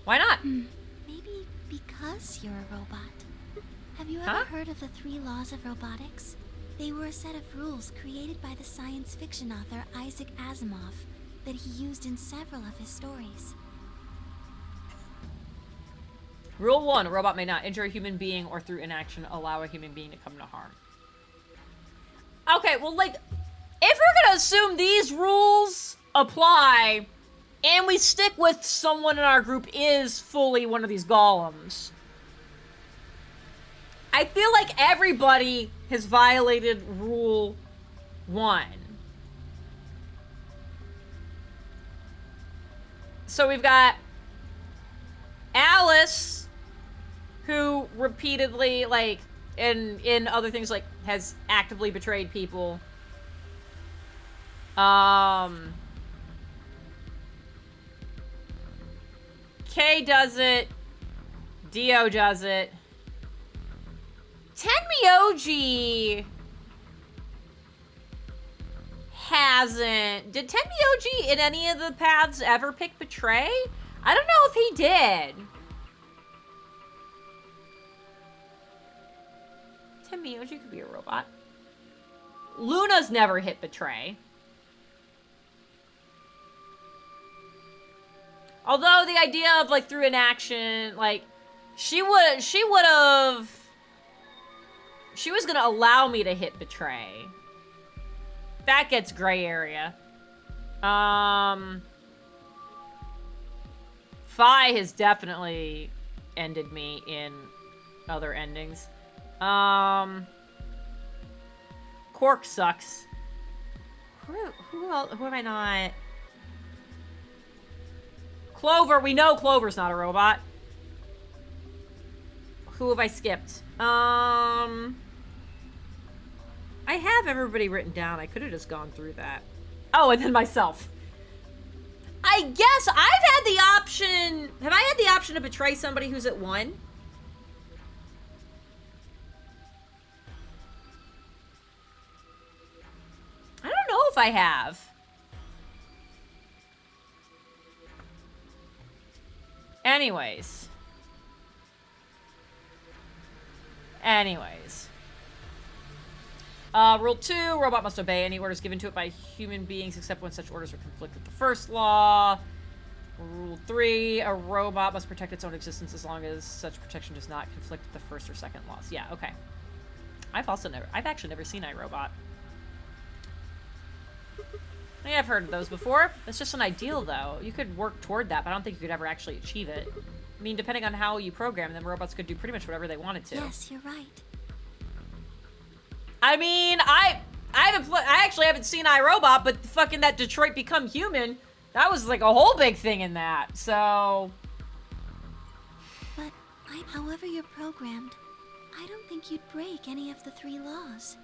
Why not? Maybe because you're a robot. Have you ever heard of the 3 laws of robotics? They were a set of rules created by the science fiction author Isaac Asimov that he used in several of his stories. Rule 1, a robot may not injure a human being or through inaction allow a human being to come to harm. Okay, well, like, if we're gonna assume these rules apply, and we stick with someone in our group is fully one of these golems, I feel like everybody has violated Rule 1. So we've got Alice, who repeatedly, like, in other things, like, has actively betrayed people. Kay does it. Dio does it. Tenmyoji hasn't. Did Tenmyoji in any of the paths ever pick betray? I don't know if he did. Tenmyoji could be a robot. Luna's never hit betray. Although the idea of, like, through inaction, like, she was gonna allow me to hit betray. That gets gray area. Fi has definitely ended me in other endings. Quark sucks. Who else? Who am I not? Clover. We know Clover's not a robot. Who have I skipped? I have everybody written down. I could have just gone through that. Oh, and then myself. I guess I've had the option. Have I had the option to betray somebody who's at 1? I don't know if I have. Anyways. Rule 2, robot must obey any orders given to it by human beings except when such orders are conflict with the first law. Rule 3, a robot must protect its own existence as long as such protection does not conflict with the first or second laws. Yeah, okay. I've actually never seen iRobot. I think I've heard of those before. It's just an ideal, though. You could work toward that, but I don't think you could ever actually achieve it. I mean, depending on how you program them, robots could do pretty much whatever they wanted to. Yes, you're right. I mean, I actually haven't seen iRobot, but fucking that Detroit Become Human, that was like a whole big thing in that. So, but however you're programmed, I don't think you'd break any of the 3 laws.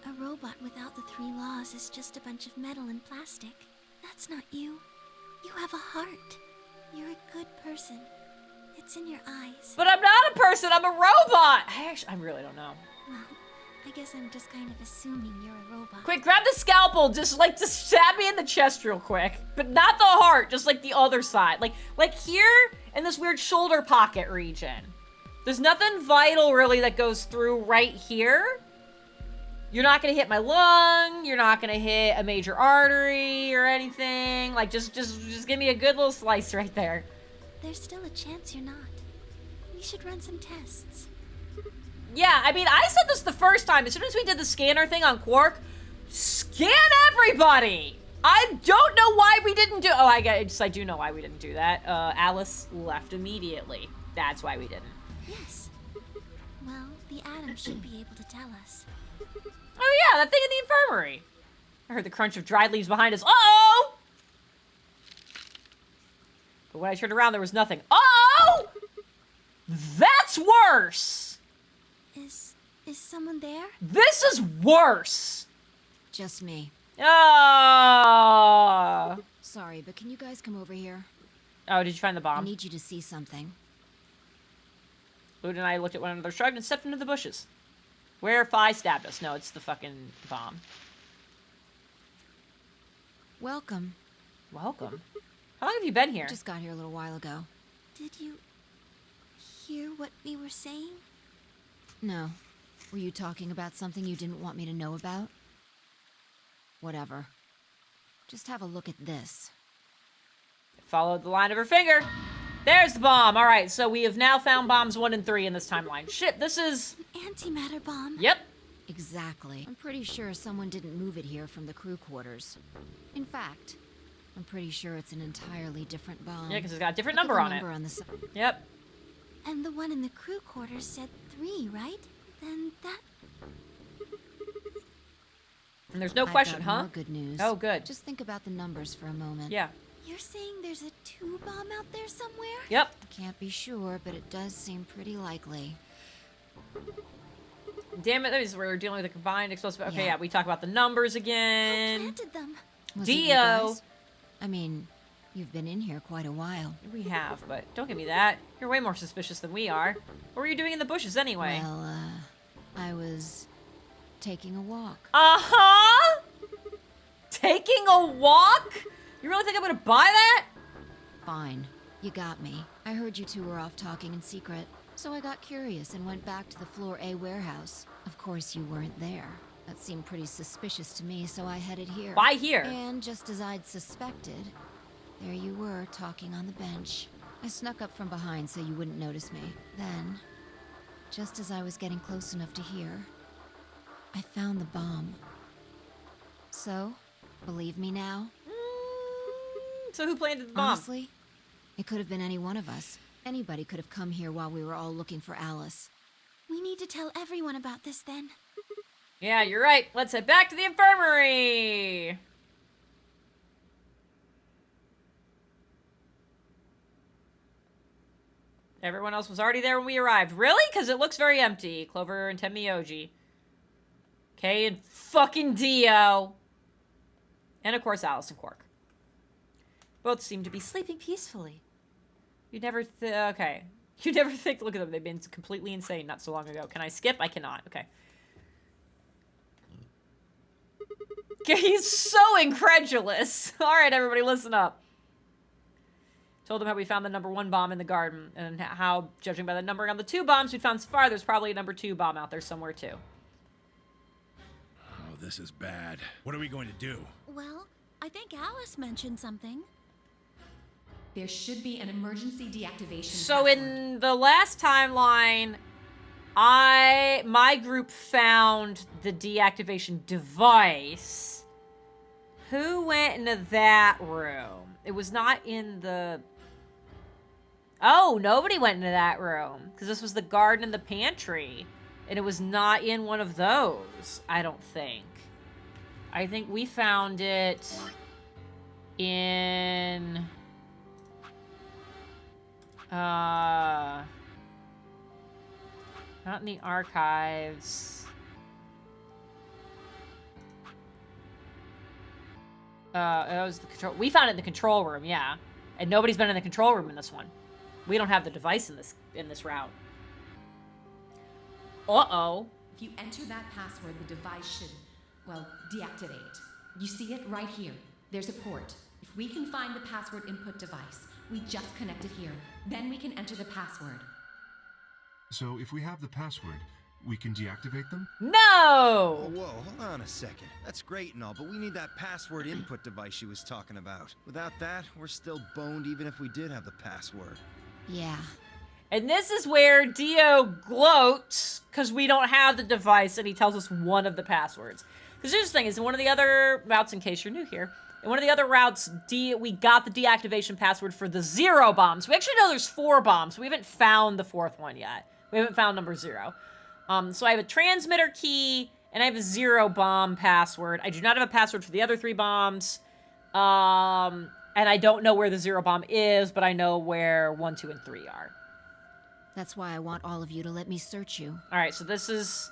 A robot without the 3 laws is just a bunch of metal and plastic. That's not you. You have a heart. You're a good person. It's in your eyes. But I'm not a person, I'm a robot! I really don't know. Well, I guess I'm just kind of assuming you're a robot. Quick, grab the scalpel, just stab me in the chest real quick. But not the heart, just like the other side. Like here, in this weird shoulder pocket region. There's nothing vital really that goes through right here. You're not gonna hit my lung, you're not gonna hit a major artery or anything. Like, just give me a good little slice right there. There's still a chance you're not. We should run some tests. Yeah, I mean, I said this the first time. As soon as we did the scanner thing on Quark, scan everybody! I don't know why we didn't do... Oh, I do know why we didn't do that. Alice left immediately. That's why we didn't. Yes. Well, the Atom should be able to tell us. Oh yeah, that thing in the infirmary. I heard the crunch of dried leaves behind us. Uh-oh! But when I turned around, there was nothing. Uh-oh! That's worse! Is someone there? This is worse! Just me. Oh, Sorry, but can you guys come over here? did you find the I bomb? need you to see something. Luna and I looked at one another, shrugged, and stepped into the bushes. Where Fi stabbed us. No, it's the fucking bomb. Welcome. Welcome. How long have you been here? Just got here a little while ago. Did you hear what we were saying? No. Were you talking about something you didn't want me to know about? Whatever. Just have a look at this. Followed the line of her finger. There's the bomb. All right, so we have now found bombs 1 and 3 in this timeline. Shit, this is... Antimatter bomb. Yep. Exactly. I'm pretty sure someone didn't move it here from the crew quarters. In fact, I'm pretty sure it's an entirely different bomb. Yeah, because it's got a different Look at number the on number it. on the side. Yep. And the one in the crew quarters said 3, right? Then that... And there's no I've question, got huh? more good news. Oh, good. Just think about the numbers for a moment. Yeah. You're saying there's a 2 bomb out there somewhere? Yep. Can't be sure, but it does seem pretty likely. Damn it, that means we're dealing with a combined explosive... Okay, Yeah. yeah, we talk about the numbers Who again. planted them? Was it you Dio. guys? I mean, you've been in here quite a while. We have, but don't give me that. You're way more suspicious than we are. What were you doing in the bushes anyway? Well, I was taking a walk. Uh-huh! Taking a walk? You really think I'm gonna buy that? Fine. You got me. I heard you two were off talking in secret, so I got curious and went back to the Floor A warehouse. Of course, you weren't there. That seemed pretty suspicious to me, so I headed here. Why here? And just as I'd suspected, there you were, talking on the bench. I snuck up from behind so you wouldn't notice me. Then, just as I was getting close enough to hear, I found the bomb. So, believe me now? So who planted the bomb? Honestly, it could have been any one of us. Anybody could have come here while we were all looking for Alice. We need to tell everyone about this then. Yeah, you're right. Let's head back to the infirmary. Everyone else was already there when we arrived. Really? Because it looks very empty. Clover and Temioji. Kay and fucking Dio. And of course Alice and Quark. Both seem to be sleeping peacefully. You'd never okay. You'd never think, look at them, they've been completely insane not so long ago. Can I skip? I cannot. Okay. Okay, he's so incredulous. Alright, everybody, listen up. Told them how we found the number 1 bomb in the garden, and how, judging by the numbering on the 2 bombs we'd found so far, there's probably a number 2 bomb out there somewhere, too. Oh, this is bad. What are we going to do? Well, I think Alice mentioned something. There should be an emergency deactivation So password. in the last timeline, my group found the deactivation device. Who went into that room? It was not in the... Oh, nobody went into that room. Because this was the garden and the pantry. And it was not in one of those, I don't think. I think we found it in... not in the archives. It was the control. We found it in the control room, yeah. And nobody's been in the control room in this one. We don't have the device in this route. Uh-oh. If you enter that password, the device should, well, deactivate. You see it right here. There's a port. If we can find the password input device, we just connect it here. Then we can enter the password. So if we have the password, we can deactivate them? Oh, No! whoa, hold on a second. That's great and all, but we need that password input device she was talking about. Without that, we're still boned even if we did have the password. Yeah. And this is where Dio gloats because we don't have the device and he tells us one of the passwords. Because here's the thing, is in one of the other routes, in case you're new here, in one of the other routes, we got the deactivation password for the 0 bombs. We actually know there's 4 bombs. We haven't found the 4th one yet. We haven't found number 0. So I have a transmitter key, and I have a 0 bomb password. I do not have a password for the other 3 bombs. And I don't know where the 0 bomb is, but I know where 1, 2, and 3 are. That's why I want all of you to let me search you. All right, so this is...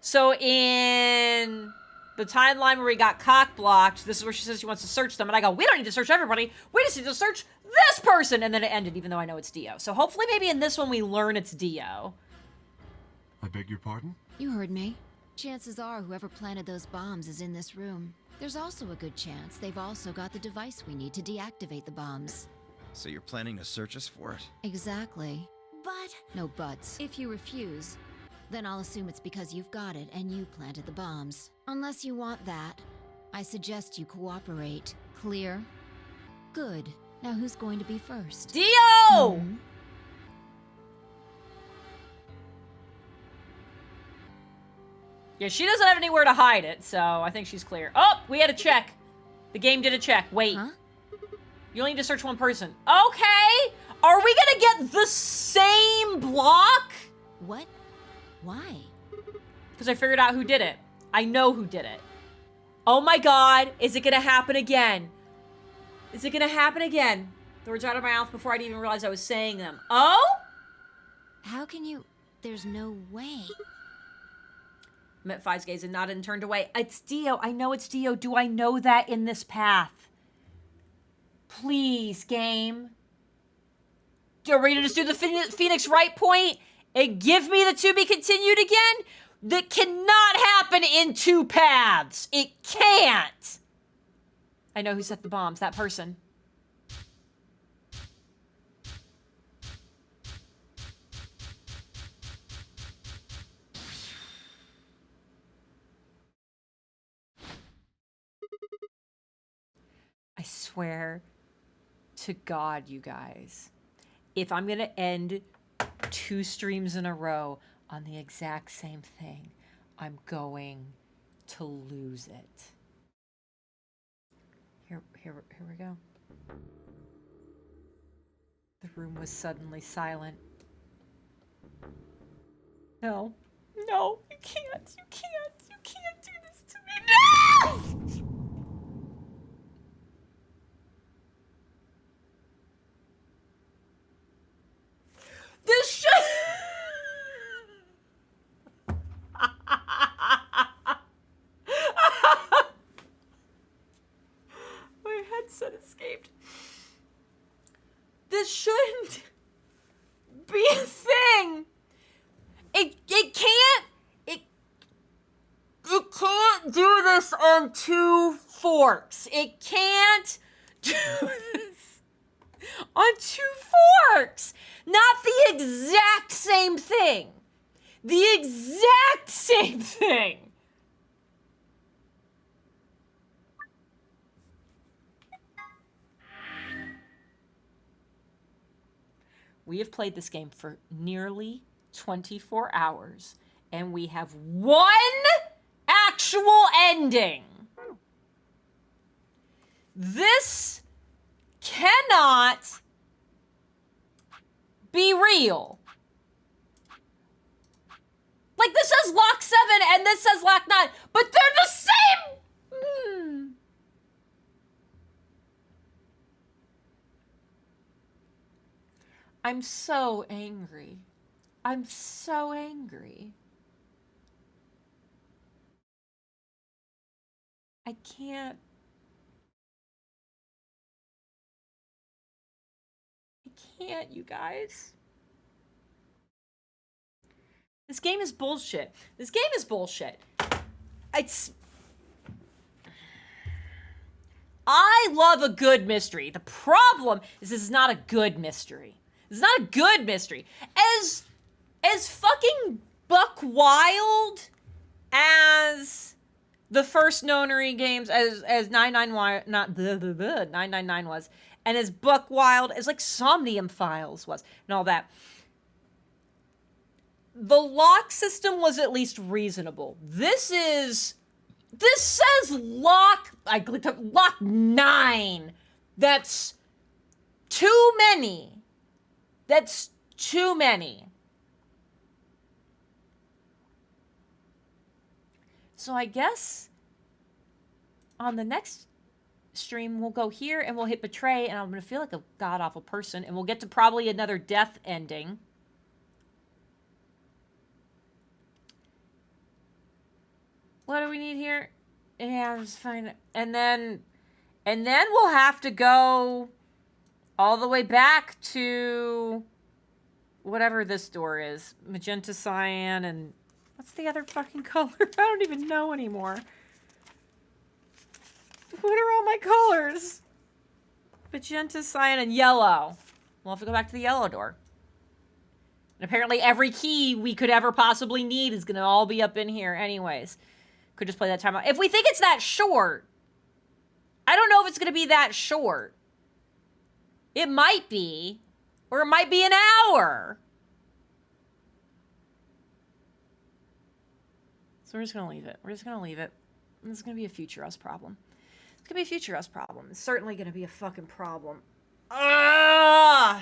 So in the timeline where we got cock-blocked, this is where she says she wants to search them, and I go, we don't need to search everybody. We just need to search this person! And then it ended, even though I know it's Dio. So hopefully maybe in this one we learn it's Dio. I beg your pardon? You heard me. Chances are whoever planted those bombs is in this room. There's also a good chance they've also got the device we need to deactivate the bombs. So you're planning to search us for it? Exactly. But No buts. If you refuse, then I'll assume it's because you've got it and you planted the bombs. Unless you want that, I suggest you cooperate. Clear? Good. Now who's going to be first? Dio! Yeah, she doesn't have anywhere to hide it, so I think she's clear. Oh, we had a check. The game did a check. Wait. Huh? You only need to search one person. Okay! Are we gonna get the same block? What? Why? Because I figured out who did it. I know who did it. Oh my god, is it gonna happen again? Is it gonna happen again? The words out of my mouth before I'd even realize I was saying them. Oh? How can you... There's no way. Met Five's gaze and nodded and turned away. It's Dio. I know it's Dio. Do I know that in this path? Please, game. Are we gonna just do the Phoenix Wright point and give me the to be continued again? That cannot happen in two paths. It can't. I know who set the bombs. That person. I swear to God, you guys, if I'm gonna end 2 streams in a row on the exact same thing, I'm going to lose it. Here we go. The room was suddenly silent. No, no, you can't do this to me. No! This should... My headset escaped. This shouldn't be a thing. It can't do this on 2 forks. It can't do this on 2 forks. Not the exact same thing. The exact same thing. We have played this game for nearly 24 hours, and we have 1 actual ending. This cannot be real. Like, this says lock 7 and this says lock 9, but they're the same. I'm so angry. I'm so angry. I can't. I can't, you guys. This game is bullshit. This game is bullshit. I love a good mystery. The problem is this is not a good mystery. It's not a good mystery. As fucking buck wild as the first Nonary games, as 999 was, and as buck wild as like Somnium Files was, and all that. The lock system was at least reasonable. This says lock, I clicked up lock 9. That's too many. That's too many. So I guess on the next stream, we'll go here and we'll hit betray, and I'm going to feel like a god-awful person, and we'll get to probably another death ending. What do we need here? Yeah, just find it. And then we'll have to go all the way back to whatever this door is. Magenta, cyan, and what's the other fucking color? I don't even know anymore. What are all my colors? Magenta, cyan, and yellow. We'll have to go back to the yellow door. And apparently every key we could ever possibly need is going to all be up in here anyways. Could just play that time out. If we think it's that short, I don't know if it's going to be that short. It might be, or it might be an hour. So we're just going to leave it. We're just going to leave it. This is going to be a future us problem. It's going to be a future us problem. It's certainly going to be a fucking problem. Ugh!